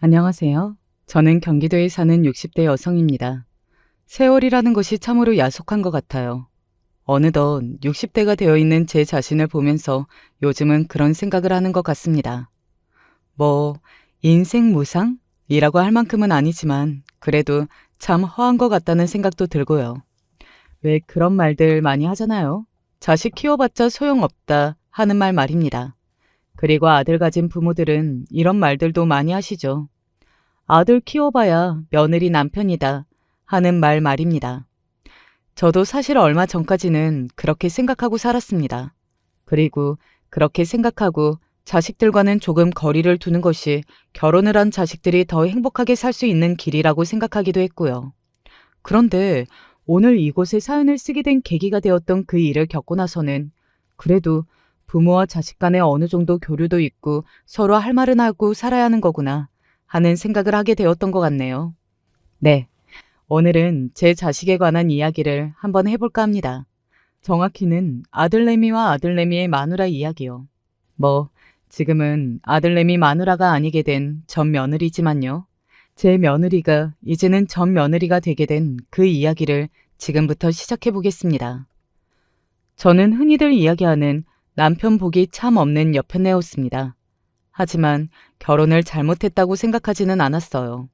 안녕하세요. 저는 경기도에 사는 60대 여성입니다. 세월이라는 것이 참으로 야속한 것 같아요. 어느덧 60대가 되어 있는 제 자신을 보면서 요즘은 그런 생각을 하는 것 같습니다. 뭐, 인생 무상이라고 할 만큼은 아니지만 그래도 참 허한 것 같다는 생각도 들고요. 왜 그런 말들 많이 하잖아요. 자식 키워봤자 소용없다 하는 말 말입니다. 그리고 아들 가진 부모들은 이런 말들도 많이 하시죠. 아들 키워봐야 며느리 남편이다 하는 말 말입니다. 저도 사실 얼마 전까지는 그렇게 생각하고 살았습니다. 그리고 그렇게 생각하고 자식들과는 조금 거리를 두는 것이 결혼을 한 자식들이 더 행복하게 살 수 있는 길이라고 생각하기도 했고요. 그런데 오늘 이곳에 사연을 쓰게 된 계기가 되었던 그 일을 겪고 나서는 그래도 부모와 자식 간에 어느 정도 교류도 있고 서로 할 말은 하고 살아야 하는 거구나 하는 생각을 하게 되었던 것 같네요. 네, 오늘은 제 자식에 관한 이야기를 한번 해볼까 합니다. 정확히는 아들내미와 아들내미의 마누라 이야기요. 뭐, 지금은 아들내미 마누라가 아니게 된 전 며느리지만요. 제 며느리가 이제는 전 며느리가 되게 된 그 이야기를 지금부터 시작해 보겠습니다. 저는 흔히들 이야기하는 남편 복이 참 없는 여편네였습니다. 하지만 결혼을 잘못했다고 생각하지는 않았어요.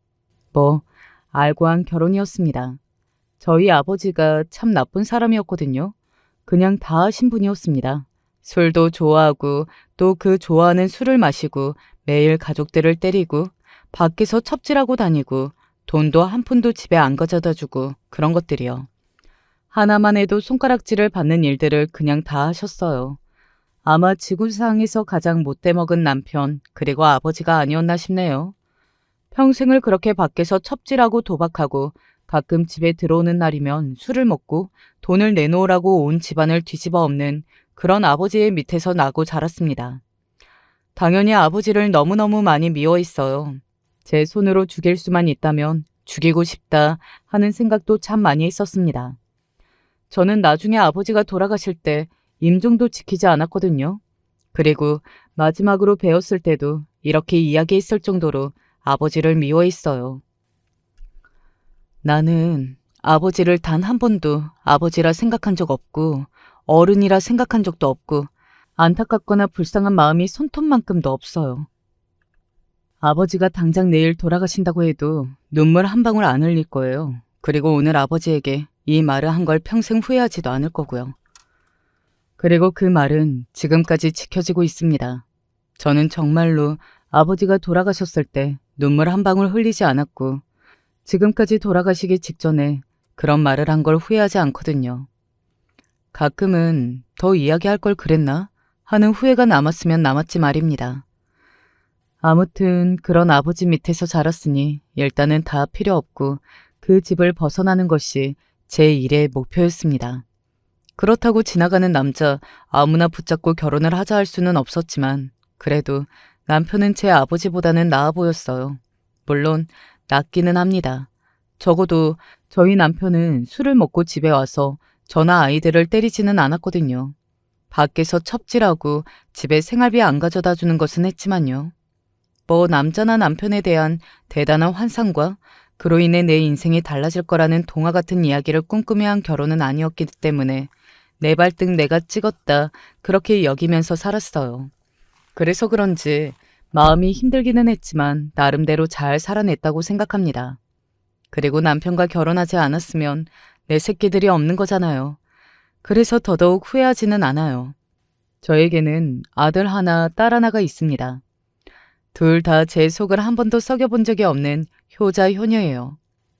뭐, 알고 한 결혼이었습니다. 저희 아버지가 참 나쁜 사람이었거든요. 그냥 다 하신 분이었습니다. 술도 좋아하고 또 그 좋아하는 술을 마시고 매일 가족들을 때리고 밖에서 첩질하고 다니고 돈도 한 푼도 집에 안 가져다 주고 그런 것들이요. 하나만 해도 손가락질을 받는 일들을 그냥 다 하셨어요. 아마 지구상에서 가장 못돼 먹은 남편 그리고 아버지가 아니었나 싶네요. 평생을 그렇게 밖에서 첩질하고 도박하고 가끔 집에 들어오는 날이면 술을 먹고 돈을 내놓으라고 온 집안을 뒤집어 엎는 그런 아버지의 밑에서 나고 자랐습니다. 당연히 아버지를 너무너무 많이 미워했어요. 제 손으로 죽일 수만 있다면 죽이고 싶다 하는 생각도 참 많이 했었습니다. 저는 나중에 아버지가 돌아가실 때 임종도 지키지 않았거든요. 그리고 마지막으로 배웠을 때도 이렇게 이야기했을 정도로 아버지를 미워했어요. 나는 아버지를 단 한 번도 아버지라 생각한 적 없고 어른이라 생각한 적도 없고 안타깝거나 불쌍한 마음이 손톱만큼도 없어요. 아버지가 당장 내일 돌아가신다고 해도 눈물 한 방울 안 흘릴 거예요. 그리고 오늘 아버지에게 이 말을 한 걸 평생 후회하지도 않을 거고요. 그리고 그 말은 지금까지 지켜지고 있습니다. 저는 정말로 아버지가 돌아가셨을 때 눈물 한 방울 흘리지 않았고 지금까지 돌아가시기 직전에 그런 말을 한 걸 후회하지 않거든요. 가끔은 더 이야기할 걸 그랬나 하는 후회가 남았으면 남았지 말입니다. 아무튼 그런 아버지 밑에서 자랐으니 일단은 다 필요 없고 그 집을 벗어나는 것이 제 일의 목표였습니다. 그렇다고 지나가는 남자 아무나 붙잡고 결혼을 하자 할 수는 없었지만 그래도 남편은 제 아버지보다는 나아 보였어요. 물론 낫기는 합니다. 적어도 저희 남편은 술을 먹고 집에 와서 저나 아이들을 때리지는 않았거든요. 밖에서 첩질하고 집에 생활비 안 가져다 주는 것은 했지만요. 뭐 남자나 남편에 대한 대단한 환상과 그로 인해 내 인생이 달라질 거라는 동화 같은 이야기를 꿈꾸며한 결혼은 아니었기 때문에 내 발등 내가 찍었다 그렇게 여기면서 살았어요. 그래서 그런지 마음이 힘들기는 했지만 나름대로 잘 살아냈다고 생각합니다. 그리고 남편과 결혼하지 않았으면 내 새끼들이 없는 거잖아요. 그래서 더더욱 후회하지는 않아요. 저에게는 아들 하나, 딸 하나가 있습니다. 둘 다 제 속을 한 번도 썩여본 적이 없는 효자 효녀예요.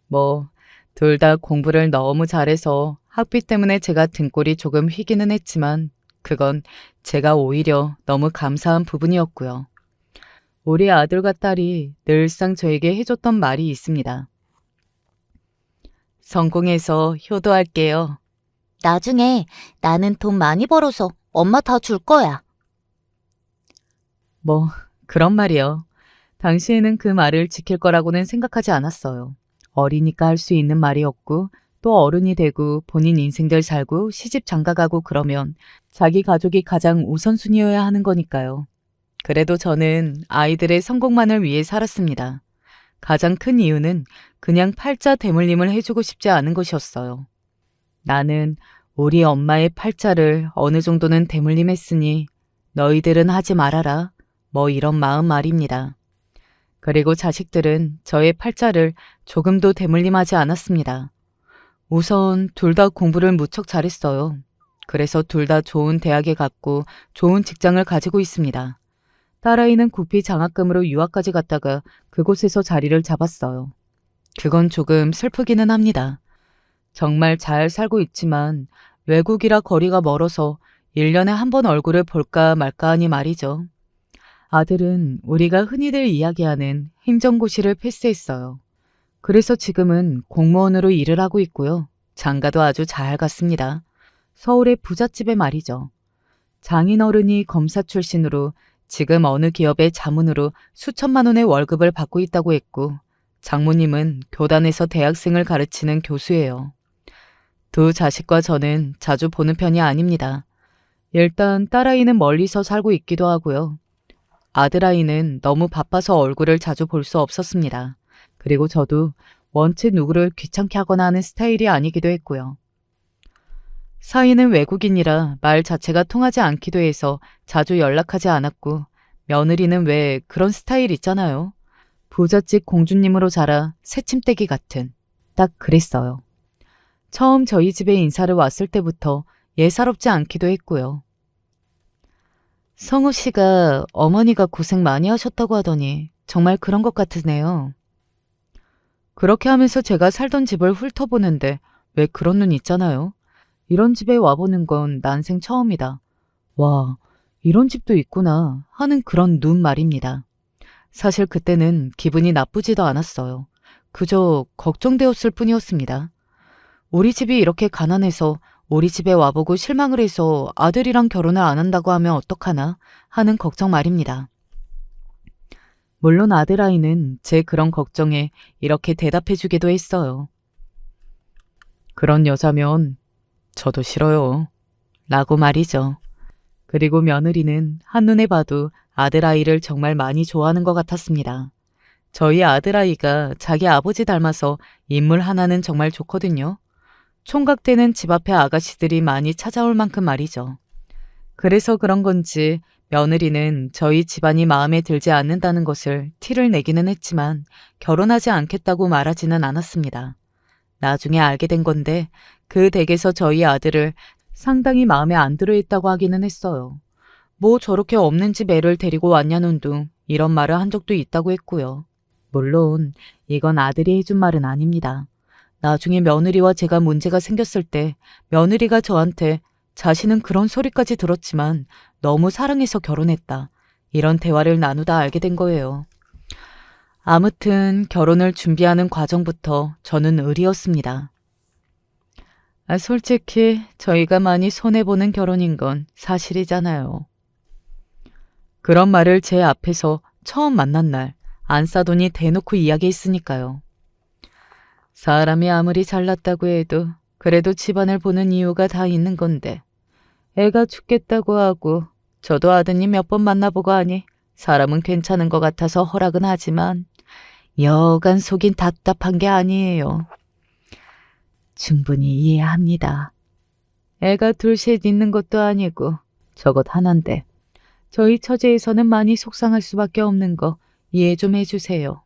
뭐, 둘 다 공부를 너무 잘해서 학비 때문에 제가 등골이 조금 휘기는 했지만 그건 제가 오히려 너무 감사한 부분이었고요. 우리 아들과 딸이 늘상 저에게 해줬던 말이 있습니다. 성공해서 효도할게요. 나중에 나는 돈 많이 벌어서 엄마 다 줄 거야. 뭐, 그런 말이요. 당시에는 그 말을 지킬 거라고는 생각하지 않았어요. 어리니까 할 수 있는 말이었고 또 어른이 되고 본인 인생들 살고 시집 장가가고 그러면 자기 가족이 가장 우선순위여야 하는 거니까요. 그래도 저는 아이들의 성공만을 위해 살았습니다. 가장 큰 이유는 그냥 팔자 대물림을 해주고 싶지 않은 것이었어요. 나는 우리 엄마의 팔자를 어느 정도는 대물림했으니 너희들은 하지 말아라. 뭐 이런 마음 말입니다. 그리고 자식들은 저의 팔자를 조금도 대물림하지 않았습니다. 우선 둘 다 공부를 무척 잘했어요. 그래서 둘 다 좋은 대학에 갔고 좋은 직장을 가지고 있습니다. 딸아이는 구피 장학금으로 유학까지 갔다가 그곳에서 자리를 잡았어요. 그건 조금 슬프기는 합니다. 정말 잘 살고 있지만 외국이라 거리가 멀어서 1년에 한 번 얼굴을 볼까 말까 하니 말이죠. 아들은 우리가 흔히들 이야기하는 행정고시를 패스했어요. 그래서 지금은 공무원으로 일을 하고 있고요. 장가도 아주 잘 갔습니다. 서울의 부잣집에 말이죠. 장인어른이 검사 출신으로 지금 어느 기업의 자문으로 수천만 원의 월급을 받고 있다고 했고, 장모님은 교단에서 대학생을 가르치는 교수예요. 두 자식과 저는 자주 보는 편이 아닙니다. 일단 딸아이는 멀리서 살고 있기도 하고요. 아들아이는 너무 바빠서 얼굴을 자주 볼 수 없었습니다. 그리고 저도 원체 누구를 귀찮게 하거나 하는 스타일이 아니기도 했고요. 사위는 외국인이라 말 자체가 통하지 않기도 해서 자주 연락하지 않았고, 며느리는 왜 그런 스타일 있잖아요. 부잣집 공주님으로 자라 새침대기 같은. 딱 그랬어요. 처음 저희 집에 인사를 왔을 때부터 예사롭지 않기도 했고요. 성우 씨가 어머니가 고생 많이 하셨다고 하더니 정말 그런 것 같으네요. 그렇게 하면서 제가 살던 집을 훑어보는데 왜 그런 눈 있잖아요. 이런 집에 와보는 건 난생 처음이다. 와, 이런 집도 있구나 하는 그런 눈 말입니다. 사실 그때는 기분이 나쁘지도 않았어요. 그저 걱정되었을 뿐이었습니다. 우리 집이 이렇게 가난해서 우리 집에 와보고 실망을 해서 아들이랑 결혼을 안 한다고 하면 어떡하나 하는 걱정 말입니다. 물론 아들아이는 제 그런 걱정에 이렇게 대답해주기도 했어요. 그런 여자면 저도 싫어요. 라고 말이죠. 그리고 며느리는 한눈에 봐도 아들아이를 정말 많이 좋아하는 것 같았습니다. 저희 아들아이가 자기 아버지 닮아서 인물 하나는 정말 좋거든요. 총각 때는 집 앞에 아가씨들이 많이 찾아올 만큼 말이죠. 그래서 그런 건지 며느리는 저희 집안이 마음에 들지 않는다는 것을 티를 내기는 했지만 결혼하지 않겠다고 말하지는 않았습니다. 나중에 알게 된 건데 그 댁에서 저희 아들을 상당히 마음에 안 들어 했다고 하기는 했어요. 뭐 저렇게 없는 집 애를 데리고 왔냐는 둥 이런 말을 한 적도 있다고 했고요. 물론 이건 아들이 해준 말은 아닙니다. 나중에 며느리와 제가 문제가 생겼을 때 며느리가 저한테 자신은 그런 소리까지 들었지만 너무 사랑해서 결혼했다. 이런 대화를 나누다 알게 된 거예요. 아무튼 결혼을 준비하는 과정부터 저는 의리였습니다. 솔직히 저희가 많이 손해보는 결혼인 건 사실이잖아요. 그런 말을 제 앞에서 처음 만난 날 안사돈이 대놓고 이야기했으니까요. 사람이 아무리 잘났다고 해도 그래도 집안을 보는 이유가 다 있는 건데 애가 죽겠다고 하고 저도 아드님 몇 번 만나보고 하니 사람은 괜찮은 것 같아서 허락은 하지만 여간 속인 답답한 게 아니에요. 충분히 이해합니다. 애가 둘셋 있는 것도 아니고 저것 하나인데 저희 처제에서는 많이 속상할 수밖에 없는 거 이해 좀 해주세요.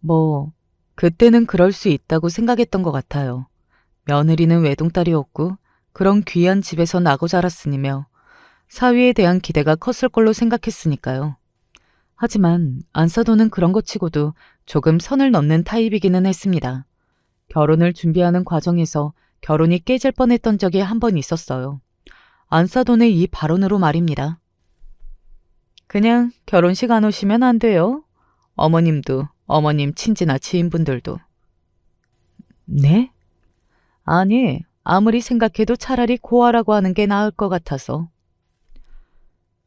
뭐 그때는 그럴 수 있다고 생각했던 것 같아요. 며느리는 외동딸이었고 그런 귀한 집에서 나고 자랐으니며 사위에 대한 기대가 컸을 걸로 생각했으니까요. 하지만 안사돈은 그런 것 치고도 조금 선을 넘는 타입이기는 했습니다. 결혼을 준비하는 과정에서 결혼이 깨질 뻔했던 적이 한 번 있었어요. 안사돈의 이 발언으로 말입니다. 그냥 결혼식 안 오시면 안 돼요. 어머님도 어머님 친지나 지인분들도. 네? 아니, 아무리 생각해도 차라리 고아라고 하는 게 나을 것 같아서.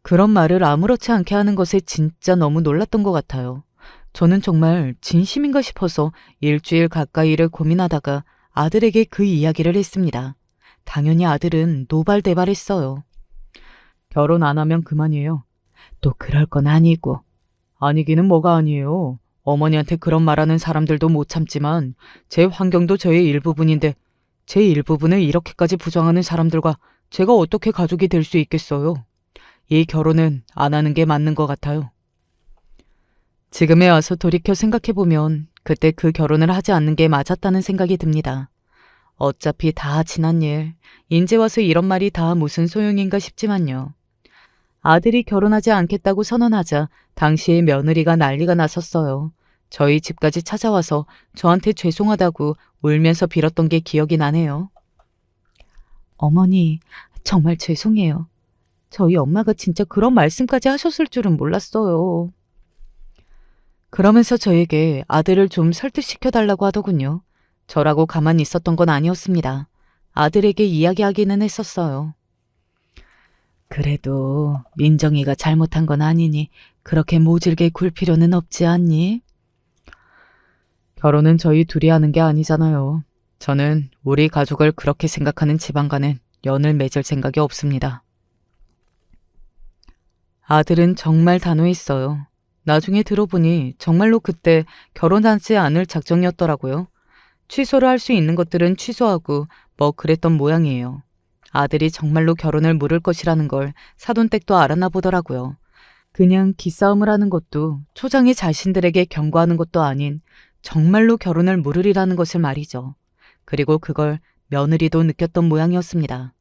그런 말을 아무렇지 않게 하는 것에 진짜 너무 놀랐던 것 같아요. 저는 정말 진심인가 싶어서 일주일 가까이를 고민하다가 아들에게 그 이야기를 했습니다. 당연히 아들은 노발대발했어요. 결혼 안 하면 그만이에요. 또 그럴 건 아니고. 아니기는 뭐가 아니에요. 어머니한테 그런 말하는 사람들도 못 참지만 제 환경도 저의 일부분인데 제 일부분을 이렇게까지 부정하는 사람들과 제가 어떻게 가족이 될 수 있겠어요? 이 결혼은 안 하는 게 맞는 것 같아요. 지금에 와서 돌이켜 생각해보면 그때 그 결혼을 하지 않는 게 맞았다는 생각이 듭니다. 어차피 다 지난 일, 인제 와서 이런 말이 다 무슨 소용인가 싶지만요. 아들이 결혼하지 않겠다고 선언하자 당시에 며느리가 난리가 났었어요. 저희 집까지 찾아와서 저한테 죄송하다고 울면서 빌었던 게 기억이 나네요. 어머니, 정말 죄송해요. 저희 엄마가 진짜 그런 말씀까지 하셨을 줄은 몰랐어요. 그러면서 저에게 아들을 좀 설득시켜달라고 하더군요. 저라고 가만히 있었던 건 아니었습니다. 아들에게 이야기하기는 했었어요. 그래도 민정이가 잘못한 건 아니니 그렇게 모질게 굴 필요는 없지 않니? 결혼은 저희 둘이 하는 게 아니잖아요. 저는 우리 가족을 그렇게 생각하는 집안과는 연을 맺을 생각이 없습니다. 아들은 정말 단호했어요. 나중에 들어보니 정말로 그때 결혼하지 않을 작정이었더라고요. 취소를 할 수 있는 것들은 취소하고 뭐 그랬던 모양이에요. 아들이 정말로 결혼을 물을 것이라는 걸 사돈댁도 알았나 보더라고요. 그냥 기싸움을 하는 것도 초장이 자신들에게 경고하는 것도 아닌 정말로 결혼을 물으리라는 것을 말이죠. 그리고 그걸 며느리도 느꼈던 모양이었습니다.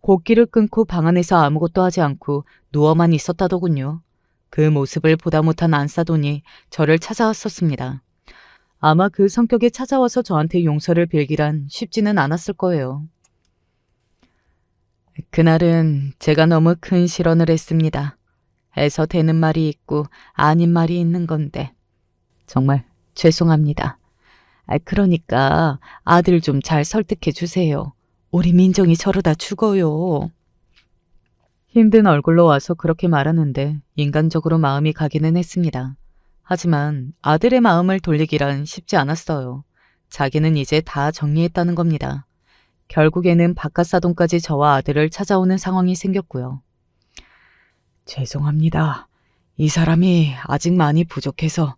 곡기를 끊고 방 안에서 아무것도 하지 않고 누워만 있었다더군요. 그 모습을 보다 못한 안사돈이 저를 찾아왔었습니다. 아마 그 성격에 찾아와서 저한테 용서를 빌기란 쉽지는 않았을 거예요. 그날은 제가 너무 큰 실언을 했습니다. 해서 되는 말이 있고 아닌 말이 있는 건데 정말 죄송합니다. 그러니까 아들 좀 잘 설득해 주세요. 우리 민정이 저러다 죽어요. 힘든 얼굴로 와서 그렇게 말하는데 인간적으로 마음이 가기는 했습니다. 하지만 아들의 마음을 돌리기란 쉽지 않았어요. 자기는 이제 다 정리했다는 겁니다. 결국에는 바깥사돈까지 저와 아들을 찾아오는 상황이 생겼고요. 죄송합니다. 이 사람이 아직 많이 부족해서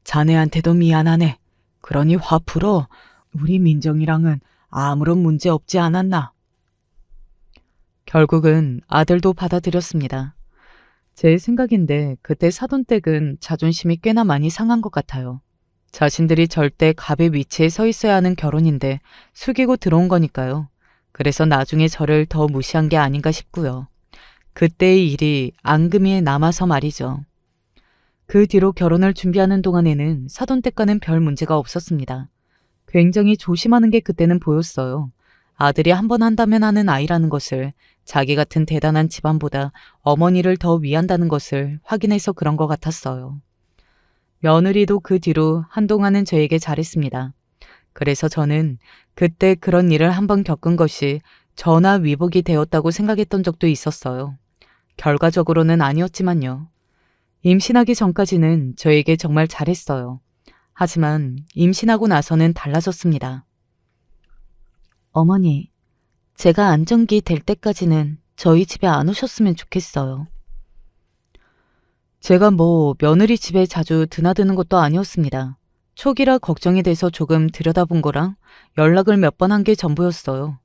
자네한테도 미안하네. 그러니 화 풀어. 우리 민정이랑은 아무런 문제 없지 않았나. 결국은 아들도 받아들였습니다. 제 생각인데 그때 사돈댁은 자존심이 꽤나 많이 상한 것 같아요. 자신들이 절대 갑의 위치에 서 있어야 하는 결혼인데 숙이고 들어온 거니까요. 그래서 나중에 저를 더 무시한 게 아닌가 싶고요. 그때의 일이 앙금이에 남아서 말이죠. 그 뒤로 결혼을 준비하는 동안에는 사돈댁과는 별 문제가 없었습니다. 굉장히 조심하는 게 그때는 보였어요. 아들이 한 번 한다면 하는 아이라는 것을, 자기 같은 대단한 집안보다 어머니를 더 위한다는 것을 확인해서 그런 것 같았어요. 며느리도 그 뒤로 한동안은 저에게 잘했습니다. 그래서 저는 그때 그런 일을 한번 겪은 것이 전화 위복이 되었다고 생각했던 적도 있었어요. 결과적으로는 아니었지만요. 임신하기 전까지는 저에게 정말 잘했어요. 하지만 임신하고 나서는 달라졌습니다. 어머니, 제가 안정기 될 때까지는 저희 집에 안 오셨으면 좋겠어요. 제가 뭐 며느리 집에 자주 드나드는 것도 아니었습니다. 초기라 걱정이 돼서 조금 들여다본 거랑 연락을 몇 번 한 게 전부였어요.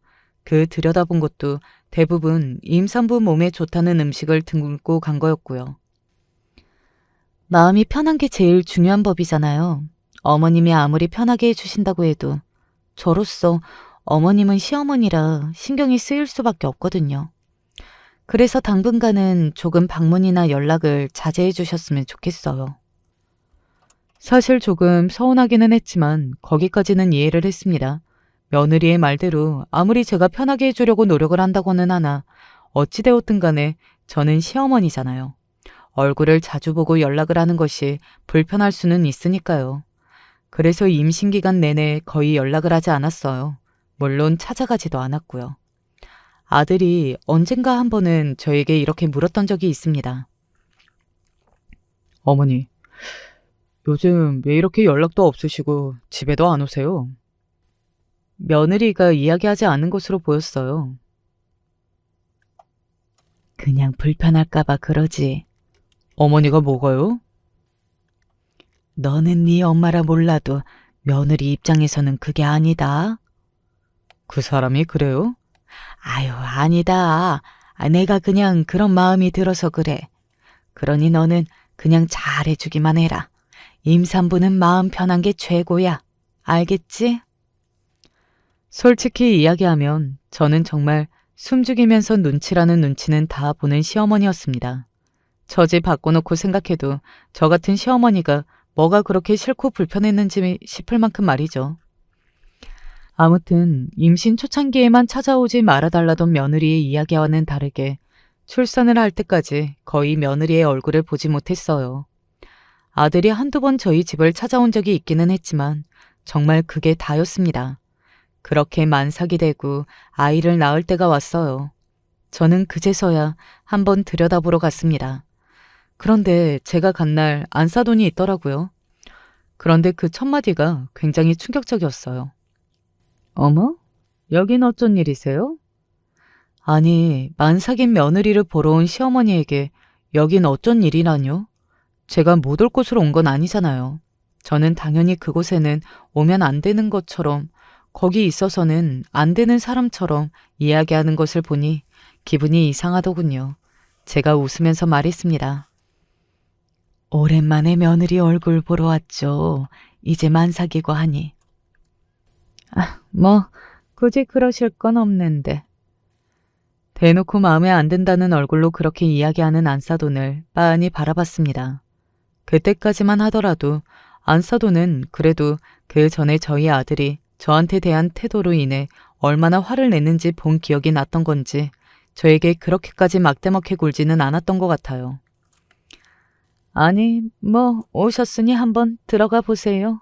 그 들여다본 것도 대부분 임산부 몸에 좋다는 음식을 등고 간 거였고요. 마음이 편한 게 제일 중요한 법이잖아요. 어머님이 아무리 편하게 해주신다고 해도 저로서 어머님은 시어머니라 신경이 쓰일 수밖에 없거든요. 그래서 당분간은 조금 방문이나 연락을 자제해 주셨으면 좋겠어요. 사실 조금 서운하기는 했지만 거기까지는 이해를 했습니다. 며느리의 말대로 아무리 제가 편하게 해주려고 노력을 한다고는 하나 어찌되었든 간에 저는 시어머니잖아요. 얼굴을 자주 보고 연락을 하는 것이 불편할 수는 있으니까요. 그래서 임신 기간 내내 거의 연락을 하지 않았어요. 물론 찾아가지도 않았고요. 아들이 언젠가 한 번은 저에게 이렇게 물었던 적이 있습니다. 어머니, 요즘 왜 이렇게 연락도 없으시고 집에도 안 오세요? 며느리가 이야기하지 않은 것으로 보였어요. 그냥 불편할까 봐 그러지. 어머니가 뭐가요? 너는 네 엄마라 몰라도 며느리 입장에서는 그게 아니다. 그 사람이 그래요? 아유, 아니다. 내가 그냥 그런 마음이 들어서 그래. 그러니 너는 그냥 잘해주기만 해라. 임산부는 마음 편한 게 최고야. 알겠지? 솔직히 이야기하면 저는 정말 숨죽이면서 눈치라는 눈치는 다 보는 시어머니였습니다. 처지 바꿔놓고 생각해도 저 같은 시어머니가 뭐가 그렇게 싫고 불편했는지 싶을 만큼 말이죠. 아무튼 임신 초창기에만 찾아오지 말아달라던 며느리의 이야기와는 다르게 출산을 할 때까지 거의 며느리의 얼굴을 보지 못했어요. 아들이 한두 번 저희 집을 찾아온 적이 있기는 했지만 정말 그게 다였습니다. 그렇게 만삭이 되고 아이를 낳을 때가 왔어요. 저는 그제서야 한번 들여다보러 갔습니다. 그런데 제가 간 날 안사돈이 있더라고요. 그런데 그 첫 마디가 굉장히 충격적이었어요. 어머? 여긴 어쩐 일이세요? 아니, 만삭인 며느리를 보러 온 시어머니에게 여긴 어쩐 일이라뇨? 제가 못 올 곳으로 온 건 아니잖아요. 저는 당연히 그곳에는 오면 안 되는 것처럼, 거기 있어서는 안 되는 사람처럼 이야기하는 것을 보니 기분이 이상하더군요. 제가 웃으면서 말했습니다. 오랜만에 며느리 얼굴 보러 왔죠. 이제 만삭이고 하니. 뭐 굳이 그러실 건 없는데. 대놓고 마음에 안 든다는 얼굴로 그렇게 이야기하는 안사돈을 빤히 바라봤습니다. 그때까지만 하더라도 안사돈은 그래도 그 전에 저희 아들이 저한테 대한 태도로 인해 얼마나 화를 냈는지 본 기억이 났던 건지 저에게 그렇게까지 막대먹게 굴지는 않았던 것 같아요. 아니, 뭐 오셨으니 한번 들어가 보세요.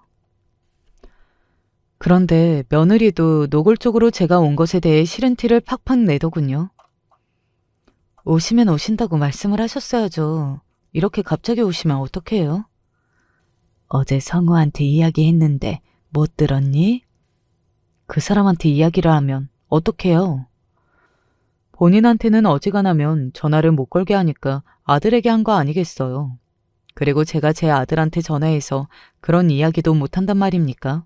그런데 며느리도 노골적으로 제가 온 것에 대해 싫은 티를 팍팍 내더군요. 오시면 오신다고 말씀을 하셨어야죠. 이렇게 갑자기 오시면 어떡해요? 어제 성우한테 이야기했는데 못 들었니? 그 사람한테 이야기를 하면 어떡해요? 본인한테는 어지간하면 전화를 못 걸게 하니까 아들에게 한 거 아니겠어요. 그리고 제가 제 아들한테 전화해서 그런 이야기도 못한단 말입니까?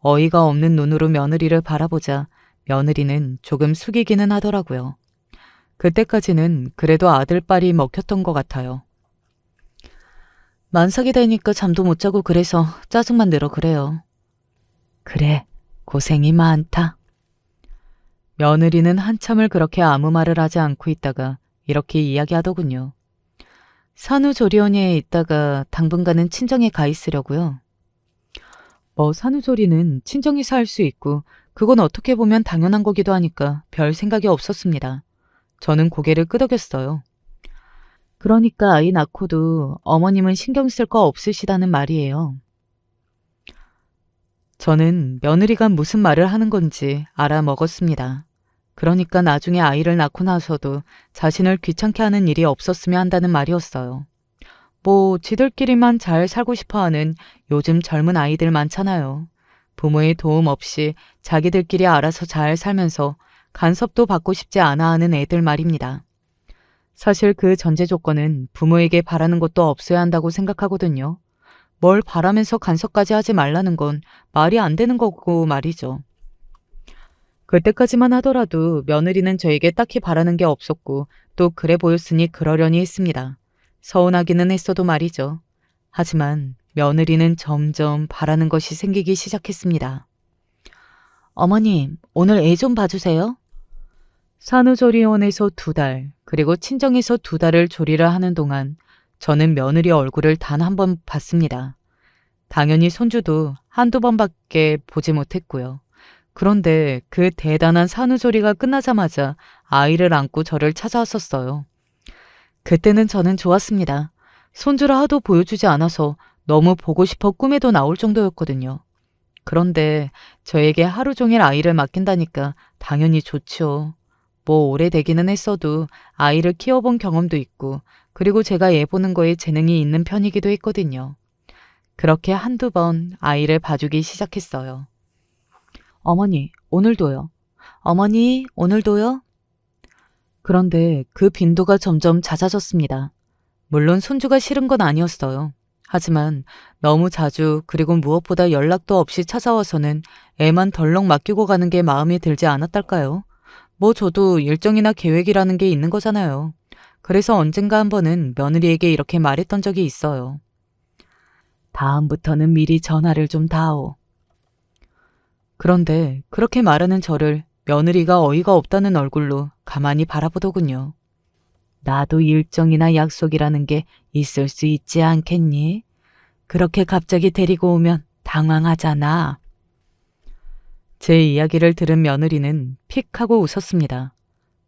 어이가 없는 눈으로 며느리를 바라보자 며느리는 조금 숙이기는 하더라고요. 그때까지는 그래도 아들빨이 먹혔던 것 같아요. 만삭이 되니까 잠도 못 자고 그래서 짜증만 들어 그래요. 그래, 고생이 많다. 며느리는 한참을 그렇게 아무 말을 하지 않고 있다가 이렇게 이야기하더군요. 산후조리원에 있다가 당분간은 친정에 가 있으려고요. 뭐 산후조리는 친정에서 할 수 있고 그건 어떻게 보면 당연한 거기도 하니까 별 생각이 없었습니다. 저는 고개를 끄덕였어요. 그러니까 아이 낳고도 어머님은 신경 쓸 거 없으시다는 말이에요. 저는 며느리가 무슨 말을 하는 건지 알아먹었습니다. 그러니까 나중에 아이를 낳고 나서도 자신을 귀찮게 하는 일이 없었으면 한다는 말이었어요. 뭐 지들끼리만 잘 살고 싶어하는 요즘 젊은 아이들 많잖아요. 부모의 도움 없이 자기들끼리 알아서 잘 살면서 간섭도 받고 싶지 않아 하는 애들 말입니다. 사실 그 전제 조건은 부모에게 바라는 것도 없어야 한다고 생각하거든요. 뭘 바라면서 간섭까지 하지 말라는 건 말이 안 되는 거고 말이죠. 그때까지만 하더라도 며느리는 저에게 딱히 바라는 게 없었고 또 그래 보였으니 그러려니 했습니다. 서운하기는 했어도 말이죠. 하지만 며느리는 점점 바라는 것이 생기기 시작했습니다. 어머님, 오늘 애 좀 봐주세요. 산후조리원에서 2달, 그리고 친정에서 2달을 조리를 하는 동안 저는 며느리 얼굴을 단 한 번 봤습니다. 당연히 손주도 한두 번밖에 보지 못했고요. 그런데 그 대단한 산후조리가 끝나자마자 아이를 안고 저를 찾아왔었어요. 그때는 저는 좋았습니다. 손주를 하도 보여주지 않아서 너무 보고 싶어 꿈에도 나올 정도였거든요. 그런데 저에게 하루 종일 아이를 맡긴다니까 당연히 좋죠. 뭐 오래되기는 했어도 아이를 키워본 경험도 있고 그리고 제가 애 보는 거에 재능이 있는 편이기도 했거든요. 그렇게 한두 번 아이를 봐주기 시작했어요. 어머니, 오늘도요. 어머니, 오늘도요. 그런데 그 빈도가 점점 잦아졌습니다. 물론 손주가 싫은 건 아니었어요. 하지만 너무 자주 그리고 무엇보다 연락도 없이 찾아와서는 애만 덜렁 맡기고 가는 게 마음에 들지 않았달까요? 뭐 저도 일정이나 계획이라는 게 있는 거잖아요. 그래서 언젠가 한 번은 며느리에게 이렇게 말했던 적이 있어요. 다음부터는 미리 전화를 좀 다오. 그런데 그렇게 말하는 저를 며느리가 어이가 없다는 얼굴로 가만히 바라보더군요. 나도 일정이나 약속이라는 게 있을 수 있지 않겠니? 그렇게 갑자기 데리고 오면 당황하잖아. 제 이야기를 들은 며느리는 픽 하고 웃었습니다.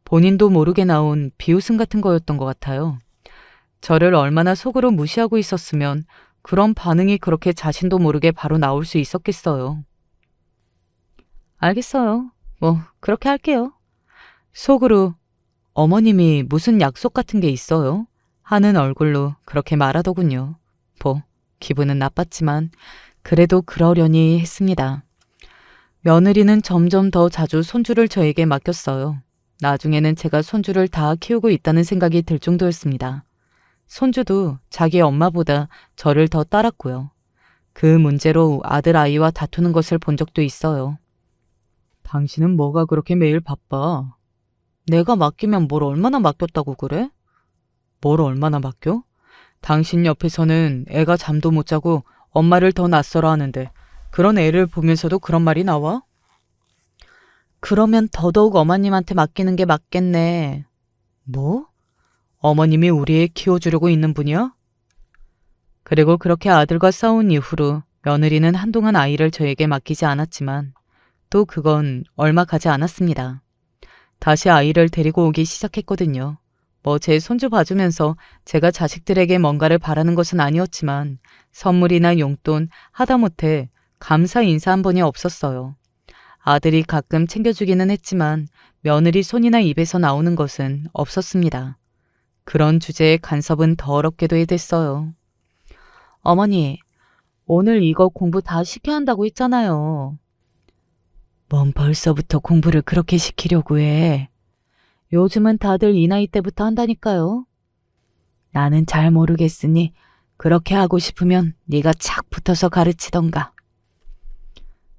본인도 모르게 나온 비웃음 같은 거였던 것 같아요. 저를 얼마나 속으로 무시하고 있었으면 그런 반응이 그렇게 자신도 모르게 바로 나올 수 있었겠어요. 알겠어요. 뭐 그렇게 할게요. 속으로 어머님이 무슨 약속 같은 게 있어요? 하는 얼굴로 그렇게 말하더군요. 뭐 기분은 나빴지만 그래도 그러려니 했습니다. 며느리는 점점 더 자주 손주를 저에게 맡겼어요. 나중에는 제가 손주를 다 키우고 있다는 생각이 들 정도였습니다. 손주도 자기 엄마보다 저를 더 따랐고요. 그 문제로 아들 아이와 다투는 것을 본 적도 있어요. 당신은 뭐가 그렇게 매일 바빠? 내가 맡기면 뭘 얼마나 맡겼다고 그래? 뭘 얼마나 맡겨? 당신 옆에서는 애가 잠도 못 자고 엄마를 더 낯설어 하는데 그런 애를 보면서도 그런 말이 나와? 그러면 더더욱 어머님한테 맡기는 게 맞겠네. 뭐? 어머님이 우리 애 키워주려고 있는 분이야? 그리고 그렇게 아들과 싸운 이후로 며느리는 한동안 아이를 저에게 맡기지 않았지만 또 그건 얼마 가지 않았습니다. 다시 아이를 데리고 오기 시작했거든요. 뭐 제 손주 봐주면서 제가 자식들에게 뭔가를 바라는 것은 아니었지만 선물이나 용돈 하다못해 감사 인사 한 번이 없었어요. 아들이 가끔 챙겨주기는 했지만 며느리 손이나 입에서 나오는 것은 없었습니다. 그런 주제의 간섭은 더럽게도 해댔어요. 어머니, 오늘 이거 공부 다 시켜야 한다고 했잖아요. 뭔 벌써부터 공부를 그렇게 시키려고 해. 요즘은 다들 이 나이 때부터 한다니까요. 나는 잘 모르겠으니 그렇게 하고 싶으면 네가 착 붙어서 가르치던가.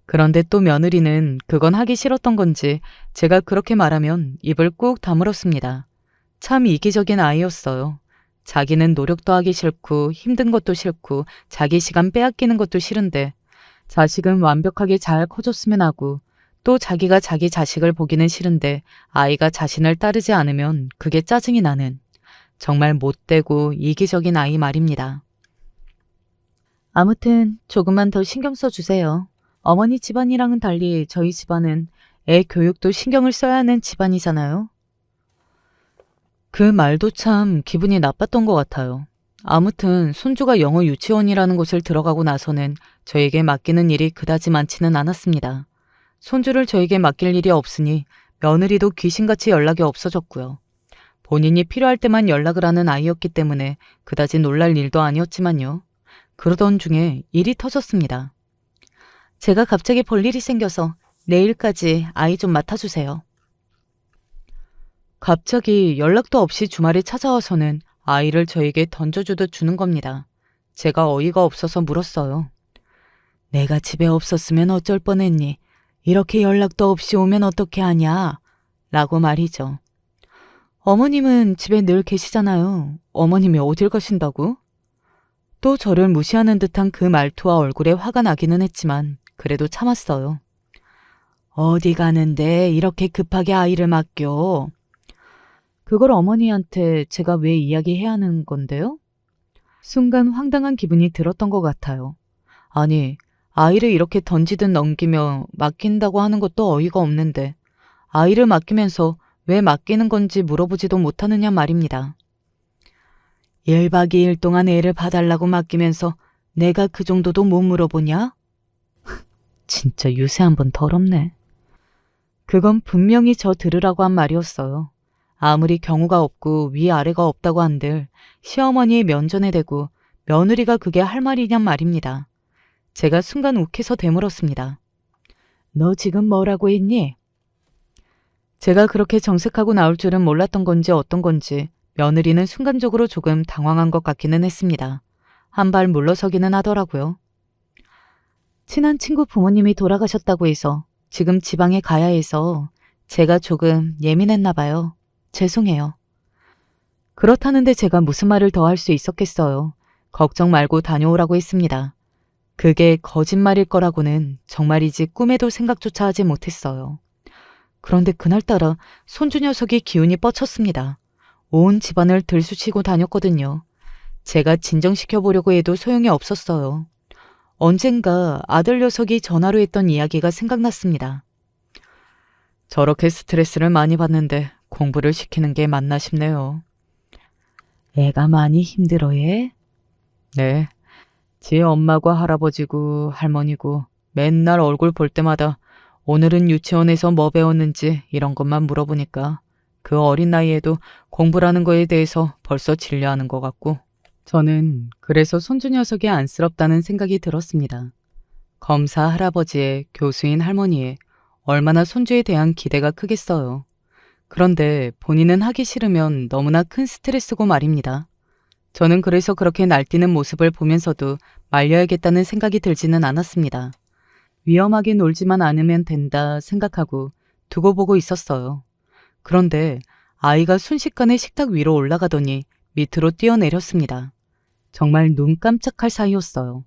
그런데 또 며느리는 그건 하기 싫었던 건지 제가 그렇게 말하면 입을 꾹 다물었습니다. 참 이기적인 아이였어요. 자기는 노력도 하기 싫고 힘든 것도 싫고 자기 시간 빼앗기는 것도 싫은데 자식은 완벽하게 잘 커줬으면 하고 또 자기가 자기 자식을 보기는 싫은데 아이가 자신을 따르지 않으면 그게 짜증이 나는 정말 못되고 이기적인 아이 말입니다. 아무튼 조금만 더 신경 써주세요. 어머니 집안이랑은 달리 저희 집안은 애 교육도 신경을 써야 하는 집안이잖아요. 그 말도 참 기분이 나빴던 것 같아요. 아무튼 손주가 영어 유치원이라는 곳을 들어가고 나서는 저에게 맡기는 일이 그다지 많지는 않았습니다. 손주를 저에게 맡길 일이 없으니 며느리도 귀신같이 연락이 없어졌고요. 본인이 필요할 때만 연락을 하는 아이였기 때문에 그다지 놀랄 일도 아니었지만요. 그러던 중에 일이 터졌습니다. 제가 갑자기 볼 일이 생겨서 내일까지 아이 좀 맡아주세요. 갑자기 연락도 없이 주말에 찾아와서는 아이를 저에게 던져주듯 주는 겁니다. 제가 어이가 없어서 물었어요. 내가 집에 없었으면 어쩔 뻔했니? 이렇게 연락도 없이 오면 어떻게 하냐? 라고 말이죠. 어머님은 집에 늘 계시잖아요. 어머님이 어딜 가신다고? 또 저를 무시하는 듯한 그 말투와 얼굴에 화가 나기는 했지만 그래도 참았어요. 어디 가는데 이렇게 급하게 아이를 맡겨? 그걸 어머니한테 제가 왜 이야기해야 하는 건데요? 순간 황당한 기분이 들었던 것 같아요. 아니, 아이를 이렇게 던지듯 넘기며 맡긴다고 하는 것도 어이가 없는데 아이를 맡기면서 왜 맡기는 건지 물어보지도 못하느냐 말입니다. 1박 2일 동안 애를 봐달라고 맡기면서 내가 그 정도도 못 물어보냐? 진짜 유세 한번 더럽네. 그건 분명히 저 들으라고 한 말이었어요. 아무리 경우가 없고 위아래가 없다고 한들 시어머니의 면전에 대고 며느리가 그게 할 말이냔 말입니다. 제가 순간 욱해서 되물었습니다. 너 지금 뭐라고 했니? 제가 그렇게 정색하고 나올 줄은 몰랐던 건지 어떤 건지 며느리는 순간적으로 조금 당황한 것 같기는 했습니다. 한 발 물러서기는 하더라고요. 친한 친구 부모님이 돌아가셨다고 해서 지금 지방에 가야 해서 제가 조금 예민했나 봐요. 죄송해요. 그렇다는데 제가 무슨 말을 더 할 수 있었겠어요. 걱정 말고 다녀오라고 했습니다. 그게 거짓말일 거라고는 정말이지 꿈에도 생각조차 하지 못했어요. 그런데 그날따라 손주 녀석이 기운이 뻗쳤습니다. 온 집안을 들쑤시고 다녔거든요. 제가 진정시켜 보려고 해도 소용이 없었어요. 언젠가 아들 녀석이 전화로 했던 이야기가 생각났습니다. 저렇게 스트레스를 많이 받는데 공부를 시키는 게 맞나 싶네요. 애가 많이 힘들어해? 네. 지 엄마고 할아버지고 할머니고 맨날 얼굴 볼 때마다 오늘은 유치원에서 뭐 배웠는지 이런 것만 물어보니까 그 어린 나이에도 공부라는 거에 대해서 벌써 진료하는 것 같고 저는 그래서 손주 녀석이 안쓰럽다는 생각이 들었습니다. 검사 할아버지의 교수인 할머니의 얼마나 손주에 대한 기대가 크겠어요. 그런데 본인은 하기 싫으면 너무나 큰 스트레스고 말입니다. 저는 그래서 그렇게 날뛰는 모습을 보면서도 말려야겠다는 생각이 들지는 않았습니다. 위험하게 놀지만 않으면 된다 생각하고 두고 보고 있었어요. 그런데 아이가 순식간에 식탁 위로 올라가더니 밑으로 뛰어내렸습니다. 정말 눈 깜짝할 사이였어요.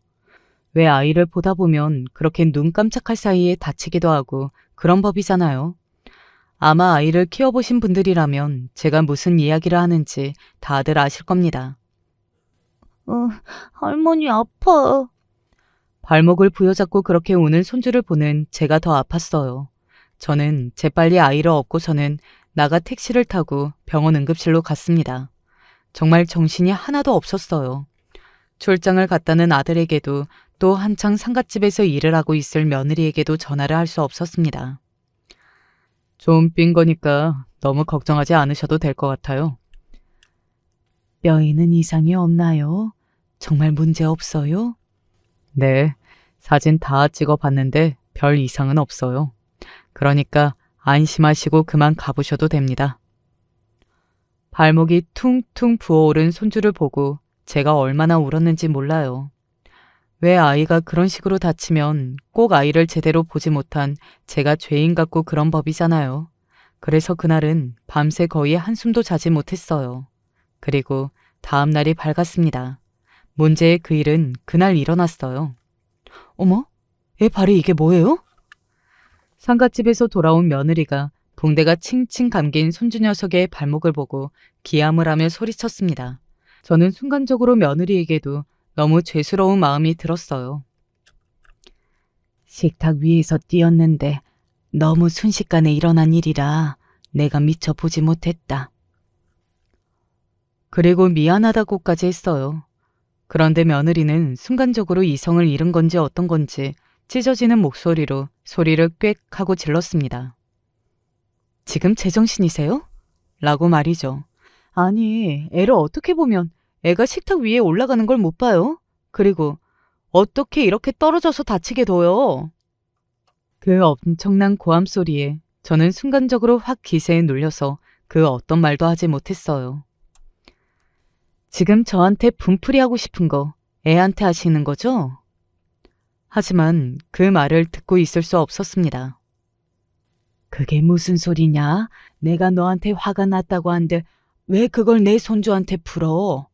왜 아이를 보다 보면 그렇게 눈 깜짝할 사이에 다치기도 하고 그런 법이잖아요. 아마 아이를 키워보신 분들이라면 제가 무슨 이야기를 하는지 다들 아실 겁니다. 할머니 아파. 발목을 부여잡고 그렇게 우는 손주를 보는 제가 더 아팠어요. 저는 재빨리 아이를 업고서는 나가 택시를 타고 병원 응급실로 갔습니다. 정말 정신이 하나도 없었어요. 출장을 갔다는 아들에게도 또 한창 상갓집에서 일을 하고 있을 며느리에게도 전화를 할 수 없었습니다. 좀 삔 거니까 너무 걱정하지 않으셔도 될 것 같아요. 뼈에는 이상이 없나요? 정말 문제 없어요? 네, 사진 다 찍어봤는데 별 이상은 없어요. 그러니까 안심하시고 그만 가보셔도 됩니다. 발목이 퉁퉁 부어오른 손주를 보고 제가 얼마나 울었는지 몰라요. 왜 아이가 그런 식으로 다치면 꼭 아이를 제대로 보지 못한 제가 죄인 같고 그런 법이잖아요. 그래서 그날은 밤새 거의 한숨도 자지 못했어요. 그리고 다음 날이 밝았습니다. 문제의 그 일은 그날 일어났어요. 어머? 애 발에 이게 뭐예요? 상갓집에서 돌아온 며느리가 붕대가 칭칭 감긴 손주 녀석의 발목을 보고 기함을 하며 소리쳤습니다. 저는 순간적으로 며느리에게도 너무 죄스러운 마음이 들었어요. 식탁 위에서 뛰었는데 너무 순식간에 일어난 일이라 내가 미처 보지 못했다. 그리고 미안하다고까지 했어요. 그런데 며느리는 순간적으로 이성을 잃은 건지 어떤 건지 찢어지는 목소리로 소리를 꽥 하고 질렀습니다. 지금 제정신이세요? 라고 말이죠. 아니, 애를 어떻게 보면 애가 식탁 위에 올라가는 걸 못 봐요? 그리고 어떻게 이렇게 떨어져서 다치게 둬요? 그 엄청난 고함 소리에 저는 순간적으로 확 기세에 눌려서 그 어떤 말도 하지 못했어요. 지금 저한테 분풀이 하고 싶은 거 애한테 하시는 거죠? 하지만 그 말을 듣고 있을 수 없었습니다. 그게 무슨 소리냐? 내가 너한테 화가 났다고 한들 왜 그걸 내 손주한테 풀어?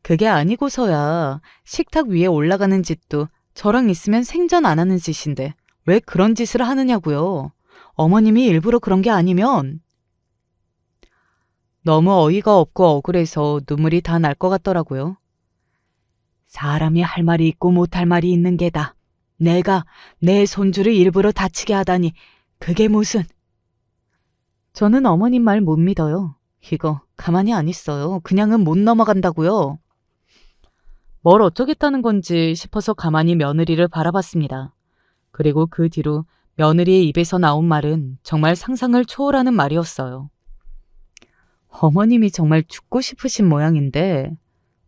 그게 아니고서야 식탁 위에 올라가는 짓도 저랑 있으면 생전 안 하는 짓인데 왜 그런 짓을 하느냐고요. 어머님이 일부러 그런 게 아니면. 너무 어이가 없고 억울해서 눈물이 다 날 것 같더라고요. 사람이 할 말이 있고 못할 말이 있는 게다. 내가 내 손주를 일부러 다치게 하다니 그게 무슨. 저는 어머님 말 못 믿어요. 이거 가만히 안 있어요. 그냥은 못 넘어간다고요. 뭘 어쩌겠다는 건지 싶어서 가만히 며느리를 바라봤습니다. 그리고 그 뒤로 며느리의 입에서 나온 말은 정말 상상을 초월하는 말이었어요. 어머님이 정말 죽고 싶으신 모양인데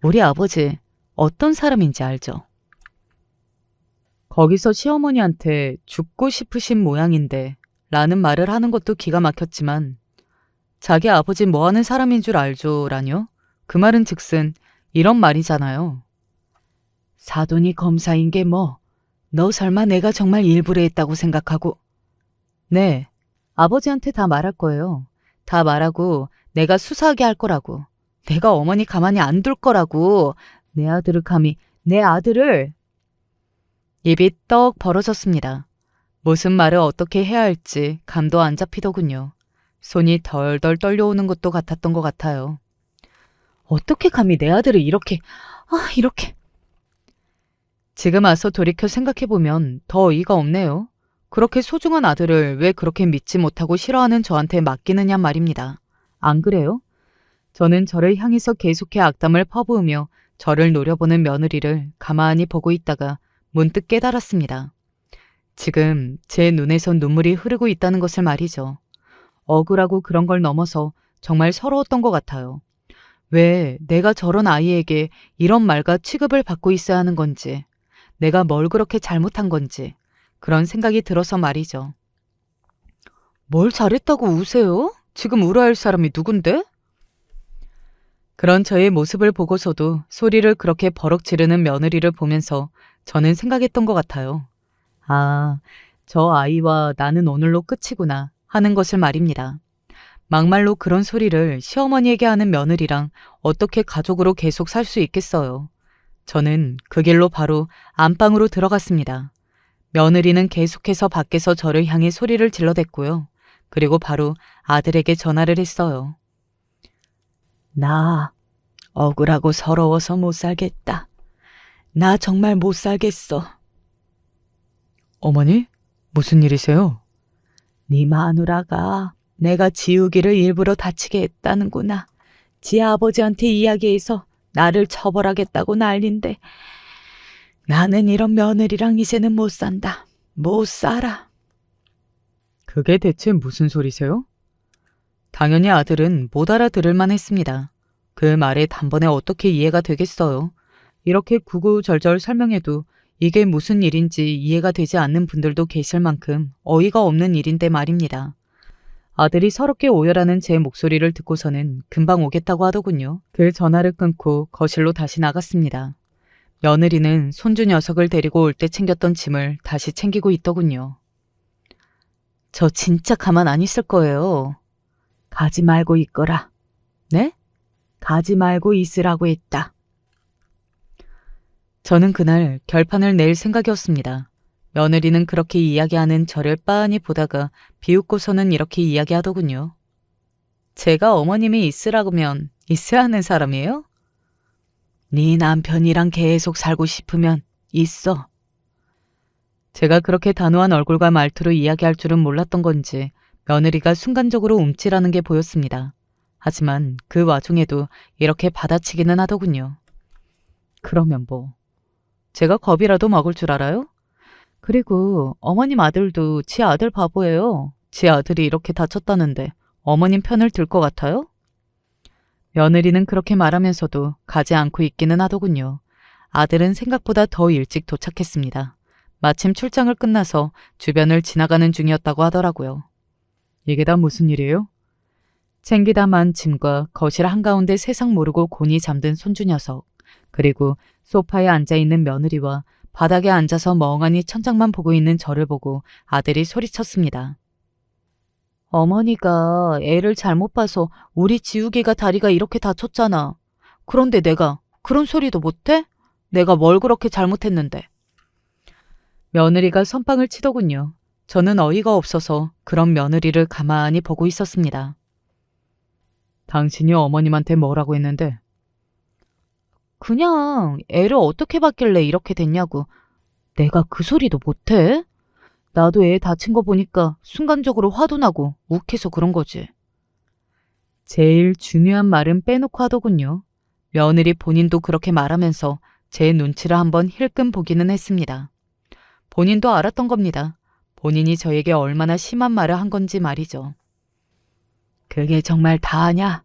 우리 아버지 어떤 사람인지 알죠? 거기서 시어머니한테 죽고 싶으신 모양인데 라는 말을 하는 것도 기가 막혔지만 자기 아버지 뭐 하는 사람인 줄 알죠 라뇨? 그 말은 즉슨 이런 말이잖아요. 사돈이 검사인 게 뭐? 너 설마 내가 정말 일부러 했다고 생각하고? 네, 아버지한테 다 말할 거예요. 다 말하고 내가 수사하게 할 거라고. 내가 어머니 가만히 안 둘 거라고. 내 아들을 감히, 내 아들을. 입이 떡 벌어졌습니다. 무슨 말을 어떻게 해야 할지 감도 안 잡히더군요. 손이 덜덜 떨려오는 것도 같았던 것 같아요. 어떻게 감히 내 아들을 이렇게, 이렇게. 지금 와서 돌이켜 생각해보면 더 어이가 없네요. 그렇게 소중한 아들을 왜 그렇게 믿지 못하고 싫어하는 저한테 맡기느냐 말입니다. 안 그래요? 저는 저를 향해서 계속해 악담을 퍼부으며 저를 노려보는 며느리를 가만히 보고 있다가 문득 깨달았습니다. 지금 제 눈에선 눈물이 흐르고 있다는 것을 말이죠. 억울하고 그런 걸 넘어서 정말 서러웠던 것 같아요. 왜 내가 저런 아이에게 이런 말과 취급을 받고 있어야 하는 건지, 내가 뭘 그렇게 잘못한 건지 그런 생각이 들어서 말이죠. 뭘 잘했다고 우세요? 지금 울어야 할 사람이 누군데? 그런 저의 모습을 보고서도 소리를 그렇게 버럭 지르는 며느리를 보면서 저는 생각했던 것 같아요. 아, 저 아이와 나는 오늘로 끝이구나 하는 것을 말입니다. 막말로 그런 소리를 시어머니에게 하는 며느리랑 어떻게 가족으로 계속 살 수 있겠어요. 저는 그 길로 바로 안방으로 들어갔습니다. 며느리는 계속해서 밖에서 저를 향해 소리를 질러댔고요. 그리고 바로 아들에게 전화를 했어요. 나 억울하고 서러워서 못 살겠다. 나 정말 못 살겠어. 어머니? 무슨 일이세요? 네 마누라가 내가 지우기를 일부러 다치게 했다는구나. 지 아버지한테 이야기해서 나를 처벌하겠다고 난린데 나는 이런 며느리랑 이제는 못 산다. 못 살아. 그게 대체 무슨 소리세요? 당연히 아들은 못 알아들을 만했습니다. 그 말에 단번에 어떻게 이해가 되겠어요. 이렇게 구구절절 설명해도 이게 무슨 일인지 이해가 되지 않는 분들도 계실 만큼 어이가 없는 일인데 말입니다. 아들이 서럽게 오열하는 제 목소리를 듣고서는 금방 오겠다고 하더군요. 그 전화를 끊고 거실로 다시 나갔습니다. 며느리는 손주 녀석을 데리고 올 때 챙겼던 짐을 다시 챙기고 있더군요. 저 진짜 가만 안 있을 거예요. 가지 말고 있거라. 네? 가지 말고 있으라고 했다. 저는 그날 결판을 낼 생각이었습니다. 며느리는 그렇게 이야기하는 저를 빤히 보다가 비웃고서는 이렇게 이야기하더군요. 제가 어머님이 있으라면 있어야 하는 사람이에요? 네 남편이랑 계속 살고 싶으면 있어. 제가 그렇게 단호한 얼굴과 말투로 이야기할 줄은 몰랐던 건지 며느리가 순간적으로 움찔하는 게 보였습니다. 하지만 그 와중에도 이렇게 받아치기는 하더군요. 그러면 뭐, 제가 겁이라도 먹을 줄 알아요? 그리고 어머님 아들도 지 아들 바보예요. 지 아들이 이렇게 다쳤다는데 어머님 편을 들 것 같아요? 며느리는 그렇게 말하면서도 가지 않고 있기는 하더군요. 아들은 생각보다 더 일찍 도착했습니다. 마침 출장을 끝나서 주변을 지나가는 중이었다고 하더라고요. 이게 다 무슨 일이에요? 챙기다만 짐과 거실 한가운데 세상 모르고 곤히 잠든 손주 녀석, 그리고 소파에 앉아있는 며느리와 바닥에 앉아서 멍하니 천장만 보고 있는 저를 보고 아들이 소리쳤습니다. 어머니가 애를 잘못 봐서 우리 지우개가 다리가 이렇게 다쳤잖아. 그런데 내가 그런 소리도 못해? 내가 뭘 그렇게 잘못했는데. 며느리가 선빵을 치더군요. 저는 어이가 없어서 그런 며느리를 가만히 보고 있었습니다. 당신이 어머님한테 뭐라고 했는데? 그냥 애를 어떻게 봤길래 이렇게 됐냐고. 내가 그 소리도 못해? 나도 애 다친 거 보니까 순간적으로 화도 나고 욱해서 그런 거지. 제일 중요한 말은 빼놓고 하더군요. 며느리 본인도 그렇게 말하면서 제 눈치를 한번 힐끔 보기는 했습니다. 본인도 알았던 겁니다. 본인이 저에게 얼마나 심한 말을 한 건지 말이죠. 그게 정말 다냐?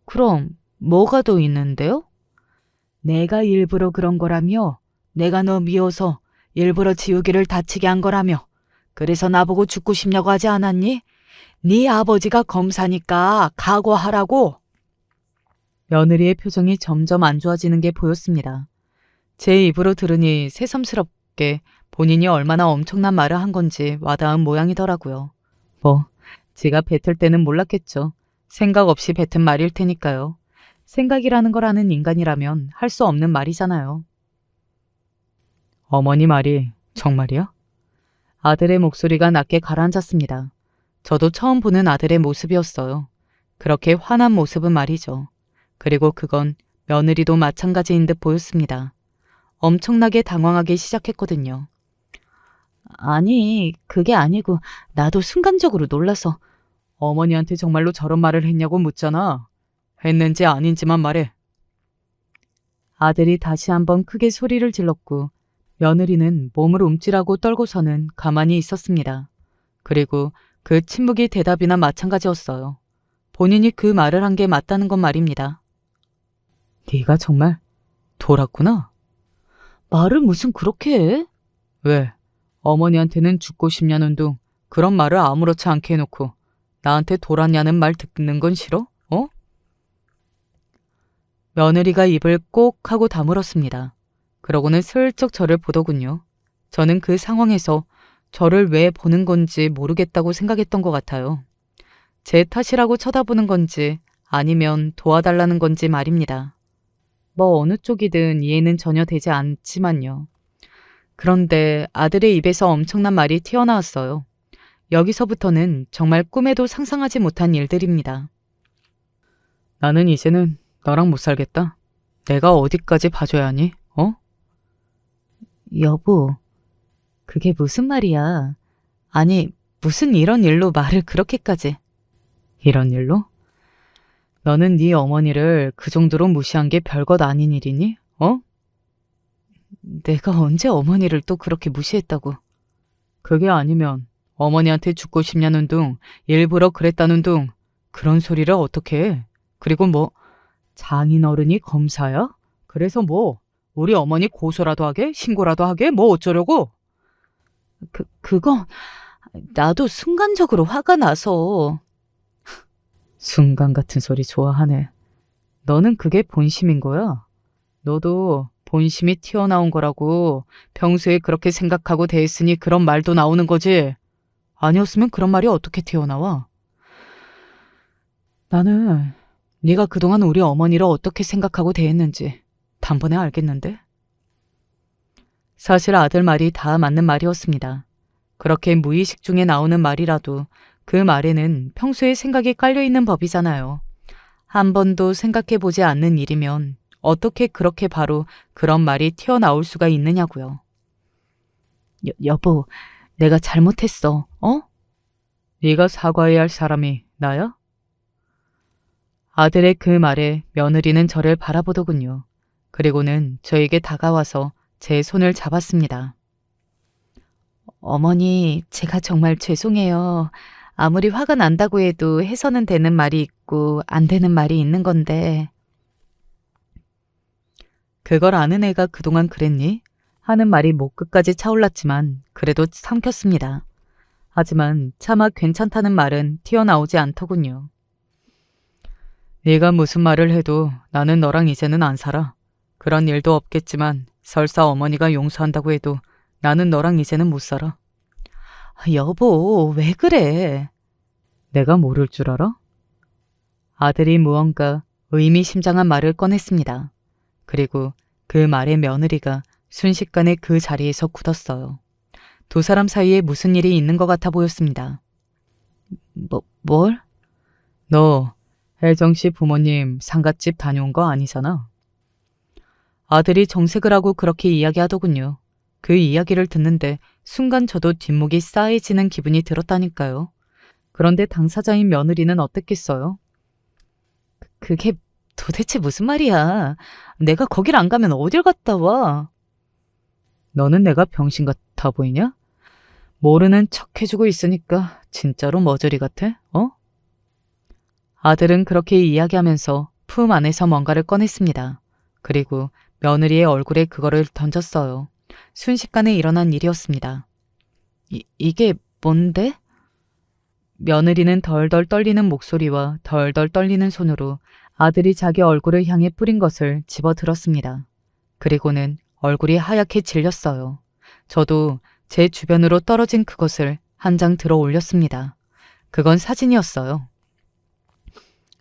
그럼 뭐가 더 있는데요? 내가 일부러 그런 거라며? 내가 너 미워서 일부러 지우개를 다치게 한 거라며? 그래서 나보고 죽고 싶냐고 하지 않았니? 네 아버지가 검사니까 각오하라고. 며느리의 표정이 점점 안 좋아지는 게 보였습니다. 제 입으로 들으니 새삼스럽게 본인이 얼마나 엄청난 말을 한 건지 와닿은 모양이더라고요. 뭐, 지가 뱉을 때는 몰랐겠죠. 생각 없이 뱉은 말일 테니까요. 생각이라는 걸 아는 인간이라면 할 수 없는 말이잖아요. 어머니 말이 정말이야? 아들의 목소리가 낮게 가라앉았습니다. 저도 처음 보는 아들의 모습이었어요. 그렇게 화난 모습은 말이죠. 그리고 그건 며느리도 마찬가지인 듯 보였습니다. 엄청나게 당황하기 시작했거든요. 아니, 그게 아니고 나도 순간적으로 놀라서. 어머니한테 정말로 저런 말을 했냐고 묻잖아. 했는지 아닌지만 말해. 아들이 다시 한번 크게 소리를 질렀고 며느리는 몸을 움찔하고 떨고서는 가만히 있었습니다. 그리고 그 침묵이 대답이나 마찬가지였어요. 본인이 그 말을 한 게 맞다는 건 말입니다. 네가 정말 돌았구나. 말을 무슨 그렇게 해? 왜? 어머니한테는 죽고 싶냐는 둥 그런 말을 아무렇지 않게 해놓고 나한테 돌았냐는 말 듣는 건 싫어? 어? 며느리가 입을 꼭 하고 다물었습니다. 그러고는 슬쩍 저를 보더군요. 저는 그 상황에서 저를 왜 보는 건지 모르겠다고 생각했던 것 같아요. 제 탓이라고 쳐다보는 건지 아니면 도와달라는 건지 말입니다. 뭐 어느 쪽이든 이해는 전혀 되지 않지만요. 그런데 아들의 입에서 엄청난 말이 튀어나왔어요. 여기서부터는 정말 꿈에도 상상하지 못한 일들입니다. 나는 이제는 너랑 못 살겠다. 내가 어디까지 봐줘야 하니? 어? 여보, 그게 무슨 말이야? 아니, 무슨 이런 일로 말을 그렇게까지. 이런 일로? 너는 네 어머니를 그 정도로 무시한 게 별것 아닌 일이니? 어? 내가 언제 어머니를 또 그렇게 무시했다고. 그게 아니면 어머니한테 죽고 싶냐는 둥 일부러 그랬다는 둥 그런 소리를 어떻게 해? 그리고 뭐 장인어른이 검사야? 그래서 뭐 우리 어머니 고소라도 하게? 신고라도 하게? 뭐 어쩌려고? 그건 나도 순간적으로 화가 나서. 순간 같은 소리 좋아하네. 너는 그게 본심인 거야? 너도 본심이 튀어나온 거라고 평소에 그렇게 생각하고 대했으니 그런 말도 나오는 거지. 아니었으면 그런 말이 어떻게 튀어나와? 나는 네가 그동안 우리 어머니를 어떻게 생각하고 대했는지 단번에 알겠는데? 사실 아들 말이 다 맞는 말이었습니다. 그렇게 무의식 중에 나오는 말이라도 그 말에는 평소에 생각이 깔려있는 법이잖아요. 한 번도 생각해보지 않는 일이면 어떻게 그렇게 바로 그런 말이 튀어나올 수가 있느냐고요. 여보, 내가 잘못했어. 어? 네가 사과해야 할 사람이 나야? 아들의 그 말에 며느리는 저를 바라보더군요. 그리고는 저에게 다가와서 제 손을 잡았습니다. 어머니, 제가 정말 죄송해요. 아무리 화가 난다고 해도 해서는 되는 말이 있고 안 되는 말이 있는 건데. 그걸 아는 애가 그동안 그랬니? 하는 말이 목 끝까지 차올랐지만 그래도 삼켰습니다. 하지만 차마 괜찮다는 말은 튀어나오지 않더군요. 네가 무슨 말을 해도 나는 너랑 이제는 안 살아. 그런 일도 없겠지만 설사 어머니가 용서한다고 해도 나는 너랑 이제는 못 살아. 여보, 왜 그래? 내가 모를 줄 알아? 아들이 무언가 의미심장한 말을 꺼냈습니다. 그리고 그 말에 며느리가 순식간에 그 자리에서 굳었어요. 두 사람 사이에 무슨 일이 있는 것 같아 보였습니다. 뭘? 너 혜정씨 부모님 상갓집 다녀온 거 아니잖아. 아들이 정색을 하고 그렇게 이야기하더군요. 그 이야기를 듣는데 순간 저도 뒷목이 싸해지는 기분이 들었다니까요. 그런데 당사자인 며느리는 어땠겠어요? 그게 도대체 무슨 말이야? 내가 거길 안 가면 어딜 갔다 와? 너는 내가 병신 같아 보이냐? 모르는 척 해주고 있으니까 진짜로 머저리 같아? 어? 아들은 그렇게 이야기하면서 품 안에서 뭔가를 꺼냈습니다. 그리고 며느리의 얼굴에 그거를 던졌어요. 순식간에 일어난 일이었습니다. 이게 뭔데? 며느리는 덜덜 떨리는 목소리와 덜덜 떨리는 손으로 아들이 자기 얼굴을 향해 뿌린 것을 집어 들었습니다. 그리고는 얼굴이 하얗게 질렸어요. 저도 제 주변으로 떨어진 그것을 한 장 들어 올렸습니다. 그건 사진이었어요.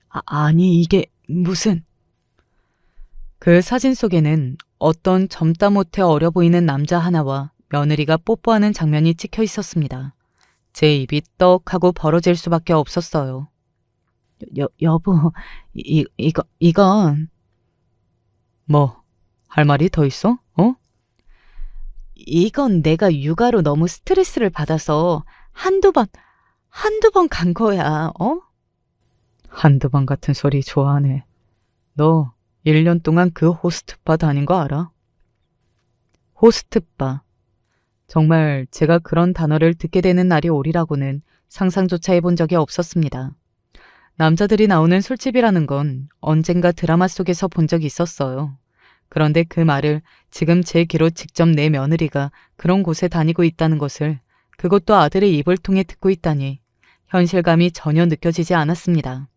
아니, 이게 무슨... 그 사진 속에는 어떤 젊다 못해 어려 보이는 남자 하나와 며느리가 뽀뽀하는 장면이 찍혀 있었습니다. 제 입이 떡하고 벌어질 수밖에 없었어요. 여보, 이건... 뭐, 할 말이 더 있어? 어? 이건 내가 육아로 너무 스트레스를 받아서 한두 번 간 거야, 어? 한두 번 같은 소리 좋아하네. 너 1년 동안 그 호스트바 다닌 거 알아? 호스트바. 정말 제가 그런 단어를 듣게 되는 날이 오리라고는 상상조차 해본 적이 없었습니다. 남자들이 나오는 술집이라는 건 언젠가 드라마 속에서 본 적이 있었어요. 그런데 그 말을 지금 제 귀로 직접 내 며느리가 그런 곳에 다니고 있다는 것을, 그것도 아들의 입을 통해 듣고 있다니 현실감이 전혀 느껴지지 않았습니다.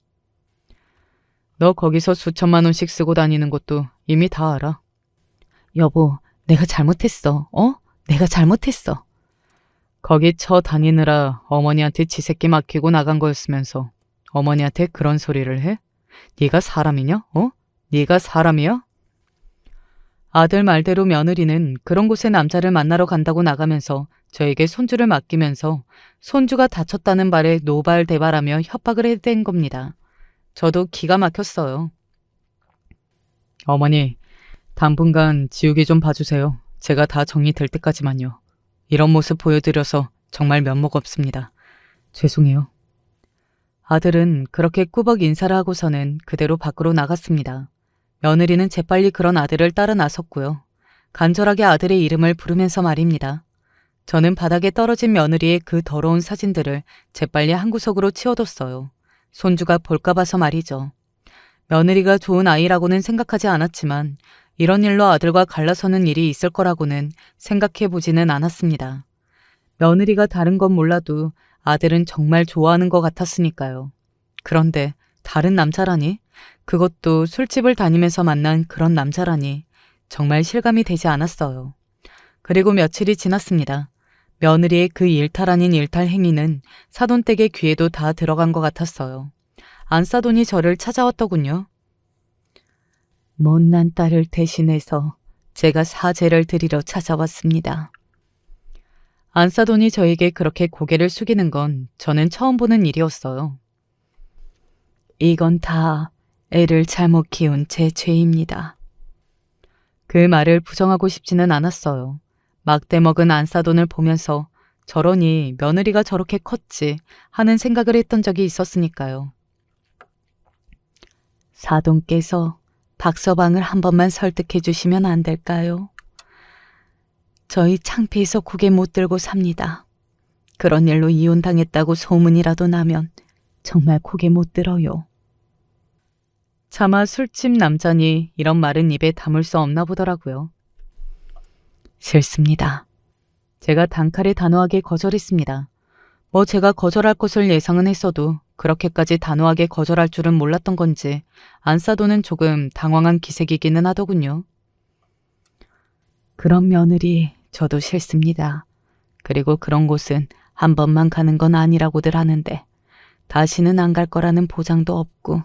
너 거기서 수천만 원씩 쓰고 다니는 것도 이미 다 알아. 여보, 내가 잘못했어, 어? 내가 잘못했어. 거기 쳐 다니느라 어머니한테 지 새끼 맡기고 나간 거였으면서 어머니한테 그런 소리를 해? 네가 사람이냐? 어? 네가 사람이야? 아들 말대로 며느리는 그런 곳에 남자를 만나러 간다고 나가면서 저에게 손주를 맡기면서 손주가 다쳤다는 말에 노발대발하며 협박을 해댄 겁니다. 저도 기가 막혔어요. 어머니, 당분간 지우개 좀 봐주세요. 제가 다 정리될 때까지만요. 이런 모습 보여드려서 정말 면목 없습니다. 죄송해요. 아들은 그렇게 꾸벅 인사를 하고서는 그대로 밖으로 나갔습니다. 며느리는 재빨리 그런 아들을 따라 나섰고요. 간절하게 아들의 이름을 부르면서 말입니다. 저는 바닥에 떨어진 며느리의 그 더러운 사진들을 재빨리 한 구석으로 치워뒀어요. 손주가 볼까 봐서 말이죠. 며느리가 좋은 아이라고는 생각하지 않았지만 이런 일로 아들과 갈라서는 일이 있을 거라고는 생각해보지는 않았습니다. 며느리가 다른 건 몰라도 아들은 정말 좋아하는 것 같았으니까요. 그런데 다른 남자라니? 그것도 술집을 다니면서 만난 그런 남자라니 정말 실감이 되지 않았어요. 그리고 며칠이 지났습니다. 며느리의 그 일탈 아닌 일탈 행위는 사돈댁의 귀에도 다 들어간 것 같았어요. 안사돈이 저를 찾아왔더군요. 못난 딸을 대신해서 제가 사죄를 드리러 찾아왔습니다. 안사돈이 저에게 그렇게 고개를 숙이는 건 저는 처음 보는 일이었어요. 이건 다 애를 잘못 키운 제 죄입니다. 그 말을 부정하고 싶지는 않았어요. 막대먹은 안사돈을 보면서 저러니 며느리가 저렇게 컸지 하는 생각을 했던 적이 있었으니까요. 사돈께서 박서방을 한 번만 설득해 주시면 안 될까요? 저희 창피해서 고개 못 들고 삽니다. 그런 일로 이혼당했다고 소문이라도 나면 정말 고개 못 들어요. 차마 술집 남자니 이런 말은 입에 담을 수 없나 보더라고요. 싫습니다. 제가 단칼에 단호하게 거절했습니다. 뭐 제가 거절할 것을 예상은 했어도 그렇게까지 단호하게 거절할 줄은 몰랐던 건지 안사돈은 조금 당황한 기색이기는 하더군요. 그런 며느리 저도 싫습니다. 그리고 그런 곳은 한 번만 가는 건 아니라고들 하는데 다시는 안 갈 거라는 보장도 없고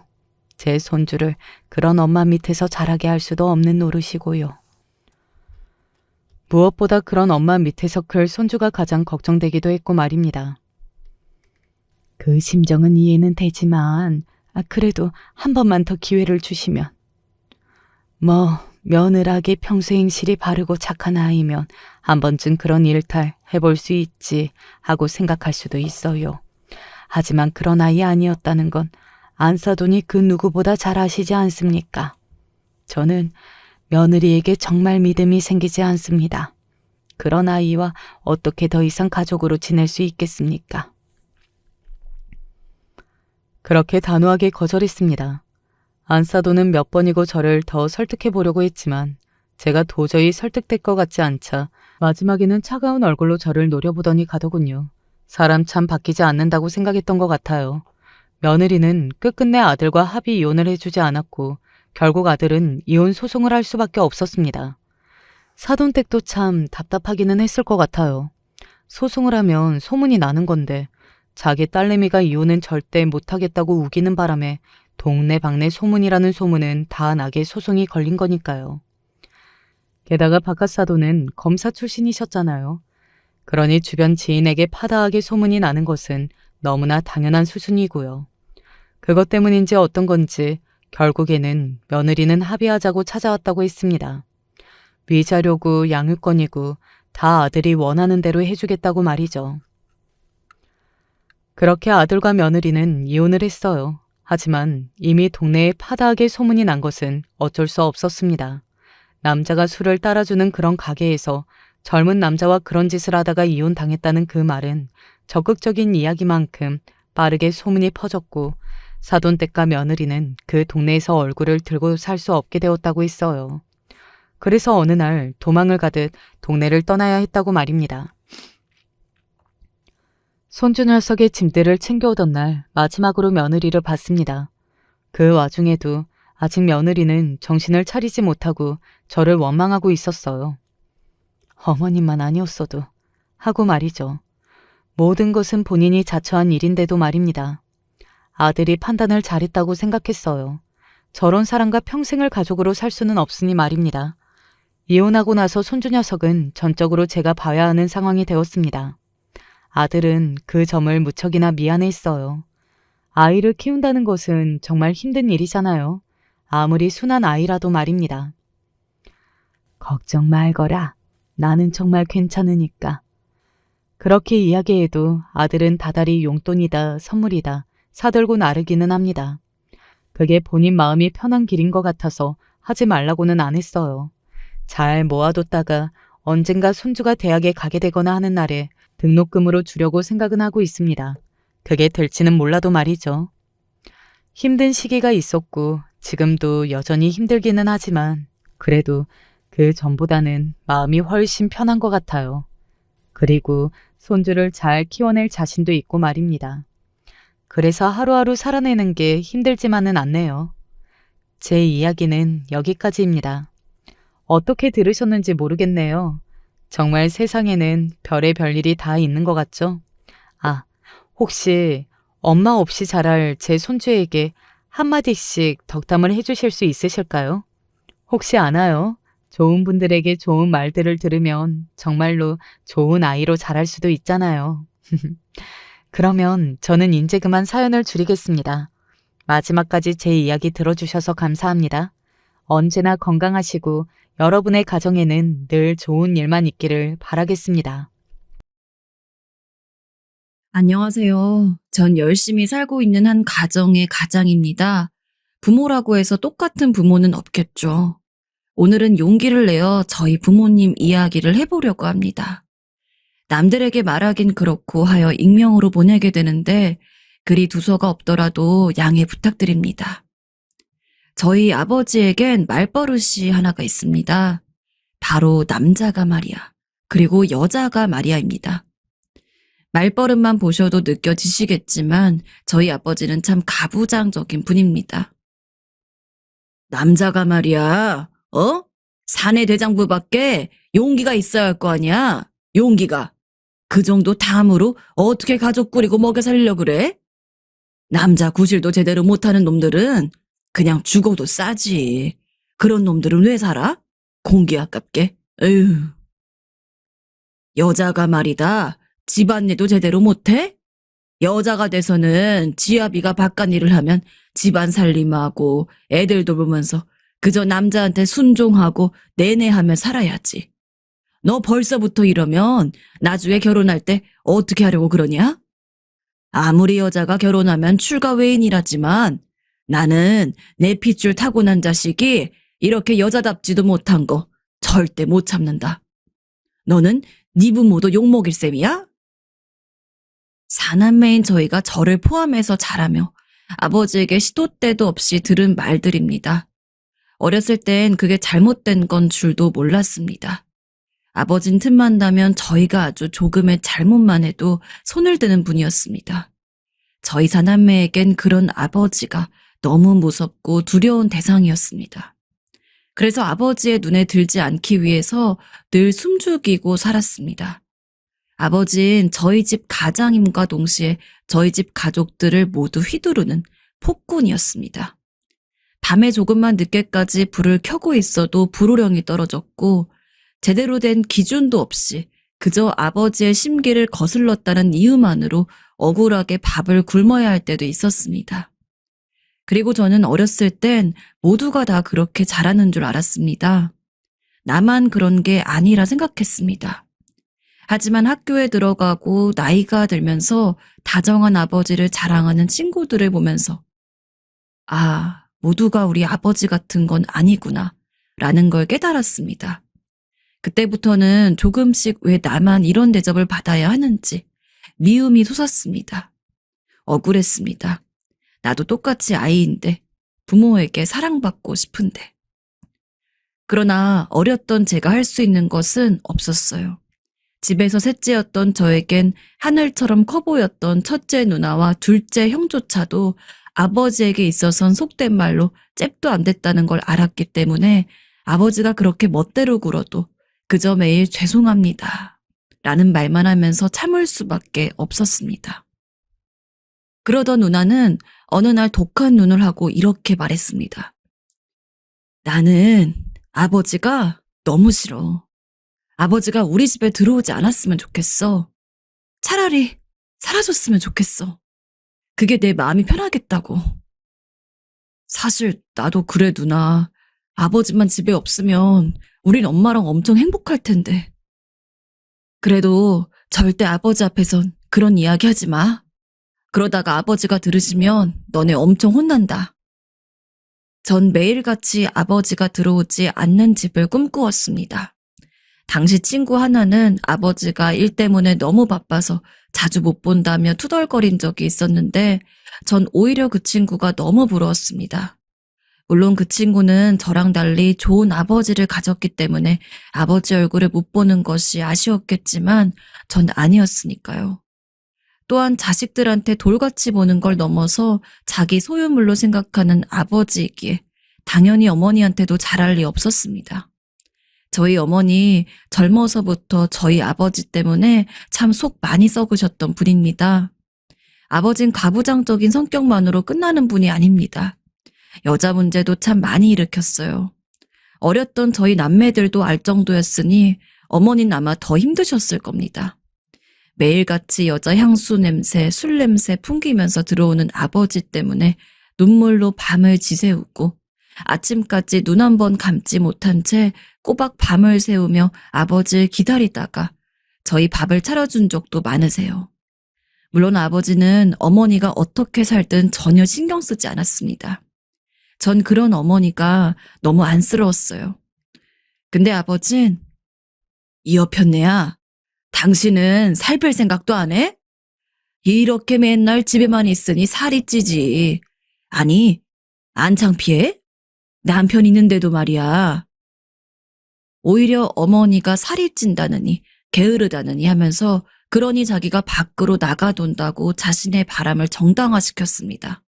제 손주를 그런 엄마 밑에서 자라게 할 수도 없는 노릇이고요. 무엇보다 그런 엄마 밑에서 클 손주가 가장 걱정되기도 했고 말입니다. 그 심정은 이해는 되지만 그래도 한 번만 더 기회를 주시면. 뭐 며느라게 평소 행실이 바르고 착한 아이면 한 번쯤 그런 일탈 해볼 수 있지 하고 생각할 수도 있어요. 하지만 그런 아이 아니었다는 건 안사돈이 그 누구보다 잘 아시지 않습니까? 저는 며느리에게 정말 믿음이 생기지 않습니다. 그런 아이와 어떻게 더 이상 가족으로 지낼 수 있겠습니까? 그렇게 단호하게 거절했습니다. 안사돈은 몇 번이고 저를 더 설득해 보려고 했지만 제가 도저히 설득될 것 같지 않자 마지막에는 차가운 얼굴로 저를 노려보더니 가더군요. 사람 참 바뀌지 않는다고 생각했던 것 같아요. 며느리는 끝끝내 아들과 합의 이혼을 해주지 않았고 결국 아들은 이혼 소송을 할 수밖에 없었습니다. 사돈댁도 참 답답하기는 했을 것 같아요. 소송을 하면 소문이 나는 건데 자기 딸내미가 이혼은 절대 못하겠다고 우기는 바람에 동네방네 소문이라는 소문은 다 나게 소송이 걸린 거니까요. 게다가 바깥사돈은 검사 출신이셨잖아요. 그러니 주변 지인에게 파다하게 소문이 나는 것은 너무나 당연한 수순이고요. 그것 때문인지 어떤 건지 결국에는 며느리는 합의하자고 찾아왔다고 했습니다. 위자료고 양육권이고 다 아들이 원하는 대로 해주겠다고 말이죠. 그렇게 아들과 며느리는 이혼을 했어요. 하지만 이미 동네에 파다하게 소문이 난 것은 어쩔 수 없었습니다. 남자가 술을 따라주는 그런 가게에서 젊은 남자와 그런 짓을 하다가 이혼당했다는 그 말은 적극적인 이야기만큼 빠르게 소문이 퍼졌고 사돈댁과 며느리는 그 동네에서 얼굴을 들고 살 수 없게 되었다고 했어요. 그래서 어느 날 도망을 가듯 동네를 떠나야 했다고 말입니다. 손주 녀석의 짐들을 챙겨오던 날 마지막으로 며느리를 봤습니다. 그 와중에도 아직 며느리는 정신을 차리지 못하고 저를 원망하고 있었어요. 어머님만 아니었어도 하고 말이죠. 모든 것은 본인이 자처한 일인데도 말입니다. 아들이 판단을 잘했다고 생각했어요. 저런 사람과 평생을 가족으로 살 수는 없으니 말입니다. 이혼하고 나서 손주 녀석은 전적으로 제가 봐야 하는 상황이 되었습니다. 아들은 그 점을 무척이나 미안해했어요. 아이를 키운다는 것은 정말 힘든 일이잖아요. 아무리 순한 아이라도 말입니다. 걱정 말거라. 나는 정말 괜찮으니까. 그렇게 이야기해도 아들은 다달이 용돈이다, 선물이다 사들고 나르기는 합니다. 그게 본인 마음이 편한 길인 것 같아서 하지 말라고는 안 했어요. 잘 모아뒀다가 언젠가 손주가 대학에 가게 되거나 하는 날에 등록금으로 주려고 생각은 하고 있습니다. 그게 될지는 몰라도 말이죠. 힘든 시기가 있었고 지금도 여전히 힘들기는 하지만 그래도 그 전보다는 마음이 훨씬 편한 것 같아요. 그리고 손주를 잘 키워낼 자신도 있고 말입니다. 그래서 하루하루 살아내는 게 힘들지만은 않네요. 제 이야기는 여기까지입니다. 어떻게 들으셨는지 모르겠네요. 정말 세상에는 별의 별일이 다 있는 것 같죠? 아, 혹시 엄마 없이 자랄 제 손주에게 한마디씩 덕담을 해주실 수 있으실까요? 혹시 아나요? 좋은 분들에게 좋은 말들을 들으면 정말로 좋은 아이로 자랄 수도 있잖아요. 그러면 저는 이제 그만 사연을 줄이겠습니다. 마지막까지 제 이야기 들어주셔서 감사합니다. 언제나 건강하시고 여러분의 가정에는 늘 좋은 일만 있기를 바라겠습니다. 안녕하세요. 전 열심히 살고 있는 한 가정의 가장입니다. 부모라고 해서 똑같은 부모는 없겠죠. 오늘은 용기를 내어 저희 부모님 이야기를 해보려고 합니다. 남들에게 말하긴 그렇고 하여 익명으로 보내게 되는데 글이 두서가 없더라도 양해 부탁드립니다. 저희 아버지에겐 말버릇이 하나가 있습니다. 바로 남자가 말이야. 그리고 여자가 말이야입니다. 말버릇만 보셔도 느껴지시겠지만 저희 아버지는 참 가부장적인 분입니다. 남자가 말이야, 사내 대장부밖에 용기가 있어야 할 거 아니야? 용기가. 그 정도 탐으로 어떻게 가족 꾸리고 먹여 살리려 그래? 남자 구실도 제대로 못하는 놈들은 그냥 죽어도 싸지. 그런 놈들은 왜 살아? 공기 아깝게. 에휴. 여자가 말이다. 집안일도 제대로 못해? 여자가 돼서는 지아비가 바깥일을 하면 집안 살림하고 애들 돌보면서 그저 남자한테 순종하고 내내하며 살아야지. 너 벌써부터 이러면 나중에 결혼할 때 어떻게 하려고 그러냐? 아무리 여자가 결혼하면 출가 외인이라지만 나는 내 핏줄 타고난 자식이 이렇게 여자답지도 못한 거 절대 못 참는다. 너는 네 부모도 욕먹일 셈이야? 사남매인 저희가 저를 포함해서 자라며 아버지에게 시도 때도 없이 들은 말들입니다. 어렸을 땐 그게 잘못된 건 줄도 몰랐습니다. 아버진 틈만 나면 저희가 아주 조금의 잘못만 해도 손을 드는 분이었습니다. 저희 사남매에겐 그런 아버지가 너무 무섭고 두려운 대상이었습니다. 그래서 아버지의 눈에 들지 않기 위해서 늘 숨죽이고 살았습니다. 아버진 저희 집 가장임과 동시에 저희 집 가족들을 모두 휘두르는 폭군이었습니다. 밤에 조금만 늦게까지 불을 켜고 있어도 불호령이 떨어졌고 제대로 된 기준도 없이 그저 아버지의 심기를 거슬렀다는 이유만으로 억울하게 밥을 굶어야 할 때도 있었습니다. 그리고 저는 어렸을 땐 모두가 다 그렇게 자라는 줄 알았습니다. 나만 그런 게 아니라 생각했습니다. 하지만 학교에 들어가고 나이가 들면서 다정한 아버지를 자랑하는 친구들을 보면서 아, 모두가 우리 아버지 같은 건 아니구나 라는 걸 깨달았습니다. 그때부터는 조금씩 왜 나만 이런 대접을 받아야 하는지 미움이 솟았습니다. 억울했습니다. 나도 똑같이 아이인데 부모에게 사랑받고 싶은데. 그러나 어렸던 제가 할 수 있는 것은 없었어요. 집에서 셋째였던 저에겐 하늘처럼 커 보였던 첫째 누나와 둘째 형조차도 아버지에게 있어선 속된 말로 잽도 안 됐다는 걸 알았기 때문에 아버지가 그렇게 멋대로 굴어도 그저 매일 죄송합니다 라는 말만 하면서 참을 수밖에 없었습니다. 그러던 누나는 어느 날 독한 눈을 하고 이렇게 말했습니다. 나는 아버지가 너무 싫어. 아버지가 우리 집에 들어오지 않았으면 좋겠어. 차라리 사라졌으면 좋겠어. 그게 내 마음이 편하겠다고. 사실 나도 그래 누나. 아버지만 집에 없으면 우린 엄마랑 엄청 행복할 텐데. 그래도 절대 아버지 앞에선 그런 이야기 하지 마. 그러다가 아버지가 들으시면 너네 엄청 혼난다. 전 매일같이 아버지가 들어오지 않는 집을 꿈꾸었습니다. 당시 친구 하나는 아버지가 일 때문에 너무 바빠서 자주 못 본다며 투덜거린 적이 있었는데 전 오히려 그 친구가 너무 부러웠습니다. 물론 그 친구는 저랑 달리 좋은 아버지를 가졌기 때문에 아버지 얼굴을 못 보는 것이 아쉬웠겠지만 전 아니었으니까요. 또한 자식들한테 돌같이 보는 걸 넘어서 자기 소유물로 생각하는 아버지이기에 당연히 어머니한테도 잘할 리 없었습니다. 저희 어머니 젊어서부터 저희 아버지 때문에 참 속 많이 썩으셨던 분입니다. 아버진 가부장적인 성격만으로 끝나는 분이 아닙니다. 여자 문제도 참 많이 일으켰어요. 어렸던 저희 남매들도 알 정도였으니 어머니는 아마 더 힘드셨을 겁니다. 매일같이 여자 향수 냄새, 술 냄새 풍기면서 들어오는 아버지 때문에 눈물로 밤을 지새우고 아침까지 눈 한 번 감지 못한 채 꼬박 밤을 새우며 아버지를 기다리다가 저희 밥을 차려준 적도 많으세요. 물론 아버지는 어머니가 어떻게 살든 전혀 신경 쓰지 않았습니다. 전 그런 어머니가 너무 안쓰러웠어요. 근데 아버진 이 여편네야, 당신은 살 뺄 생각도 안 해? 이렇게 맨날 집에만 있으니 살이 찌지. 아니, 안 창피해? 남편 있는데도 말이야. 오히려 어머니가 살이 찐다느니 게으르다느니 하면서 그러니 자기가 밖으로 나가돈다고 자신의 바람을 정당화시켰습니다.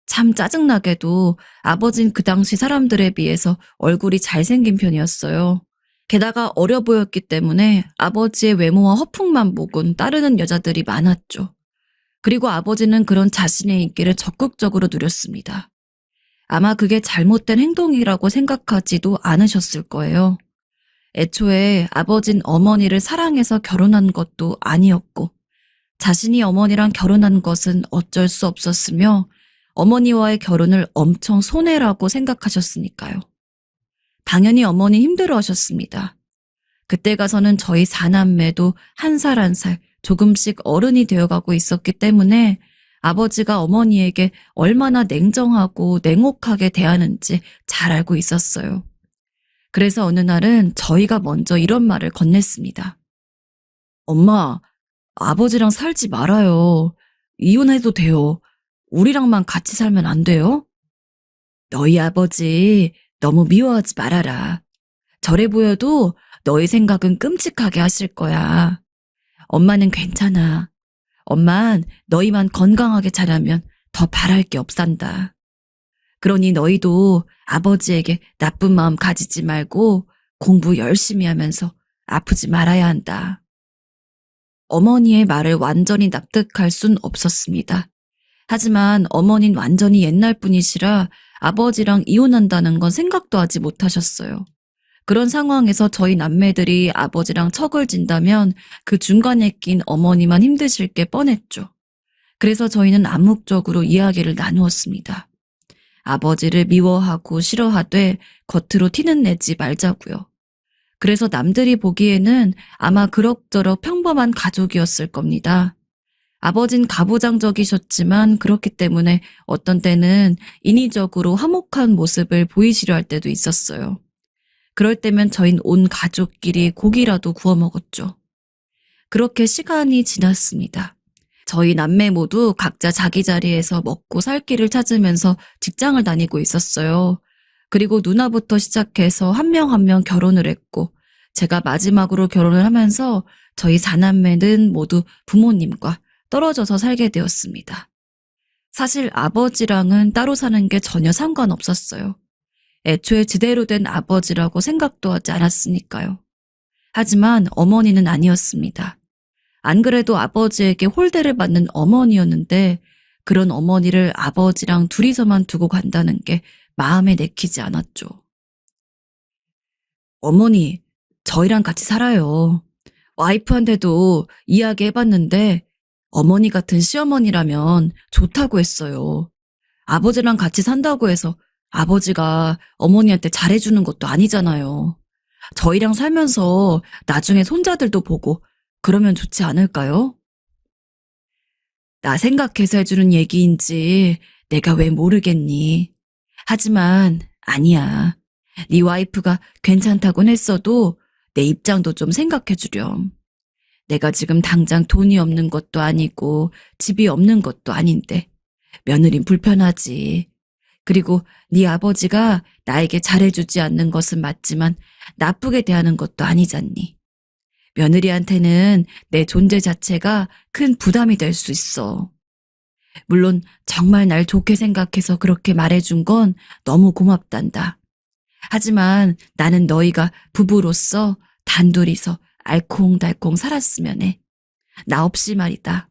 참 짜증나게도 아버진 그 당시 사람들에 비해서 얼굴이 잘생긴 편이었어요. 게다가 어려 보였기 때문에 아버지의 외모와 허풍만 보곤 따르는 여자들이 많았죠. 그리고 아버지는 그런 자신의 인기를 적극적으로 누렸습니다. 아마 그게 잘못된 행동이라고 생각하지도 않으셨을 거예요. 애초에 아버진 어머니를 사랑해서 결혼한 것도 아니었고 자신이 어머니랑 결혼한 것은 어쩔 수 없었으며 어머니와의 결혼을 엄청 손해라고 생각하셨으니까요. 당연히 어머니 힘들어하셨습니다. 그때 가서는 저희 사남매도 한 살 한 살 조금씩 어른이 되어가고 있었기 때문에 아버지가 어머니에게 얼마나 냉정하고 냉혹하게 대하는지 잘 알고 있었어요. 그래서 어느 날은 저희가 먼저 이런 말을 건넸습니다. 엄마, 아버지랑 살지 말아요. 이혼해도 돼요. 우리랑만 같이 살면 안 돼요? 너희 아버지 너무 미워하지 말아라. 저래 보여도 너희 생각은 끔찍하게 하실 거야. 엄마는 괜찮아. 엄만 너희만 건강하게 자라면 더 바랄 게 없단다. 그러니 너희도 아버지에게 나쁜 마음 가지지 말고 공부 열심히 하면서 아프지 말아야 한다. 어머니의 말을 완전히 납득할 순 없었습니다. 하지만 어머니는 완전히 옛날 분이시라 아버지랑 이혼한다는 건 생각도 하지 못하셨어요. 그런 상황에서 저희 남매들이 아버지랑 척을 진다면 그 중간에 낀 어머니만 힘드실 게 뻔했죠. 그래서 저희는 암묵적으로 이야기를 나누었습니다. 아버지를 미워하고 싫어하되 겉으로 티는 내지 말자고요. 그래서 남들이 보기에는 아마 그럭저럭 평범한 가족이었을 겁니다. 아버진 가부장적이셨지만 그렇기 때문에 어떤 때는 인위적으로 화목한 모습을 보이시려 할 때도 있었어요. 그럴 때면 저흰 온 가족끼리 고기라도 구워 먹었죠. 그렇게 시간이 지났습니다. 저희 남매 모두 각자 자기 자리에서 먹고 살 길을 찾으면서 직장을 다니고 있었어요. 그리고 누나부터 시작해서 한 명 한 명 결혼을 했고 제가 마지막으로 결혼을 하면서 저희 4남매는 모두 부모님과 떨어져서 살게 되었습니다. 사실 아버지랑은 따로 사는 게 전혀 상관없었어요. 애초에 제대로 된 아버지라고 생각도 하지 않았으니까요. 하지만 어머니는 아니었습니다. 안 그래도 아버지에게 홀대를 받는 어머니였는데 그런 어머니를 아버지랑 둘이서만 두고 간다는 게 마음에 내키지 않았죠. 어머니, 저희랑 같이 살아요. 와이프한테도 이야기해봤는데 어머니 같은 시어머니라면 좋다고 했어요. 아버지랑 같이 산다고 해서 아버지가 어머니한테 잘해주는 것도 아니잖아요. 저희랑 살면서 나중에 손자들도 보고 그러면 좋지 않을까요? 나 생각해서 해주는 얘기인지 내가 왜 모르겠니? 하지만 아니야. 네 와이프가 괜찮다곤 했어도 내 입장도 좀 생각해주렴. 내가 지금 당장 돈이 없는 것도 아니고 집이 없는 것도 아닌데 며느린 불편하지. 그리고 네 아버지가 나에게 잘해주지 않는 것은 맞지만 나쁘게 대하는 것도 아니잖니. 며느리한테는 내 존재 자체가 큰 부담이 될 수 있어. 물론 정말 날 좋게 생각해서 그렇게 말해준 건 너무 고맙단다. 하지만 나는 너희가 부부로서 단둘이서 알콩달콩 살았으면 해. 나 없이 말이다.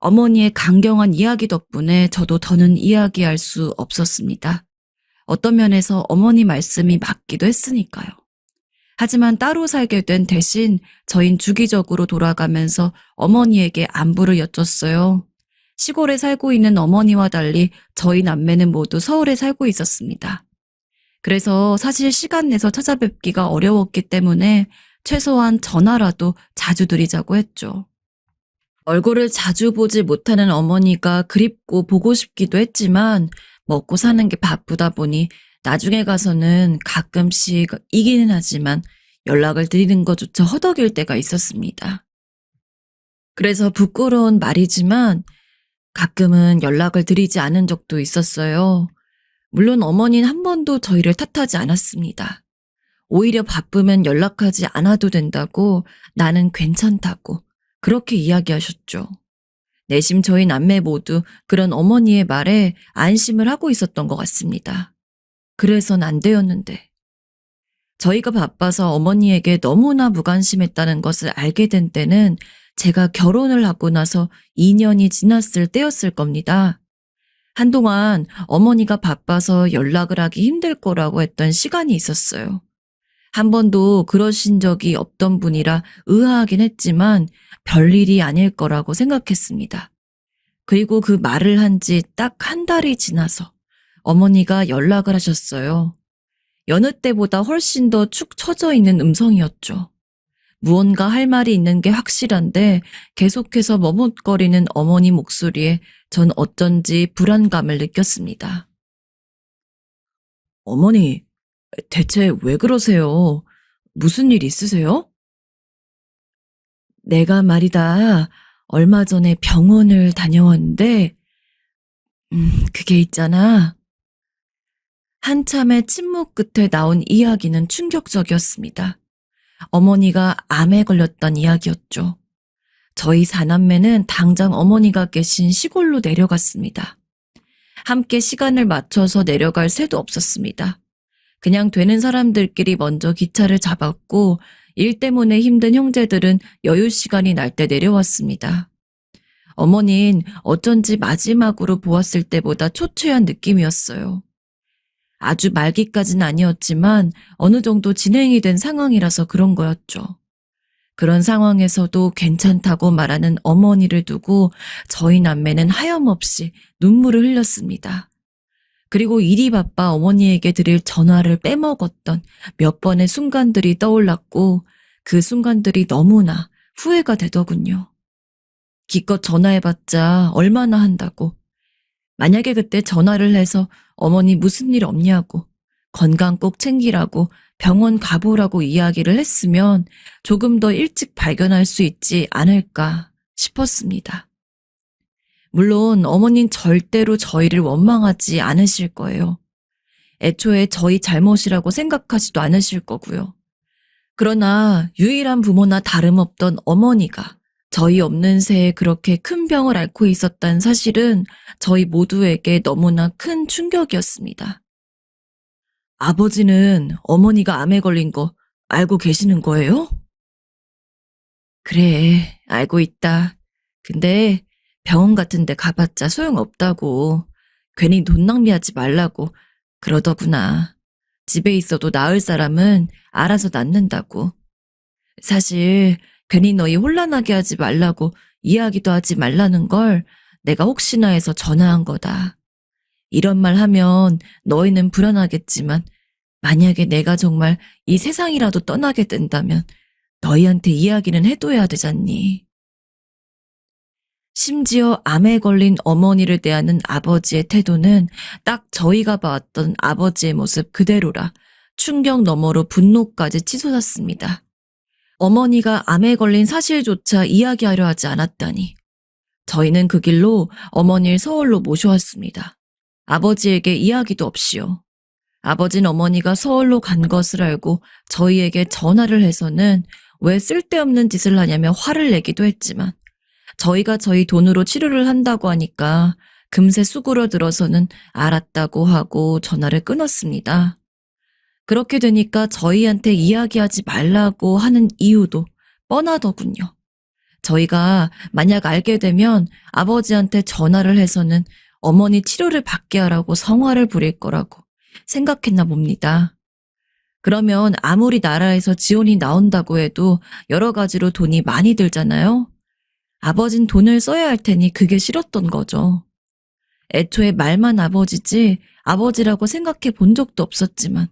어머니의 강경한 이야기 덕분에 저도 더는 이야기할 수 없었습니다. 어떤 면에서 어머니 말씀이 맞기도 했으니까요. 하지만 따로 살게 된 대신 저흰 주기적으로 돌아가면서 어머니에게 안부를 여쭸어요. 시골에 살고 있는 어머니와 달리 저희 남매는 모두 서울에 살고 있었습니다. 그래서 사실 시간 내서 찾아뵙기가 어려웠기 때문에 최소한 전화라도 자주 드리자고 했죠. 얼굴을 자주 보지 못하는 어머니가 그립고 보고 싶기도 했지만 먹고 사는 게 바쁘다 보니 나중에 가서는 가끔씩 이기는 하지만 연락을 드리는 것조차 허덕일 때가 있었습니다. 그래서 부끄러운 말이지만 가끔은 연락을 드리지 않은 적도 있었어요. 물론 어머니는 한 번도 저희를 탓하지 않았습니다. 오히려 바쁘면 연락하지 않아도 된다고 나는 괜찮다고 그렇게 이야기하셨죠. 내심 저희 남매 모두 그런 어머니의 말에 안심을 하고 있었던 것 같습니다. 그래선 안 되었는데. 저희가 바빠서 어머니에게 너무나 무관심했다는 것을 알게 된 때는 제가 결혼을 하고 나서 2년이 지났을 때였을 겁니다. 한동안 어머니가 바빠서 연락을 하기 힘들 거라고 했던 시간이 있었어요. 한 번도 그러신 적이 없던 분이라 의아하긴 했지만 별일이 아닐 거라고 생각했습니다. 그리고 그 말을 한 지 딱 한 달이 지나서 어머니가 연락을 하셨어요. 여느 때보다 훨씬 더 축 처져 있는 음성이었죠. 무언가 할 말이 있는 게 확실한데 계속해서 머뭇거리는 어머니 목소리에 전 어쩐지 불안감을 느꼈습니다. 어머니, 대체 왜 그러세요? 무슨 일 있으세요? 내가 말이다. 얼마 전에 병원을 다녀왔는데, 그게 있잖아. 한참의 침묵 끝에 나온 이야기는 충격적이었습니다. 어머니가 암에 걸렸던 이야기였죠. 저희 사남매는 당장 어머니가 계신 시골로 내려갔습니다. 함께 시간을 맞춰서 내려갈 새도 없었습니다. 그냥 되는 사람들끼리 먼저 기차를 잡았고 일 때문에 힘든 형제들은 여유 시간이 날 때 내려왔습니다. 어머닌 어쩐지 마지막으로 보았을 때보다 초췌한 느낌이었어요. 아주 말기까지는 아니었지만 어느 정도 진행이 된 상황이라서 그런 거였죠. 그런 상황에서도 괜찮다고 말하는 어머니를 두고 저희 남매는 하염없이 눈물을 흘렸습니다. 그리고 일이 바빠 어머니에게 드릴 전화를 빼먹었던 몇 번의 순간들이 떠올랐고 그 순간들이 너무나 후회가 되더군요. 기껏 전화해봤자 얼마나 한다고. 만약에 그때 전화를 해서 어머니 무슨 일 없냐고, 건강 꼭 챙기라고, 병원 가보라고 이야기를 했으면 조금 더 일찍 발견할 수 있지 않을까 싶었습니다. 물론 어머닌 절대로 저희를 원망하지 않으실 거예요. 애초에 저희 잘못이라고 생각하지도 않으실 거고요. 그러나 유일한 부모나 다름없던 어머니가 저희 없는 새에 그렇게 큰 병을 앓고 있었다는 사실은 저희 모두에게 너무나 큰 충격이었습니다. 아버지는 어머니가 암에 걸린 거 알고 계시는 거예요? 그래, 알고 있다. 근데 병원 같은 데 가봤자 소용없다고. 괜히 돈 낭비하지 말라고 그러더구나. 집에 있어도 나을 사람은 알아서 낫는다고. 사실 괜히 너희 혼란하게 하지 말라고 이야기도 하지 말라는 걸 내가 혹시나 해서 전화한 거다. 이런 말 하면 너희는 불안하겠지만 만약에 내가 정말 이 세상이라도 떠나게 된다면 너희한테 이야기는 해둬야 되잖니. 심지어 암에 걸린 어머니를 대하는 아버지의 태도는 딱 저희가 봐왔던 아버지의 모습 그대로라 충격 너머로 분노까지 치솟았습니다. 어머니가 암에 걸린 사실조차 이야기하려 하지 않았다니. 저희는 그 길로 어머니를 서울로 모셔왔습니다. 아버지에게 이야기도 없이요. 아버지는 어머니가 서울로 간 것을 알고 저희에게 전화를 해서는 왜 쓸데없는 짓을 하냐며 화를 내기도 했지만 저희가 저희 돈으로 치료를 한다고 하니까 금세 수그러들어서는 알았다고 하고 전화를 끊었습니다. 그렇게 되니까 저희한테 이야기하지 말라고 하는 이유도 뻔하더군요. 저희가 만약 알게 되면 아버지한테 전화를 해서는 어머니 치료를 받게 하라고 성화를 부릴 거라고 생각했나 봅니다. 그러면 아무리 나라에서 지원이 나온다고 해도 여러 가지로 돈이 많이 들잖아요. 아버진 돈을 써야 할 테니 그게 싫었던 거죠. 애초에 말만 아버지지 아버지라고 생각해 본 적도 없었지만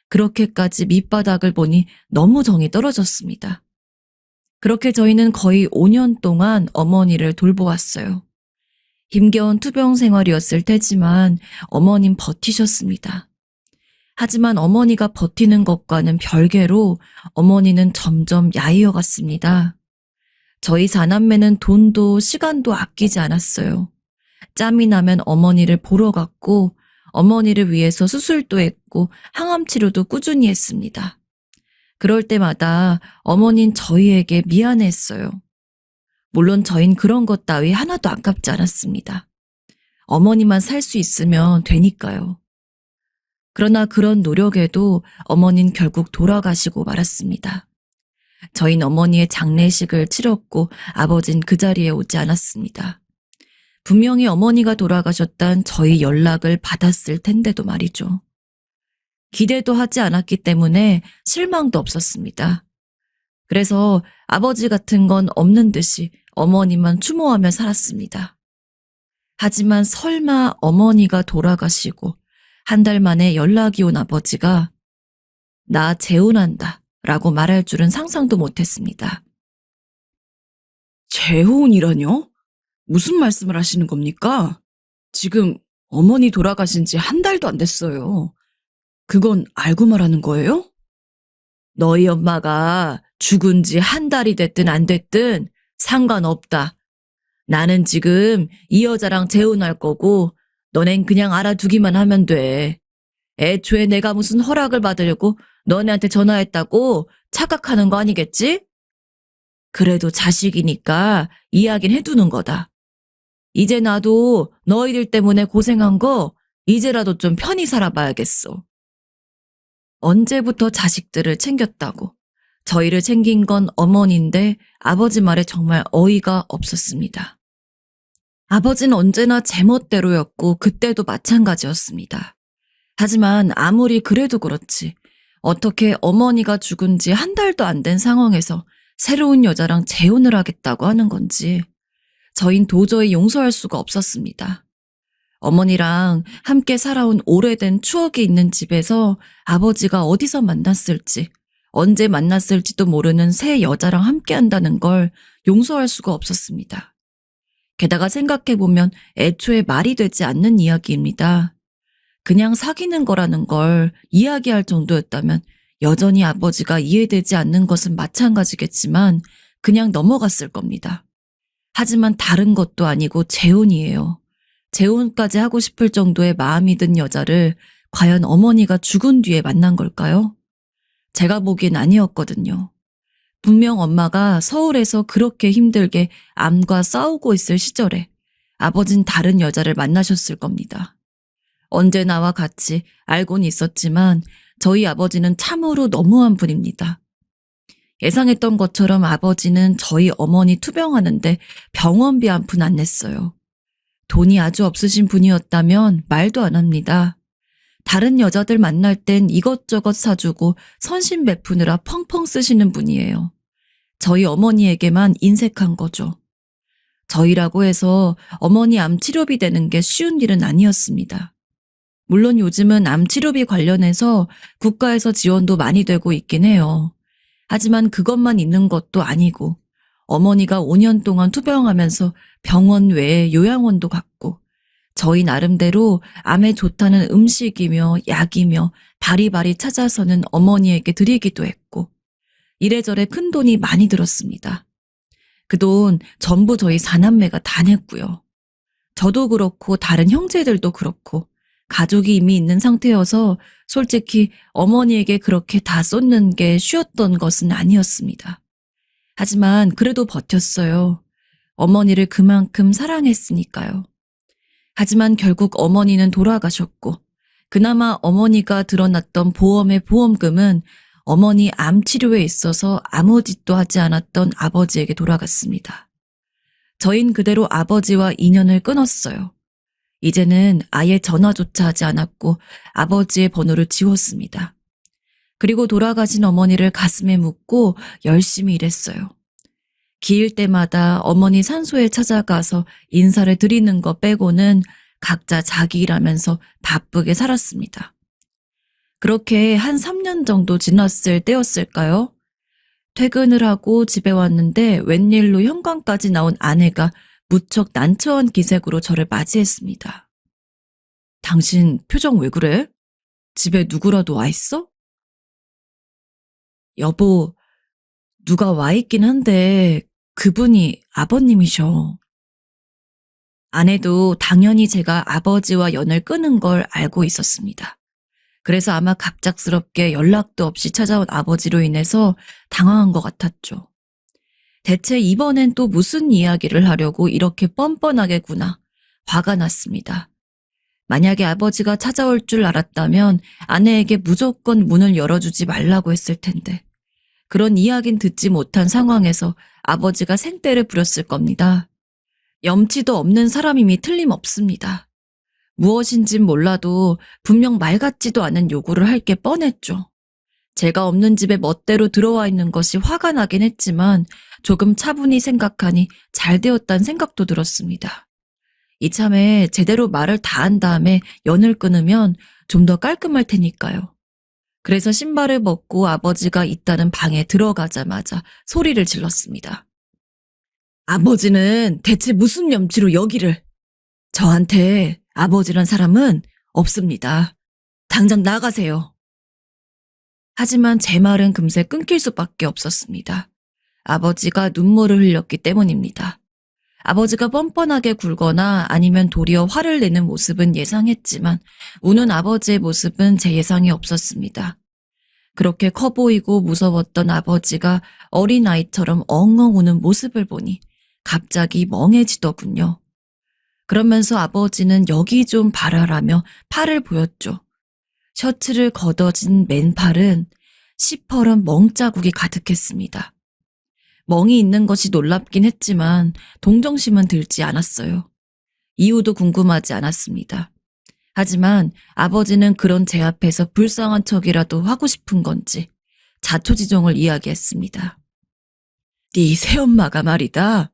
그렇게까지 밑바닥을 보니 너무 정이 떨어졌습니다. 그렇게 저희는 거의 5년 동안 어머니를 돌보았어요. 힘겨운 투병 생활이었을 테지만 어머님 버티셨습니다. 하지만 어머니가 버티는 것과는 별개로 어머니는 점점 야이어 갔습니다. 저희 사남매는 돈도 시간도 아끼지 않았어요. 짬이 나면 어머니를 보러 갔고 어머니를 위해서 수술도 했고 항암 치료도 꾸준히 했습니다. 그럴 때마다 어머니는 저희에게 미안했어요. 물론 저흰 그런 것 따위 하나도 아깝지 않았습니다. 어머니만 살 수 있으면 되니까요. 그러나 그런 노력에도 어머니는 결국 돌아가시고 말았습니다. 저희는 어머니의 장례식을 치렀고 아버진 그 자리에 오지 않았습니다. 분명히 어머니가 돌아가셨단 저희 연락을 받았을 텐데도 말이죠. 기대도 하지 않았기 때문에 실망도 없었습니다. 그래서 아버지 같은 건 없는 듯이 어머니만 추모하며 살았습니다. 하지만 설마 어머니가 돌아가시고 한 달 만에 연락이 온 아버지가 나 재혼한다 라고 말할 줄은 상상도 못했습니다. 재혼이라뇨? 무슨 말씀을 하시는 겁니까? 지금 어머니 돌아가신 지 한 달도 안 됐어요. 그건 알고 말하는 거예요? 너희 엄마가 죽은 지 한 달이 됐든 안 됐든 상관없다. 나는 지금 이 여자랑 재혼할 거고 너넨 그냥 알아두기만 하면 돼. 애초에 내가 무슨 허락을 받으려고 너네한테 전화했다고 착각하는 거 아니겠지? 그래도 자식이니까 이야기는 해두는 거다. 이제 나도 너희들 때문에 고생한 거 이제라도 좀 편히 살아봐야겠어. 언제부터 자식들을 챙겼다고. 저희를 챙긴 건 어머니인데 아버지 말에 정말 어이가 없었습니다. 아버지는 언제나 제멋대로였고 그때도 마찬가지였습니다. 하지만 아무리 그래도 그렇지 어떻게 어머니가 죽은 지 한 달도 안 된 상황에서 새로운 여자랑 재혼을 하겠다고 하는 건지 저흰 도저히 용서할 수가 없었습니다. 어머니랑 함께 살아온 오래된 추억이 있는 집에서 아버지가 어디서 만났을지, 언제 만났을지도 모르는 새 여자랑 함께 한다는 걸 용서할 수가 없었습니다. 게다가 생각해보면 애초에 말이 되지 않는 이야기입니다. 그냥 사귀는 거라는 걸 이야기할 정도였다면 여전히 아버지가 이해되지 않는 것은 마찬가지겠지만 그냥 넘어갔을 겁니다. 하지만 다른 것도 아니고 재혼이에요. 재혼까지 하고 싶을 정도의 마음이 든 여자를 과연 어머니가 죽은 뒤에 만난 걸까요? 제가 보기엔 아니었거든요. 분명 엄마가 서울에서 그렇게 힘들게 암과 싸우고 있을 시절에 아버진 다른 여자를 만나셨을 겁니다. 언제나와 같이 알고는 있었지만 저희 아버지는 참으로 너무한 분입니다. 예상했던 것처럼 아버지는 저희 어머니 투병하는데 병원비 한 푼 안 냈어요. 돈이 아주 없으신 분이었다면 말도 안 합니다. 다른 여자들 만날 땐 이것저것 사주고 선심 베푸느라 펑펑 쓰시는 분이에요. 저희 어머니에게만 인색한 거죠. 저희라고 해서 어머니 암 치료비 되는 게 쉬운 일은 아니었습니다. 물론 요즘은 암 치료비 관련해서 국가에서 지원도 많이 되고 있긴 해요. 하지만 그것만 있는 것도 아니고 어머니가 5년 동안 투병하면서 병원 외에 요양원도 갔고 저희 나름대로 암에 좋다는 음식이며 약이며 바리바리 찾아서는 어머니에게 드리기도 했고 이래저래 큰 돈이 많이 들었습니다. 그 돈 전부 저희 사남매가 다 냈고요. 저도 그렇고 다른 형제들도 그렇고 가족이 이미 있는 상태여서 솔직히 어머니에게 그렇게 다 쏟는 게 쉬웠던 것은 아니었습니다. 하지만 그래도 버텼어요. 어머니를 그만큼 사랑했으니까요. 하지만 결국 어머니는 돌아가셨고 그나마 어머니가 드러났던 보험의 보험금은 어머니 암 치료에 있어서 아무 짓도 하지 않았던 아버지에게 돌아갔습니다. 저흰 그대로 아버지와 인연을 끊었어요. 이제는 아예 전화조차 하지 않았고 아버지의 번호를 지웠습니다. 그리고 돌아가신 어머니를 가슴에 묻고 열심히 일했어요. 기일 때마다 어머니 산소에 찾아가서 인사를 드리는 거 빼고는 각자 자기 일하면서 바쁘게 살았습니다. 그렇게 한 3년 정도 지났을 때였을까요? 퇴근을 하고 집에 왔는데 웬일로 현관까지 나온 아내가 무척 난처한 기색으로 저를 맞이했습니다. 당신 표정 왜 그래? 집에 누구라도 와 있어? 여보, 누가 와 있긴 한데 그분이 아버님이셔. 아내도 당연히 제가 아버지와 연을 끊은 걸 알고 있었습니다. 그래서 아마 갑작스럽게 연락도 없이 찾아온 아버지로 인해서 당황한 것 같았죠. 대체 이번엔 또 무슨 이야기를 하려고 이렇게 뻔뻔하게구나. 화가 났습니다. 만약에 아버지가 찾아올 줄 알았다면 아내에게 무조건 문을 열어주지 말라고 했을 텐데 그런 이야기는 듣지 못한 상황에서 아버지가 생떼를 부렸을 겁니다. 염치도 없는 사람임이 틀림없습니다. 무엇인진 몰라도 분명 말 같지도 않은 요구를 할 게 뻔했죠. 제가 없는 집에 멋대로 들어와 있는 것이 화가 나긴 했지만 조금 차분히 생각하니 잘 되었다는 생각도 들었습니다. 이참에 제대로 말을 다 한 다음에 연을 끊으면 좀 더 깔끔할 테니까요. 그래서 신발을 벗고 아버지가 있다는 방에 들어가자마자 소리를 질렀습니다. 아버지는 대체 무슨 염치로 여기를? 저한테 아버지란 사람은 없습니다. 당장 나가세요. 하지만 제 말은 금세 끊길 수밖에 없었습니다. 아버지가 눈물을 흘렸기 때문입니다. 아버지가 뻔뻔하게 굴거나 아니면 도리어 화를 내는 모습은 예상했지만 우는 아버지의 모습은 제 예상이 없었습니다. 그렇게 커 보이고 무서웠던 아버지가 어린아이처럼 엉엉 우는 모습을 보니 갑자기 멍해지더군요. 그러면서 아버지는 여기 좀 봐라라며 팔을 보였죠. 셔츠를 걷어진 맨팔은 시퍼런 멍자국이 가득했습니다. 멍이 있는 것이 놀랍긴 했지만 동정심은 들지 않았어요. 이유도 궁금하지 않았습니다. 하지만 아버지는 그런 제 앞에서 불쌍한 척이라도 하고 싶은 건지 자초지종을 이야기했습니다. 네 새엄마가 말이다.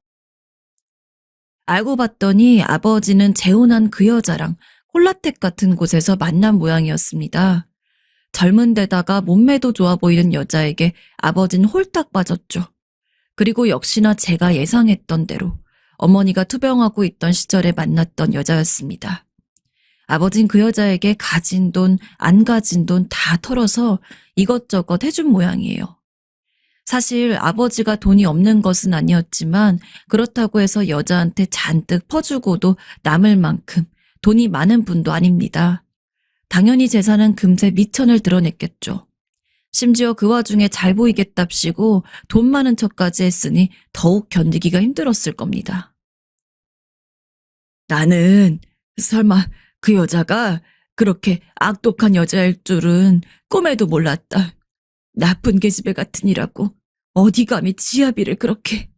알고 봤더니 아버지는 재혼한 그 여자랑 콜라텍 같은 곳에서 만난 모양이었습니다. 젊은 데다가 몸매도 좋아 보이는 여자에게 아버지는 홀딱 빠졌죠. 그리고 역시나 제가 예상했던 대로 어머니가 투병하고 있던 시절에 만났던 여자였습니다. 아버진 그 여자에게 가진 돈, 안 가진 돈 다 털어서 이것저것 해준 모양이에요. 사실 아버지가 돈이 없는 것은 아니었지만 그렇다고 해서 여자한테 잔뜩 퍼주고도 남을 만큼 돈이 많은 분도 아닙니다. 당연히 재산은 금세 미천을 드러냈겠죠. 심지어 그 와중에 잘 보이겠답시고 돈 많은 척까지 했으니 더욱 견디기가 힘들었을 겁니다. 나는 설마 그 여자가 그렇게 악독한 여자일 줄은 꿈에도 몰랐다. 나쁜 계집애 같으니라고 어디 감히 지아비를 그렇게.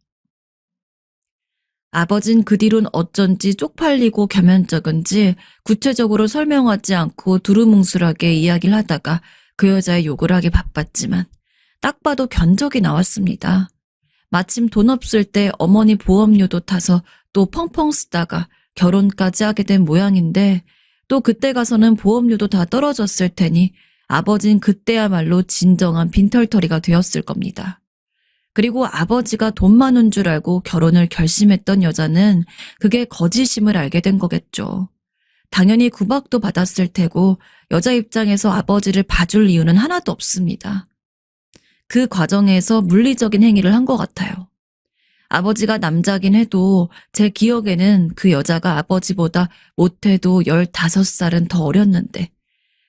아버진 그 뒤론 어쩐지 쪽팔리고 겸연쩍은지 구체적으로 설명하지 않고 두루뭉술하게 이야기를 하다가 그 여자의 욕을 하기 바빴지만 딱 봐도 견적이 나왔습니다. 마침 돈 없을 때 어머니 보험료도 타서 또 펑펑 쓰다가 결혼까지 하게 된 모양인데 또 그때 가서는 보험료도 다 떨어졌을 테니 아버진 그때야말로 진정한 빈털터리가 되었을 겁니다. 그리고 아버지가 돈 많은 줄 알고 결혼을 결심했던 여자는 그게 거짓임을 알게 된 거겠죠. 당연히 구박도 받았을 테고 여자 입장에서 아버지를 봐줄 이유는 하나도 없습니다. 그 과정에서 물리적인 행위를 한 것 같아요. 아버지가 남자긴 해도 제 기억에는 그 여자가 아버지보다 못해도 15살은 더 어렸는데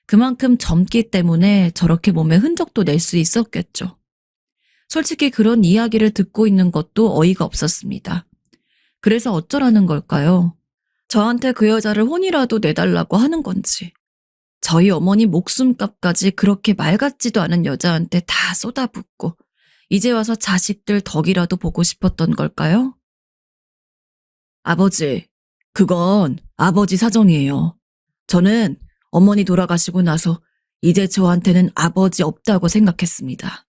그만큼 젊기 때문에 저렇게 몸에 흔적도 낼 수 있었겠죠. 솔직히 그런 이야기를 듣고 있는 것도 어이가 없었습니다. 그래서 어쩌라는 걸까요? 저한테 그 여자를 혼이라도 내달라고 하는 건지. 저희 어머니 목숨값까지 그렇게 말 같지도 않은 여자한테 다 쏟아붓고 이제 와서 자식들 덕이라도 보고 싶었던 걸까요? 아버지, 그건 아버지 사정이에요. 저는 어머니 돌아가시고 나서 이제 저한테는 아버지 없다고 생각했습니다.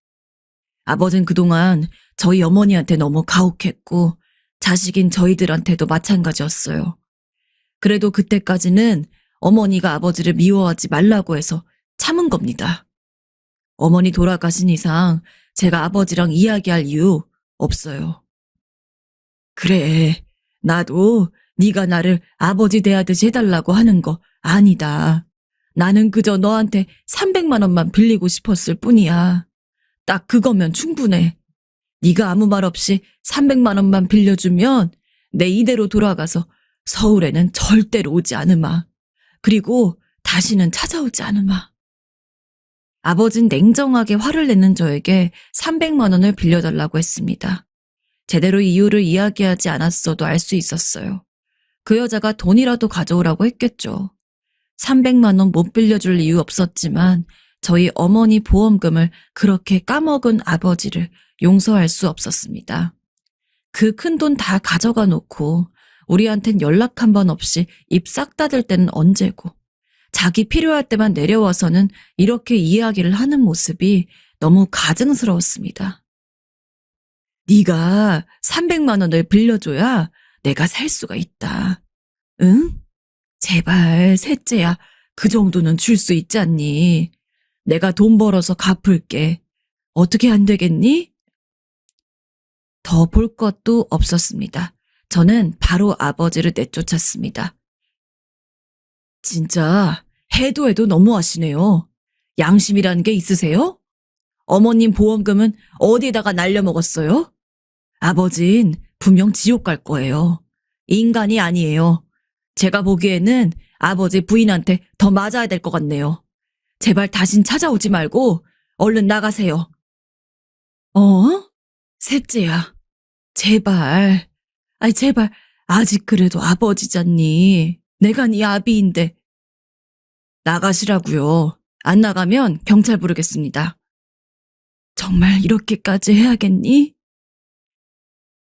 아버진 그동안 저희 어머니한테 너무 가혹했고 자식인 저희들한테도 마찬가지였어요. 그래도 그때까지는 어머니가 아버지를 미워하지 말라고 해서 참은 겁니다. 어머니 돌아가신 이상 제가 아버지랑 이야기할 이유 없어요. 그래, 나도 네가 나를 아버지 대하듯이 해달라고 하는 거 아니다. 나는 그저 너한테 300만 원만 빌리고 싶었을 뿐이야. 딱 그거면 충분해. 네가 아무 말 없이 300만 원만 빌려주면 내 이대로 돌아가서 서울에는 절대로 오지 않으마. 그리고 다시는 찾아오지 않으마. 아버진 냉정하게 화를 내는 저에게 300만 원을 빌려달라고 했습니다. 제대로 이유를 이야기하지 않았어도 알 수 있었어요. 그 여자가 돈이라도 가져오라고 했겠죠. 300만 원 못 빌려줄 이유 없었지만 저희 어머니 보험금을 그렇게 까먹은 아버지를 용서할 수 없었습니다. 그 큰 돈 다 가져가 놓고 우리한텐 연락 한 번 없이 입 싹 닫을 때는 언제고 자기 필요할 때만 내려와서는 이렇게 이야기를 하는 모습이 너무 가증스러웠습니다. 네가 300만 원을 빌려줘야 내가 살 수가 있다. 응? 제발 셋째야 그 정도는 줄 수 있지 않니? 내가 돈 벌어서 갚을게. 어떻게 안 되겠니? 더 볼 것도 없었습니다. 저는 바로 아버지를 내쫓았습니다. 진짜 해도 해도 너무하시네요. 양심이라는 게 있으세요? 어머님 보험금은 어디에다가 날려먹었어요? 아버진 분명 지옥 갈 거예요. 인간이 아니에요. 제가 보기에는 아버지 부인한테 더 맞아야 될 것 같네요. 제발 다신 찾아오지 말고 얼른 나가세요. 셋째야. 제발. 아이, 제발. 아직 그래도 아버지잖니. 내가 네 아비인데. 나가시라고요. 안 나가면 경찰 부르겠습니다. 정말 이렇게까지 해야겠니?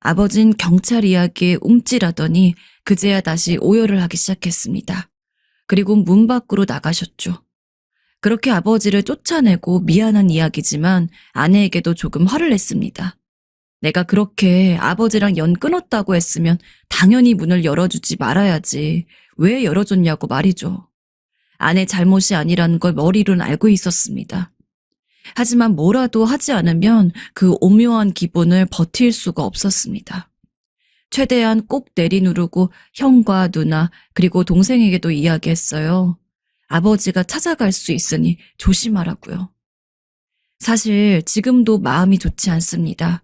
아버진 경찰 이야기에 움찔하더니 그제야 다시 오열을 하기 시작했습니다. 그리고 문 밖으로 나가셨죠. 그렇게 아버지를 쫓아내고 미안한 이야기지만 아내에게도 조금 화를 냈습니다. 내가 그렇게 아버지랑 연 끊었다고 했으면 당연히 문을 열어주지 말아야지. 왜 열어줬냐고 말이죠. 아내 잘못이 아니라는 걸 머리로는 알고 있었습니다. 하지만 뭐라도 하지 않으면 그 오묘한 기분을 버틸 수가 없었습니다. 최대한 꼭 내리누르고 형과 누나 그리고 동생에게도 이야기했어요. 아버지가 찾아갈 수 있으니 조심하라고요. 사실 지금도 마음이 좋지 않습니다.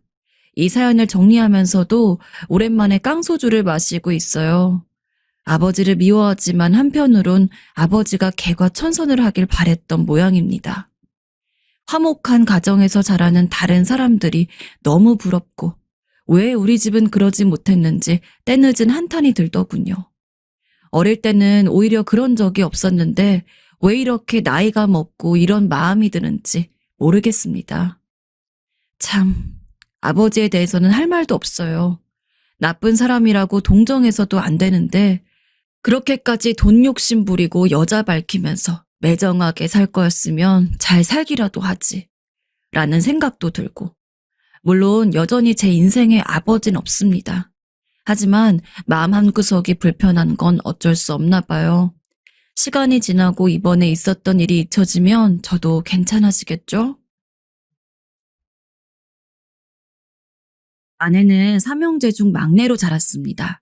이 사연을 정리하면서도 오랜만에 깡소주를 마시고 있어요. 아버지를 미워하지만 한편으론 아버지가 개과천선을 하길 바랬던 모양입니다. 화목한 가정에서 자라는 다른 사람들이 너무 부럽고 왜 우리 집은 그러지 못했는지 때늦은 한탄이 들더군요. 어릴 때는 오히려 그런 적이 없었는데 왜 이렇게 나이가 먹고 이런 마음이 드는지 모르겠습니다. 참, 아버지에 대해서는 할 말도 없어요. 나쁜 사람이라고 동정해서도 안 되는데 그렇게까지 돈 욕심 부리고 여자 밝히면서 매정하게 살 거였으면 잘 살기라도 하지. 라는 생각도 들고. 물론 여전히 제 인생에 아버지는 없습니다. 하지만 마음 한구석이 불편한 건 어쩔 수 없나 봐요. 시간이 지나고 이번에 있었던 일이 잊혀지면 저도 괜찮아지겠죠? 아내는 삼형제 중 막내로 자랐습니다.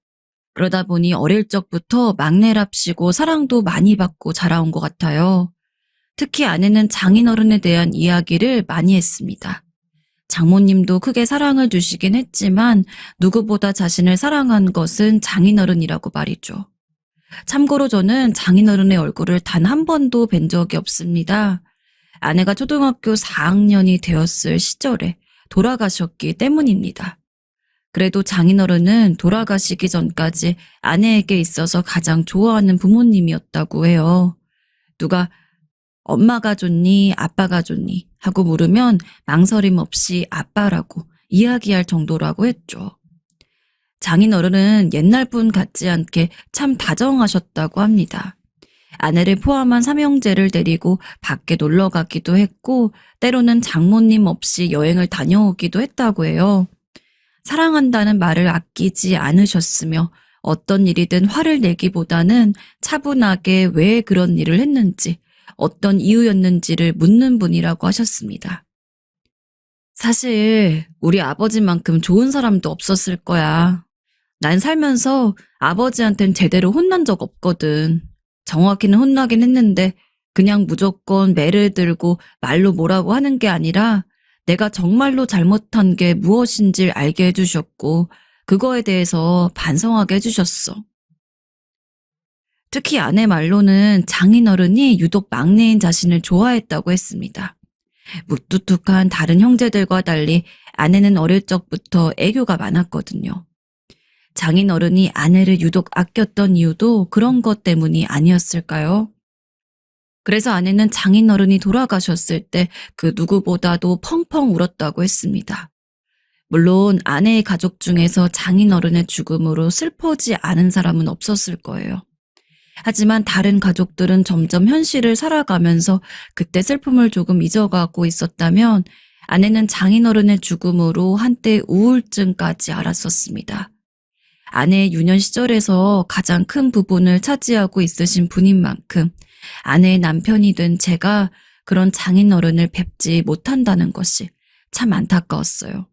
그러다 보니 어릴 적부터 막내랍시고 사랑도 많이 받고 자라온 것 같아요. 특히 아내는 장인어른에 대한 이야기를 많이 했습니다. 장모님도 크게 사랑을 주시긴 했지만 누구보다 자신을 사랑한 것은 장인어른이라고 말이죠. 참고로 저는 장인어른의 얼굴을 단 한 번도 뵌 적이 없습니다. 아내가 초등학교 4학년이 되었을 시절에 돌아가셨기 때문입니다. 그래도 장인어른은 돌아가시기 전까지 아내에게 있어서 가장 좋아하는 부모님이었다고 해요. 누가 엄마가 좋니, 아빠가 좋니 하고 물으면 망설임 없이 아빠라고 이야기할 정도라고 했죠. 장인어른은 옛날 분 같지 않게 참 다정하셨다고 합니다. 아내를 포함한 삼형제를 데리고 밖에 놀러 가기도 했고 때로는 장모님 없이 여행을 다녀오기도 했다고 해요. 사랑한다는 말을 아끼지 않으셨으며 어떤 일이든 화를 내기보다는 차분하게 왜 그런 일을 했는지 어떤 이유였는지를 묻는 분이라고 하셨습니다. 사실 우리 아버지만큼 좋은 사람도 없었을 거야. 난 살면서 아버지한텐 제대로 혼난 적 없거든. 정확히는 혼나긴 했는데 그냥 무조건 매를 들고 말로 뭐라고 하는 게 아니라 내가 정말로 잘못한 게 무엇인지 알게 해주셨고 그거에 대해서 반성하게 해주셨어. 특히 아내 말로는 장인어른이 유독 막내인 자신을 좋아했다고 했습니다. 무뚝뚝한 다른 형제들과 달리 아내는 어릴 적부터 애교가 많았거든요. 장인어른이 아내를 유독 아꼈던 이유도 그런 것 때문이 아니었을까요? 그래서 아내는 장인어른이 돌아가셨을 때 그 누구보다도 펑펑 울었다고 했습니다. 물론 아내의 가족 중에서 장인어른의 죽음으로 슬퍼지 않은 사람은 없었을 거예요. 하지만 다른 가족들은 점점 현실을 살아가면서 그때 슬픔을 조금 잊어가고 있었다면 아내는 장인어른의 죽음으로 한때 우울증까지 앓았었습니다. 아내의 유년 시절에서 가장 큰 부분을 차지하고 있으신 분인 만큼 아내의 남편이 된 제가 그런 장인어른을 뵙지 못한다는 것이 참 안타까웠어요.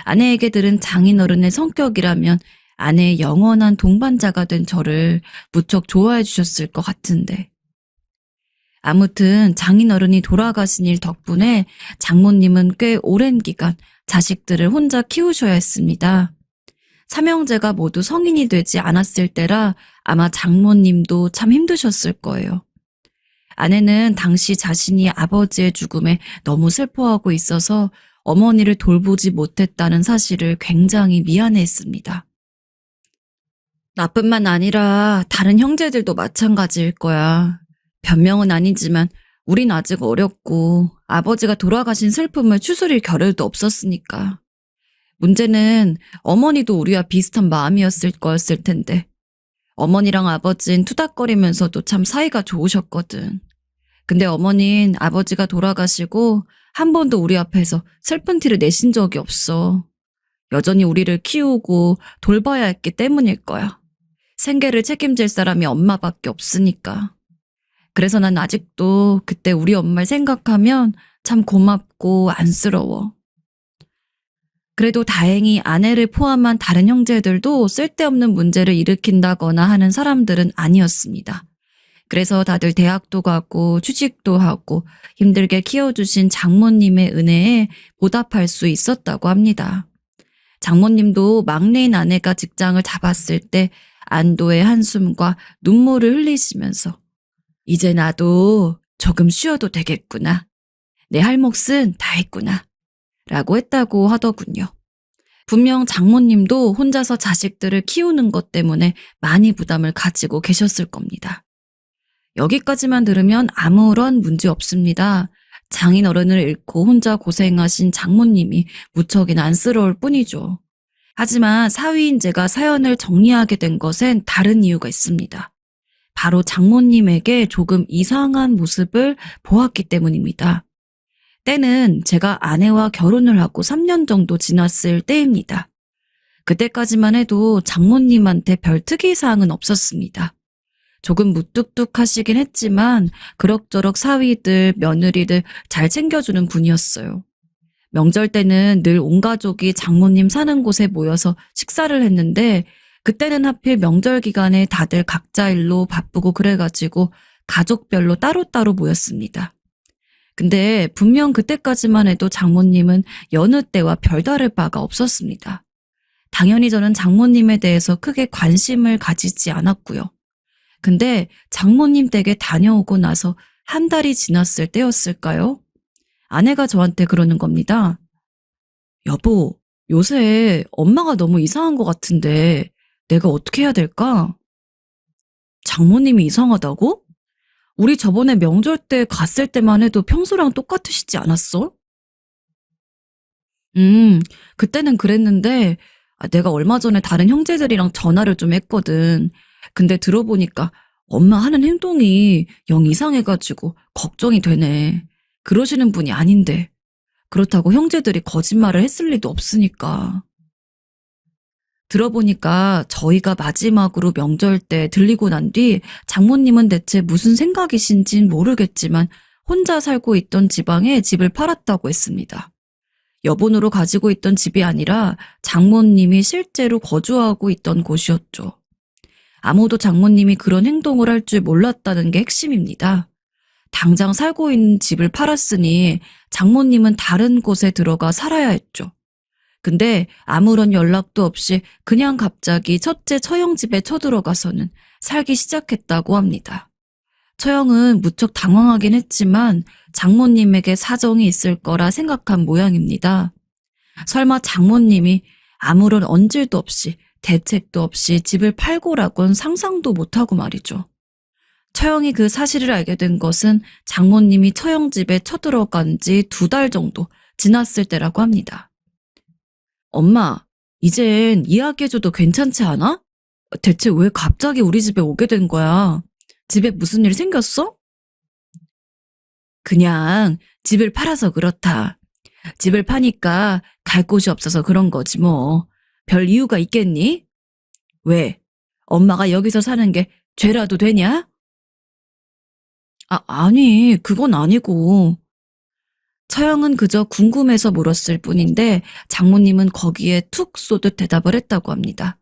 아내에게 들은 장인어른의 성격이라면 아내의 영원한 동반자가 된 저를 무척 좋아해 주셨을 것 같은데. 아무튼 장인어른이 돌아가신 일 덕분에 장모님은 꽤 오랜 기간 자식들을 혼자 키우셔야 했습니다. 삼형제가 모두 성인이 되지 않았을 때라 아마 장모님도 참 힘드셨을 거예요. 아내는 당시 자신이 아버지의 죽음에 너무 슬퍼하고 있어서 어머니를 돌보지 못했다는 사실을 굉장히 미안해했습니다. 나뿐만 아니라 다른 형제들도 마찬가지일 거야. 변명은 아니지만 우린 아직 어렸고 아버지가 돌아가신 슬픔을 추스릴 겨를도 없었으니까. 문제는 어머니도 우리와 비슷한 마음이었을 거였을 텐데 어머니랑 아버진 투닥거리면서도 참 사이가 좋으셨거든. 근데 어머닌 아버지가 돌아가시고 한 번도 우리 앞에서 슬픈 티를 내신 적이 없어. 여전히 우리를 키우고 돌봐야 했기 때문일 거야. 생계를 책임질 사람이 엄마밖에 없으니까. 그래서 난 아직도 그때 우리 엄마를 생각하면 참 고맙고 안쓰러워. 그래도 다행히 아내를 포함한 다른 형제들도 쓸데없는 문제를 일으킨다거나 하는 사람들은 아니었습니다. 그래서 다들 대학도 가고 취직도 하고 힘들게 키워주신 장모님의 은혜에 보답할 수 있었다고 합니다. 장모님도 막내인 아내가 직장을 잡았을 때 안도의 한숨과 눈물을 흘리시면서 이제 나도 조금 쉬어도 되겠구나. 내 할 몫은 다 했구나. 라고 했다고 하더군요. 분명 장모님도 혼자서 자식들을 키우는 것 때문에 많이 부담을 가지고 계셨을 겁니다. 여기까지만 들으면 아무런 문제 없습니다. 장인 어른을 잃고 혼자 고생하신 장모님이 무척이나 안쓰러울 뿐이죠. 하지만 사위인 제가 사연을 정리하게 된 것엔 다른 이유가 있습니다. 바로 장모님에게 조금 이상한 모습을 보았기 때문입니다. 때는 제가 아내와 결혼을 하고 3년 정도 지났을 때입니다. 그때까지만 해도 장모님한테 별 특이사항은 없었습니다. 조금 무뚝뚝하시긴 했지만 그럭저럭 사위들, 며느리들 잘 챙겨주는 분이었어요. 명절 때는 늘 온 가족이 장모님 사는 곳에 모여서 식사를 했는데 그때는 하필 명절 기간에 다들 각자 일로 바쁘고 그래가지고 가족별로 따로따로 모였습니다. 근데 분명 그때까지만 해도 장모님은 여느 때와 별다를 바가 없었습니다. 당연히 저는 장모님에 대해서 크게 관심을 가지지 않았고요. 근데 장모님 댁에 다녀오고 나서 한 달이 지났을 때였을까요? 아내가 저한테 그러는 겁니다. 여보, 요새 엄마가 너무 이상한 것 같은데 내가 어떻게 해야 될까? 장모님이 이상하다고? 우리 저번에 명절 때 갔을 때만 해도 평소랑 똑같으시지 않았어? 그때는 그랬는데 내가 얼마 전에 다른 형제들이랑 전화를 좀 했거든. 근데 들어보니까 엄마 하는 행동이 영 이상해가지고 걱정이 되네. 그러시는 분이 아닌데. 그렇다고 형제들이 거짓말을 했을 리도 없으니까. 들어보니까 저희가 마지막으로 명절 때 들리고 난 뒤 장모님은 대체 무슨 생각이신진 모르겠지만 혼자 살고 있던 지방에 집을 팔았다고 했습니다. 여분으로 가지고 있던 집이 아니라 장모님이 실제로 거주하고 있던 곳이었죠. 아무도 장모님이 그런 행동을 할 줄 몰랐다는 게 핵심입니다. 당장 살고 있는 집을 팔았으니 장모님은 다른 곳에 들어가 살아야 했죠. 근데 아무런 연락도 없이 그냥 갑자기 첫째 처형 집에 쳐들어가서는 살기 시작했다고 합니다. 처형은 무척 당황하긴 했지만 장모님에게 사정이 있을 거라 생각한 모양입니다. 설마 장모님이 아무런 언질도 없이 대책도 없이 집을 팔고라곤 상상도 못하고 말이죠. 처형이 그 사실을 알게 된 것은 장모님이 처형집에 쳐들어간 지 2달 정도 지났을 때라고 합니다. 엄마, 이젠 이야기해줘도 괜찮지 않아? 대체 왜 갑자기 우리 집에 오게 된 거야? 집에 무슨 일 생겼어? 그냥 집을 팔아서 그렇다. 집을 파니까 갈 곳이 없어서 그런 거지 뭐. 별 이유가 있겠니? 왜? 엄마가 여기서 사는 게 죄라도 되냐? 아니, 그건 아니고. 처형은 그저 궁금해서 물었을 뿐인데 장모님은 거기에 툭 쏘듯 대답을 했다고 합니다.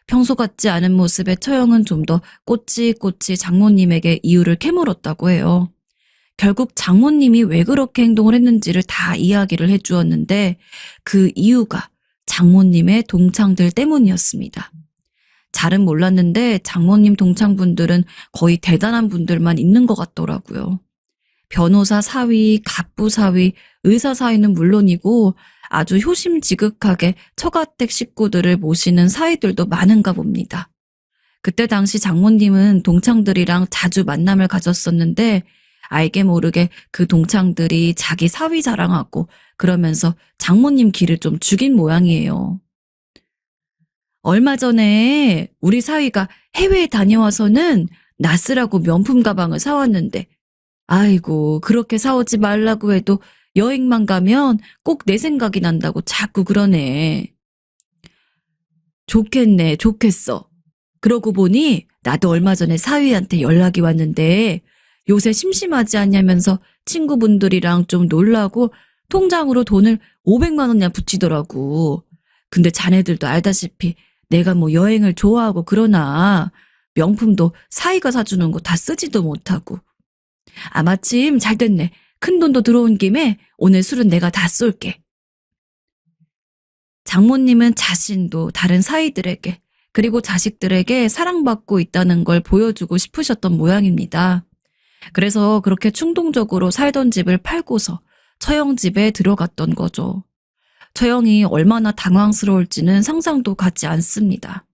평소 같지 않은 모습의 처형은 좀 더 꼬치꼬치 장모님에게 이유를 캐물었다고 해요. 결국 장모님이 왜 그렇게 행동을 했는지를 다 이야기를 해주었는데 그 이유가 장모님의 동창들 때문이었습니다. 잘은 몰랐는데 장모님 동창분들은 거의 대단한 분들만 있는 것 같더라고요. 변호사 사위, 갑부 사위, 의사 사위는 물론이고 아주 효심지극하게 처가댁 식구들을 모시는 사위들도 많은가 봅니다. 그때 당시 장모님은 동창들이랑 자주 만남을 가졌었는데 알게 모르게 그 동창들이 자기 사위 자랑하고 그러면서 장모님 기를 좀 죽인 모양이에요. 얼마 전에 우리 사위가 해외에 다녀와서는 나 쓰라고 명품 가방을 사왔는데 아이고 그렇게 사오지 말라고 해도 여행만 가면 꼭 내 생각이 난다고 자꾸 그러네. 좋겠네, 좋겠어. 그러고 보니 나도 얼마 전에 사위한테 연락이 왔는데 요새 심심하지 않냐면서 친구분들이랑 좀 놀라고 통장으로 돈을 500만 원이나 붙이더라고. 근데 자네들도 알다시피 내가 뭐 여행을 좋아하고 그러나 명품도 사위가 사주는 거 다 쓰지도 못하고. 아 마침 잘 됐네. 큰돈도 들어온 김에 오늘 술은 내가 다 쏠게. 장모님은 자신도 다른 사위들에게 그리고 자식들에게 사랑받고 있다는 걸 보여주고 싶으셨던 모양입니다. 그래서 그렇게 충동적으로 살던 집을 팔고서 처형 집에 들어갔던 거죠. 처형이 얼마나 당황스러울지는 상상도 가지 않습니다.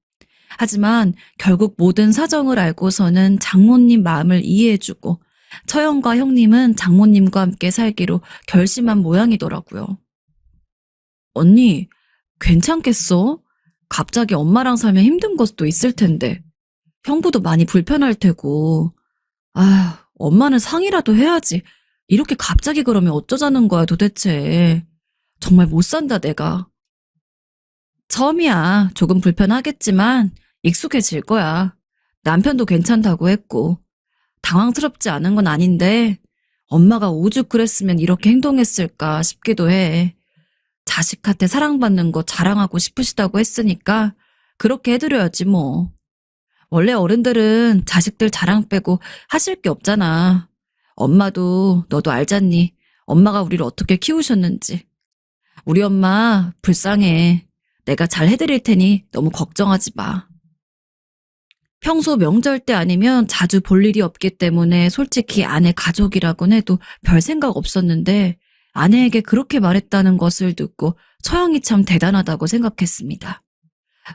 하지만 결국 모든 사정을 알고서는 장모님 마음을 이해해주고 처형과 형님은 장모님과 함께 살기로 결심한 모양이더라고요. 언니, 괜찮겠어? 갑자기 엄마랑 살면 힘든 것도 있을 텐데. 형부도 많이 불편할 테고. 아, 엄마는 상의라도 해야지. 이렇게 갑자기 그러면 어쩌자는 거야 도대체. 정말 못 산다 내가. 처음이야. 조금 불편하겠지만 익숙해질 거야. 남편도 괜찮다고 했고. 당황스럽지 않은 건 아닌데 엄마가 오죽 그랬으면 이렇게 행동했을까 싶기도 해. 자식한테 사랑받는 거 자랑하고 싶으시다고 했으니까 그렇게 해드려야지 뭐. 원래 어른들은 자식들 자랑 빼고 하실 게 없잖아. 엄마도 너도 알잖니. 엄마가 우리를 어떻게 키우셨는지. 우리 엄마 불쌍해. 내가 잘 해드릴 테니 너무 걱정하지 마. 평소 명절 때 아니면 자주 볼 일이 없기 때문에 솔직히 아내 가족이라곤 해도 별 생각 없었는데 아내에게 그렇게 말했다는 것을 듣고 처형이 참 대단하다고 생각했습니다.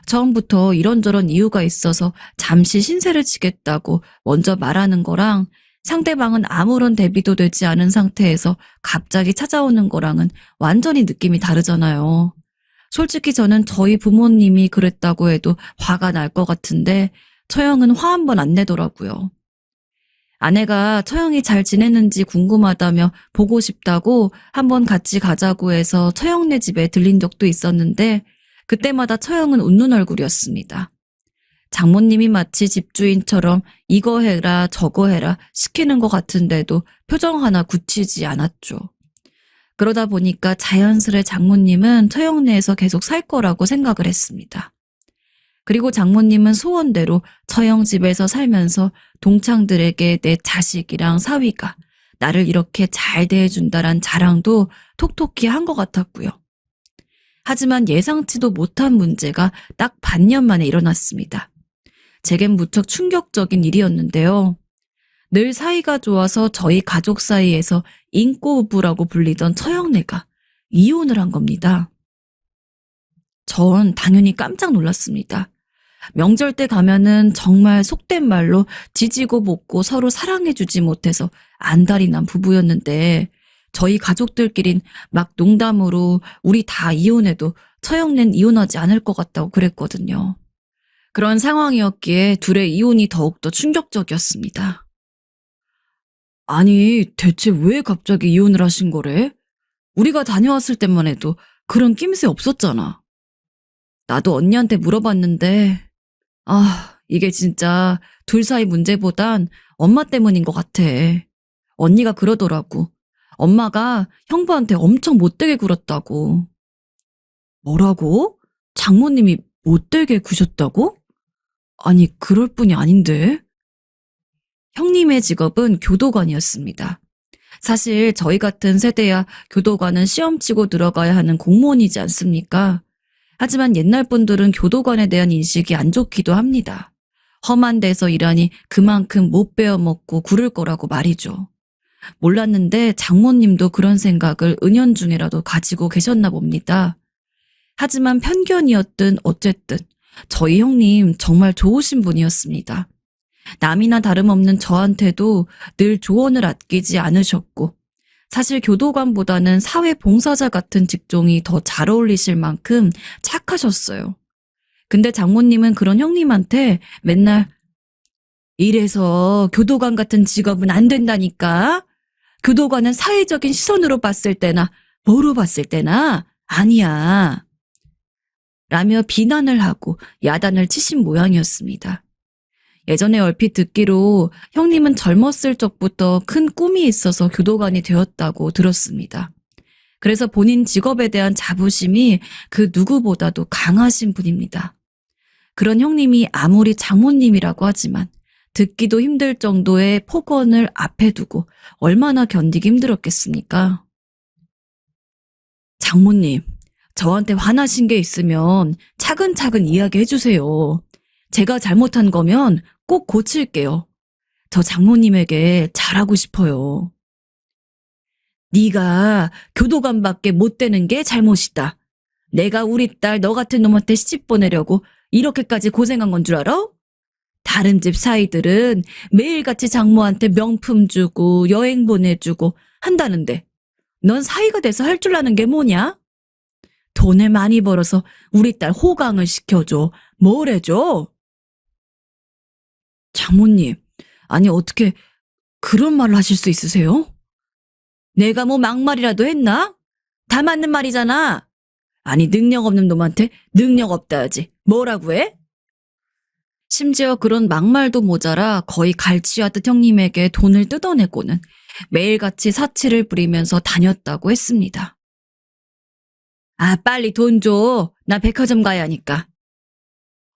처음부터 이런저런 이유가 있어서 잠시 신세를 지겠다고 먼저 말하는 거랑 상대방은 아무런 대비도 되지 않은 상태에서 갑자기 찾아오는 거랑은 완전히 느낌이 다르잖아요. 솔직히 저는 저희 부모님이 그랬다고 해도 화가 날 것 같은데 처형은 화 한 번 안 내더라고요. 아내가 처형이 잘 지내는지 궁금하다며 보고 싶다고 한번 같이 가자고 해서 처형네 집에 들린 적도 있었는데 그때마다 처형은 웃는 얼굴이었습니다. 장모님이 마치 집주인처럼 이거 해라 저거 해라 시키는 것 같은데도 표정 하나 굳히지 않았죠. 그러다 보니까 자연스레 장모님은 처형네에서 계속 살 거라고 생각을 했습니다. 그리고 장모님은 소원대로 처형 집에서 살면서 동창들에게 내 자식이랑 사위가 나를 이렇게 잘 대해준다란 자랑도 톡톡히 한 것 같았고요. 하지만 예상치도 못한 문제가 딱 반년 만에 일어났습니다. 제겐 무척 충격적인 일이었는데요. 늘 사이가 좋아서 저희 가족 사이에서 인꼬부부라고 불리던 처형네가 이혼을 한 겁니다. 전 당연히 깜짝 놀랐습니다. 명절 때 가면은 정말 속된 말로 지지고 볶고 서로 사랑해주지 못해서 안달이 난 부부였는데 저희 가족들끼린 막 농담으로 우리 다 이혼해도 처형nên 이혼하지 않을 것 같다고 그랬거든요. 그런 상황이었기에 둘의 이혼이 더욱더 충격적이었습니다. 아니, 대체 왜 갑자기 이혼을 하신 거래? 우리가 다녀왔을 때만 해도 그런 낌새 없었잖아. 나도 언니한테 물어봤는데 이게 진짜 둘 사이 문제보단 엄마 때문인 것 같아. 언니가 그러더라고. 엄마가 형부한테 엄청 못되게 굴었다고. 뭐라고? 장모님이 못되게 구셨다고? 아니, 그럴 뿐이 아닌데. 형님의 직업은 교도관이었습니다. 사실 저희 같은 세대야 교도관은 시험 치고 들어가야 하는 공무원이지 않습니까? 하지만 옛날 분들은 교도관에 대한 인식이 안 좋기도 합니다. 험한 데서 일하니 그만큼 못 베어먹고 굴을 거라고 말이죠. 몰랐는데 장모님도 그런 생각을 은연중에라도 가지고 계셨나 봅니다. 하지만 편견이었든 어쨌든 저희 형님 정말 좋으신 분이었습니다. 남이나 다름없는 저한테도 늘 조언을 아끼지 않으셨고 사실 교도관보다는 사회봉사자 같은 직종이 더 잘 어울리실 만큼 착하셨어요. 근데 장모님은 그런 형님한테 맨날 이래서 교도관 같은 직업은 안 된다니까. 교도관은 사회적인 시선으로 봤을 때나 뭐로 봤을 때나 아니야. 라며 비난을 하고 야단을 치신 모양이었습니다. 예전에 얼핏 듣기로 형님은 젊었을 적부터 큰 꿈이 있어서 교도관이 되었다고 들었습니다. 그래서 본인 직업에 대한 자부심이 그 누구보다도 강하신 분입니다. 그런 형님이 아무리 장모님이라고 하지만 듣기도 힘들 정도의 폭언을 앞에 두고 얼마나 견디기 힘들었겠습니까? 장모님, 저한테 화나신 게 있으면 차근차근 이야기해 주세요. 제가 잘못한 거면 꼭 고칠게요. 저 장모님에게 잘하고 싶어요. 네가 교도관밖에 못 되는 게 잘못이다. 내가 우리 딸 너 같은 놈한테 시집 보내려고 이렇게까지 고생한 건 줄 알아? 다른 집 사이들은 매일같이 장모한테 명품 주고 여행 보내주고 한다는데 넌 사이가 돼서 할 줄 아는 게 뭐냐? 돈을 많이 벌어서 우리 딸 호강을 시켜줘. 뭘 해줘? 장모님, 아니 어떻게 그런 말을 하실 수 있으세요? 내가 뭐 막말이라도 했나? 다 맞는 말이잖아. 아니 능력 없는 놈한테 능력 없다 하지. 뭐라고 해? 심지어 그런 막말도 모자라 거의 갈취하듯 형님에게 돈을 뜯어내고는 매일같이 사치를 부리면서 다녔다고 했습니다. 아, 빨리 돈 줘. 나 백화점 가야 하니까.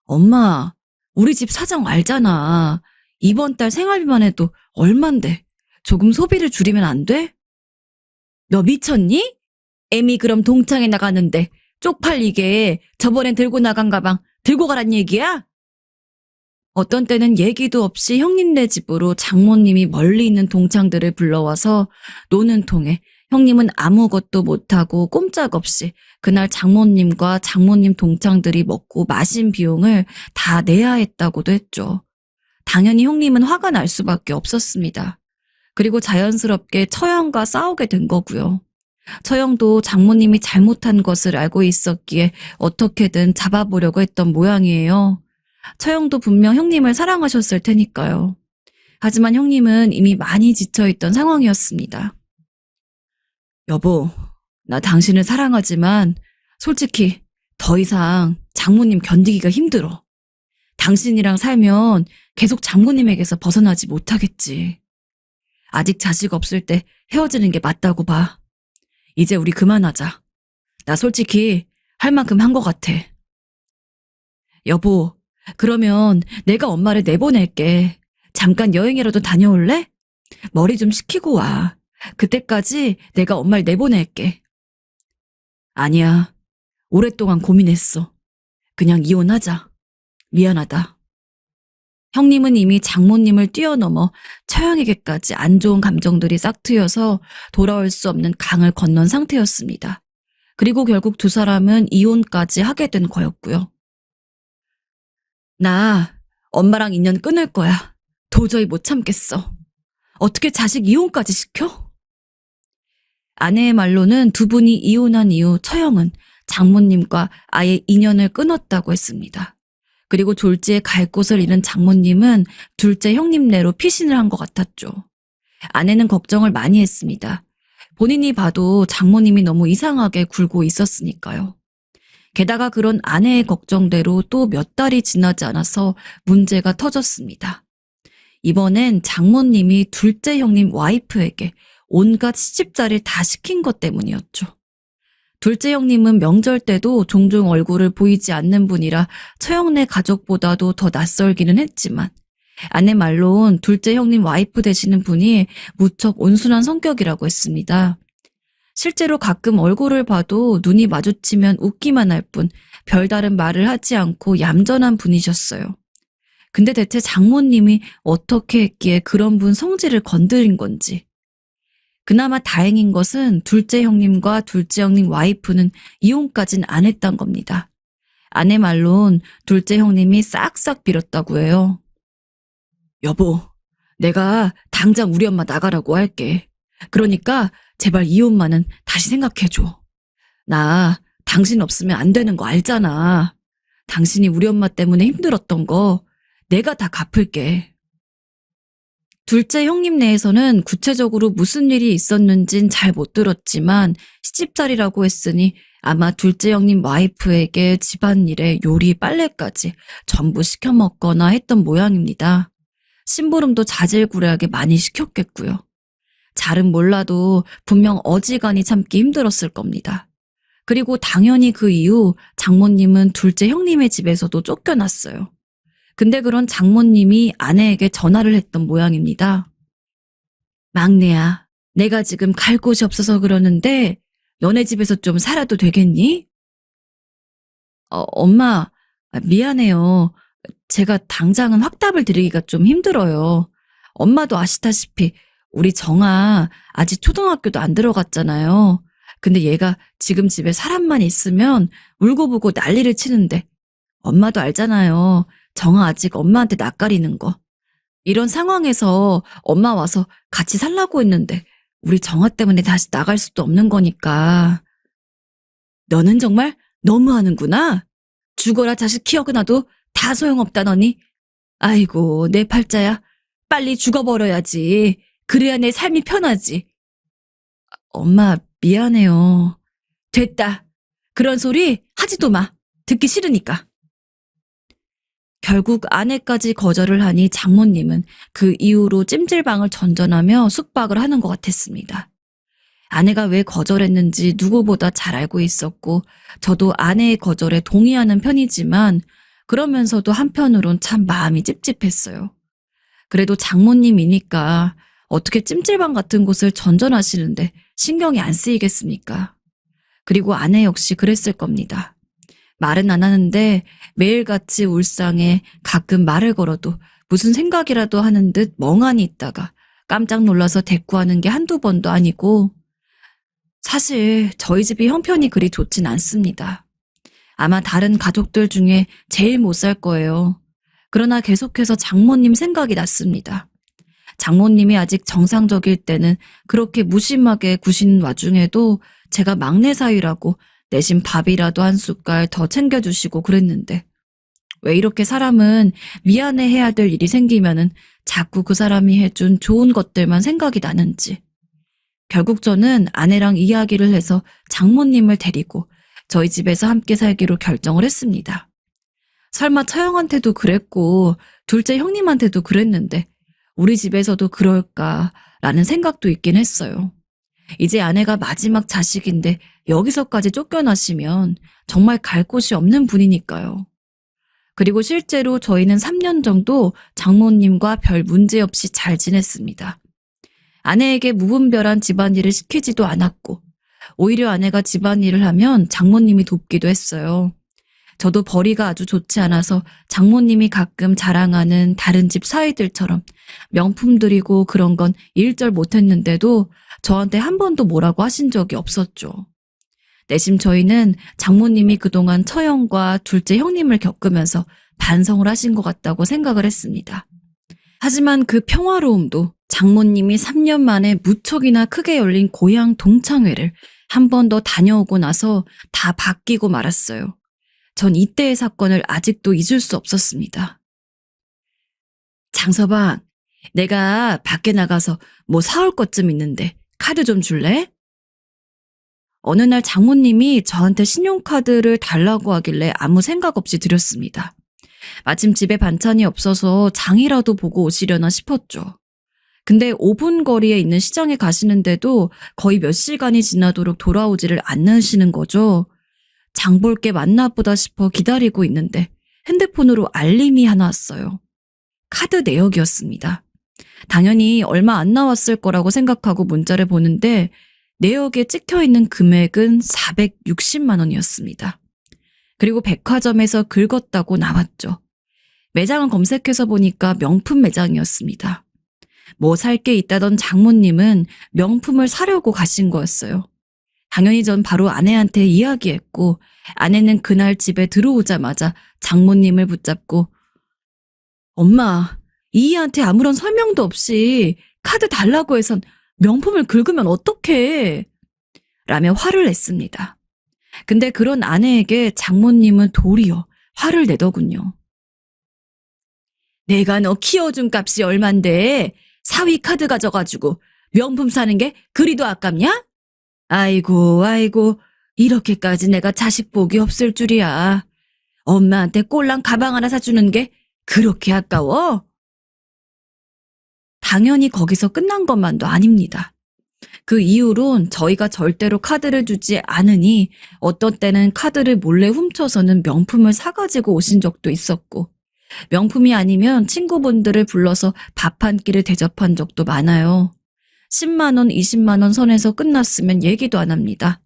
엄마, 우리 집 사정 알잖아. 이번 달 생활비만 해도 얼만데. 조금 소비를 줄이면 안 돼? 너 미쳤니? 애미 그럼 동창회 나가는데 쪽팔리게 저번엔 들고 나간 가방 들고 가란 얘기야? 어떤 때는 얘기도 없이 형님네 집으로 장모님이 멀리 있는 동창들을 불러와서 노는 통에 형님은 아무것도 못하고 꼼짝없이 그날 장모님과 장모님 동창들이 먹고 마신 비용을 다 내야 했다고도 했죠. 당연히 형님은 화가 날 수밖에 없었습니다. 그리고 자연스럽게 처형과 싸우게 된 거고요. 처형도 장모님이 잘못한 것을 알고 있었기에 어떻게든 잡아보려고 했던 모양이에요. 처형도 분명 형님을 사랑하셨을 테니까요. 하지만 형님은 이미 많이 지쳐있던 상황이었습니다. 여보, 나 당신을 사랑하지만 솔직히 더 이상 장모님 견디기가 힘들어. 당신이랑 살면 계속 장모님에게서 벗어나지 못하겠지. 아직 자식 없을 때 헤어지는 게 맞다고 봐. 이제 우리 그만하자. 나 솔직히 할 만큼 한 것 같아. 여보, 그러면 내가 엄마를 내보낼게. 잠깐 여행이라도 다녀올래? 머리 좀 식히고 와. 그때까지 내가 엄마를 내보낼게. 아니야. 오랫동안 고민했어. 그냥 이혼하자. 미안하다. 형님은 이미 장모님을 뛰어넘어 처형에게까지 안 좋은 감정들이 싹 트여서 돌아올 수 없는 강을 건넌 상태였습니다. 그리고 결국 두 사람은 이혼까지 하게 된 거였고요. 나 엄마랑 인연 끊을 거야. 도저히 못 참겠어. 어떻게 자식 이혼까지 시켜? 아내의 말로는 두 분이 이혼한 이후 처형은 장모님과 아예 인연을 끊었다고 했습니다. 그리고 졸지에 갈 곳을 잃은 장모님은 둘째 형님네로 피신을 한 것 같았죠. 아내는 걱정을 많이 했습니다. 본인이 봐도 장모님이 너무 이상하게 굴고 있었으니까요. 게다가 그런 아내의 걱정대로 또 몇 달이 지나지 않아서 문제가 터졌습니다. 이번엔 장모님이 둘째 형님 와이프에게 온갖 시집살이를 다 시킨 것 때문이었죠. 둘째 형님은 명절 때도 종종 얼굴을 보이지 않는 분이라 처형네 가족보다도 더 낯설기는 했지만 아내 말로는 둘째 형님 와이프 되시는 분이 무척 온순한 성격이라고 했습니다. 실제로 가끔 얼굴을 봐도 눈이 마주치면 웃기만 할 뿐 별다른 말을 하지 않고 얌전한 분이셨어요. 근데 대체 장모님이 어떻게 했기에 그런 분 성질을 건드린 건지. 그나마 다행인 것은 둘째 형님과 둘째 형님 와이프는 이혼까진 안 했단 겁니다. 아내 말론 둘째 형님이 싹싹 빌었다고 해요. 여보, 내가 당장 우리 엄마 나가라고 할게. 그러니까 제발 이혼만은 다시 생각해줘. 나 당신 없으면 안 되는 거 알잖아. 당신이 우리 엄마 때문에 힘들었던 거 내가 다 갚을게. 둘째 형님 내에서는 구체적으로 무슨 일이 있었는진 잘 못 들었지만 시집살이라고 했으니 아마 둘째 형님 와이프에게 집안일에 요리 빨래까지 전부 시켜 먹거나 했던 모양입니다. 심부름도 자질구레하게 많이 시켰겠고요. 잘은 몰라도 분명 어지간히 참기 힘들었을 겁니다. 그리고 당연히 그 이후 장모님은 둘째 형님의 집에서도 쫓겨났어요. 근데 그런 장모님이 아내에게 전화를 했던 모양입니다. 막내야, 내가 지금 갈 곳이 없어서 그러는데 너네 집에서 좀 살아도 되겠니? 엄마, 미안해요. 제가 당장은 확답을 드리기가 좀 힘들어요. 엄마도 아시다시피 우리 정아 아직 초등학교도 안 들어갔잖아요. 근데 얘가 지금 집에 사람만 있으면 울고불고 난리를 치는데 엄마도 알잖아요. 정아 아직 엄마한테 낯가리는 거. 이런 상황에서 엄마 와서 같이 살라고 했는데 우리 정아 때문에 다시 나갈 수도 없는 거니까. 너는 정말 너무하는구나. 죽어라 자식 키워놔도 다 소용없다더니. 아이고 내 팔자야. 빨리 죽어버려야지. 그래야 내 삶이 편하지. 엄마 미안해요. 됐다. 그런 소리 하지도 마. 듣기 싫으니까. 결국 아내까지 거절을 하니 장모님은 그 이후로 찜질방을 전전하며 숙박을 하는 것 같았습니다. 아내가 왜 거절했는지 누구보다 잘 알고 있었고 저도 아내의 거절에 동의하는 편이지만 그러면서도 한편으론 참 마음이 찝찝했어요. 그래도 장모님이니까 어떻게 찜질방 같은 곳을 전전하시는데 신경이 안 쓰이겠습니까? 그리고 아내 역시 그랬을 겁니다. 말은 안 하는데 매일같이 울상에 가끔 말을 걸어도 무슨 생각이라도 하는 듯 멍하니 있다가 깜짝 놀라서 대꾸하는 게 한두 번도 아니고 사실 저희 집이 형편이 그리 좋진 않습니다. 아마 다른 가족들 중에 제일 못 살 거예요. 그러나 계속해서 장모님 생각이 났습니다. 장모님이 아직 정상적일 때는 그렇게 무심하게 구신 와중에도 제가 막내 사위라고 대신 밥이라도 한 숟갈 더 챙겨주시고 그랬는데 왜 이렇게 사람은 미안해해야 될 일이 생기면은 자꾸 그 사람이 해준 좋은 것들만 생각이 나는지. 결국 저는 아내랑 이야기를 해서 장모님을 데리고 저희 집에서 함께 살기로 결정을 했습니다. 설마 처형한테도 그랬고 둘째 형님한테도 그랬는데 우리 집에서도 그럴까라는 생각도 있긴 했어요. 이제 아내가 마지막 자식인데 여기서까지 쫓겨나시면 정말 갈 곳이 없는 분이니까요. 그리고 실제로 저희는 3년 정도 장모님과 별 문제 없이 잘 지냈습니다. 아내에게 무분별한 집안일을 시키지도 않았고 오히려 아내가 집안일을 하면 장모님이 돕기도 했어요. 저도 벌이가 아주 좋지 않아서 장모님이 가끔 자랑하는 다른 집 사위들처럼 명품들이고 그런 건 일절 못했는데도 저한테 한 번도 뭐라고 하신 적이 없었죠. 내심 저희는 장모님이 그동안 처형과 둘째 형님을 겪으면서 반성을 하신 것 같다고 생각을 했습니다. 하지만 그 평화로움도 장모님이 3년 만에 무척이나 크게 열린 고향 동창회를 한 번 더 다녀오고 나서 다 바뀌고 말았어요. 전 이때의 사건을 아직도 잊을 수 없었습니다. 장서방, 내가 밖에 나가서 뭐 사올 것좀 있는데 카드 좀 줄래? 어느 날 장모님이 저한테 신용카드를 달라고 하길래 아무 생각 없이 드렸습니다. 마침 집에 반찬이 없어서 장이라도 보고 오시려나 싶었죠. 근데 5분 거리에 있는 시장에 가시는데도 거의 몇 시간이 지나도록 돌아오지를 않으시는 거죠. 장 볼 게 맞나 보다 싶어 기다리고 있는데 핸드폰으로 알림이 하나 왔어요. 카드 내역이었습니다. 당연히 얼마 안 나왔을 거라고 생각하고 문자를 보는데 내역에 찍혀 있는 금액은 460만 원이었습니다. 그리고 백화점에서 긁었다고 나왔죠. 매장을 검색해서 보니까 명품 매장이었습니다. 뭐 살 게 있다던 장모님은 명품을 사려고 가신 거였어요. 당연히 전 바로 아내한테 이야기했고, 아내는 그날 집에 들어오자마자 장모님을 붙잡고 엄마, 이희한테 아무런 설명도 없이 카드 달라고 해선 명품을 긁으면 어떡해? 라며 화를 냈습니다. 근데 그런 아내에게 장모님은 도리어 화를 내더군요. 내가 너 키워준 값이 얼만데 사위 카드 가져가지고 명품 사는 게 그리도 아깝냐? 아이고, 이렇게까지 내가 자식 복이 없을 줄이야. 엄마한테 꼴랑 가방 하나 사주는 게 그렇게 아까워? 당연히 거기서 끝난 것만도 아닙니다. 그 이후론 저희가 절대로 카드를 주지 않으니 어떤 때는 카드를 몰래 훔쳐서는 명품을 사가지고 오신 적도 있었고, 명품이 아니면 친구분들을 불러서 밥 한 끼를 대접한 적도 많아요. 10만 원, 20만 원 선에서 끝났으면 얘기도 안 합니다.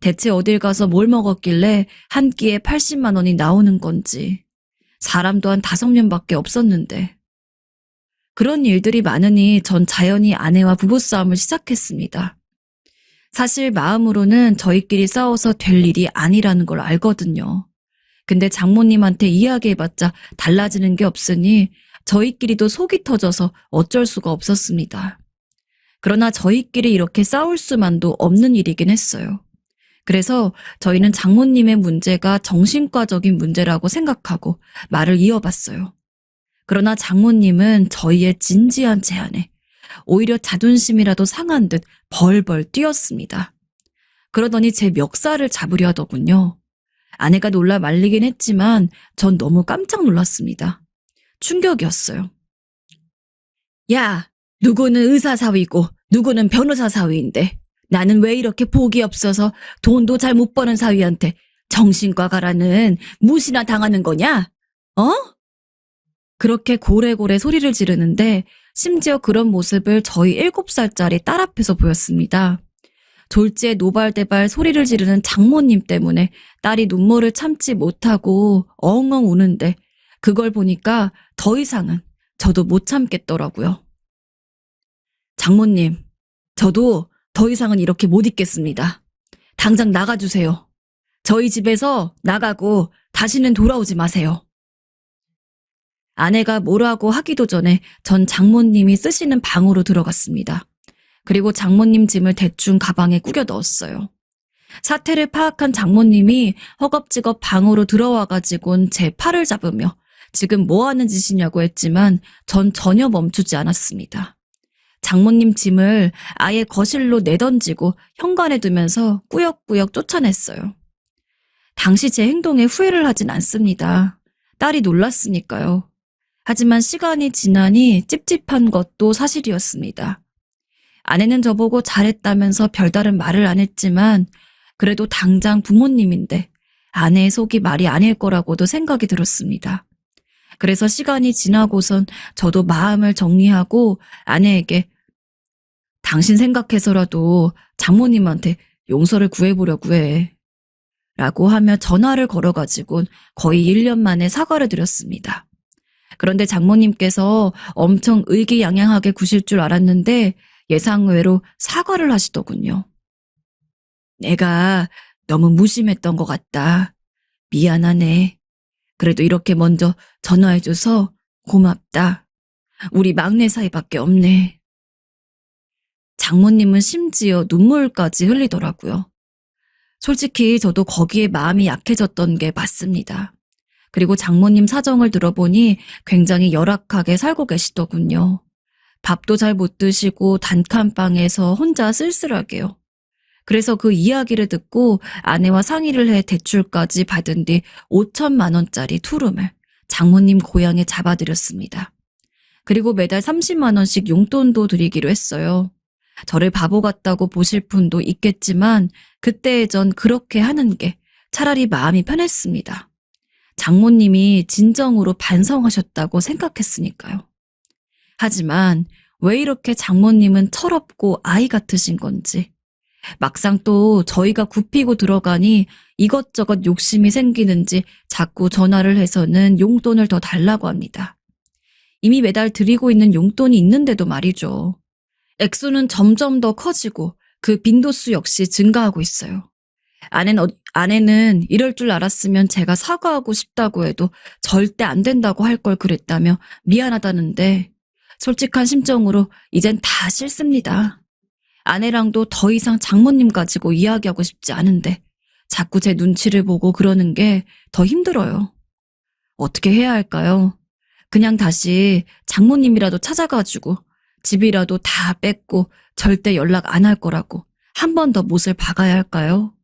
대체 어딜 가서 뭘 먹었길래 한 끼에 80만 원이 나오는 건지. 사람도 한 5명밖에 없었는데. 그런 일들이 많으니 전 자연히 아내와 부부싸움을 시작했습니다. 사실 마음으로는 저희끼리 싸워서 될 일이 아니라는 걸 알거든요. 근데 장모님한테 이야기해봤자 달라지는 게 없으니 저희끼리도 속이 터져서 어쩔 수가 없었습니다. 그러나 저희끼리 이렇게 싸울 수만도 없는 일이긴 했어요. 그래서 저희는 장모님의 문제가 정신과적인 문제라고 생각하고 말을 이어봤어요. 그러나 장모님은 저희의 진지한 제안에 오히려 자존심이라도 상한 듯 벌벌 뛰었습니다. 그러더니 제 멱살을 잡으려 하더군요. 아내가 놀라 말리긴 했지만 전 너무 깜짝 놀랐습니다. 충격이었어요. 야, 누구는 의사 사위고 누구는 변호사 사위인데 나는 왜 이렇게 복이 없어서 돈도 잘 못 버는 사위한테 정신과 가라는 무시나 당하는 거냐? 어? 그렇게 고래고래 소리를 지르는데 심지어 그런 모습을 저희 7살짜리 딸 앞에서 보였습니다. 졸지에 노발대발 소리를 지르는 장모님 때문에 딸이 눈물을 참지 못하고 엉엉 우는데 그걸 보니까 더 이상은 저도 못 참겠더라고요. 장모님, 저도 더 이상은 이렇게 못 있겠습니다. 당장 나가주세요. 저희 집에서 나가고 다시는 돌아오지 마세요. 아내가 뭐라고 하기도 전에 전 장모님이 쓰시는 방으로 들어갔습니다. 그리고 장모님 짐을 대충 가방에 꾸겨 넣었어요. 사태를 파악한 장모님이 허겁지겁 방으로 들어와가지고는 제 팔을 잡으며 지금 뭐 하는 짓이냐고 했지만 전 전혀 멈추지 않았습니다. 장모님 짐을 아예 거실로 내던지고 현관에 두면서 꾸역꾸역 쫓아냈어요. 당시 제 행동에 후회를 하진 않습니다. 딸이 놀랐으니까요. 하지만 시간이 지나니 찝찝한 것도 사실이었습니다. 아내는 저보고 잘했다면서 별다른 말을 안 했지만 그래도 당장 부모님인데 아내의 속이 말이 아닐 거라고도 생각이 들었습니다. 그래서 시간이 지나고선 저도 마음을 정리하고 아내에게 당신 생각해서라도 장모님한테 용서를 구해보려고 해. 라고 하며 전화를 걸어가지고 거의 1년 만에 사과를 드렸습니다. 그런데 장모님께서 엄청 의기양양하게 구실 줄 알았는데 예상외로 사과를 하시더군요. 내가 너무 무심했던 것 같다. 미안하네. 그래도 이렇게 먼저 전화해줘서 고맙다. 우리 막내 사이밖에 없네. 장모님은 심지어 눈물까지 흘리더라고요. 솔직히 저도 거기에 마음이 약해졌던 게 맞습니다. 그리고 장모님 사정을 들어보니 굉장히 열악하게 살고 계시더군요. 밥도 잘 못 드시고 단칸방에서 혼자 쓸쓸하게요. 그래서 그 이야기를 듣고 아내와 상의를 해 대출까지 받은 뒤 5천만 원짜리 투룸을 장모님 고향에 잡아드렸습니다. 그리고 매달 30만 원씩 용돈도 드리기로 했어요. 저를 바보 같다고 보실 분도 있겠지만 그때의 전 그렇게 하는 게 차라리 마음이 편했습니다. 장모님이 진정으로 반성하셨다고 생각했으니까요. 하지만 왜 이렇게 장모님은 철없고 아이 같으신 건지 막상 또 저희가 굽히고 들어가니 이것저것 욕심이 생기는지 자꾸 전화를 해서는 용돈을 더 달라고 합니다. 이미 매달 드리고 있는 용돈이 있는데도 말이죠. 액수는 점점 더 커지고 그 빈도수 역시 증가하고 있어요. 아내는 이럴 줄 알았으면 제가 사과하고 싶다고 해도 절대 안 된다고 할 걸 그랬다며 미안하다는데 솔직한 심정으로 이젠 다 싫습니다. 아내랑도 더 이상 장모님 가지고 이야기하고 싶지 않은데 자꾸 제 눈치를 보고 그러는 게 더 힘들어요. 어떻게 해야 할까요? 그냥 다시 장모님이라도 찾아가지고 집이라도 다 뺏고 절대 연락 안 할 거라고 한 번 더 못을 박아야 할까요?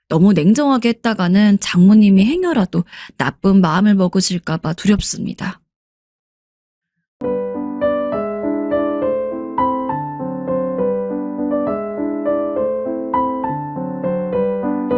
너무 냉정하게 했다가는 장모님이 행여라도 나쁜 마음을 먹으실까 봐 두렵습니다.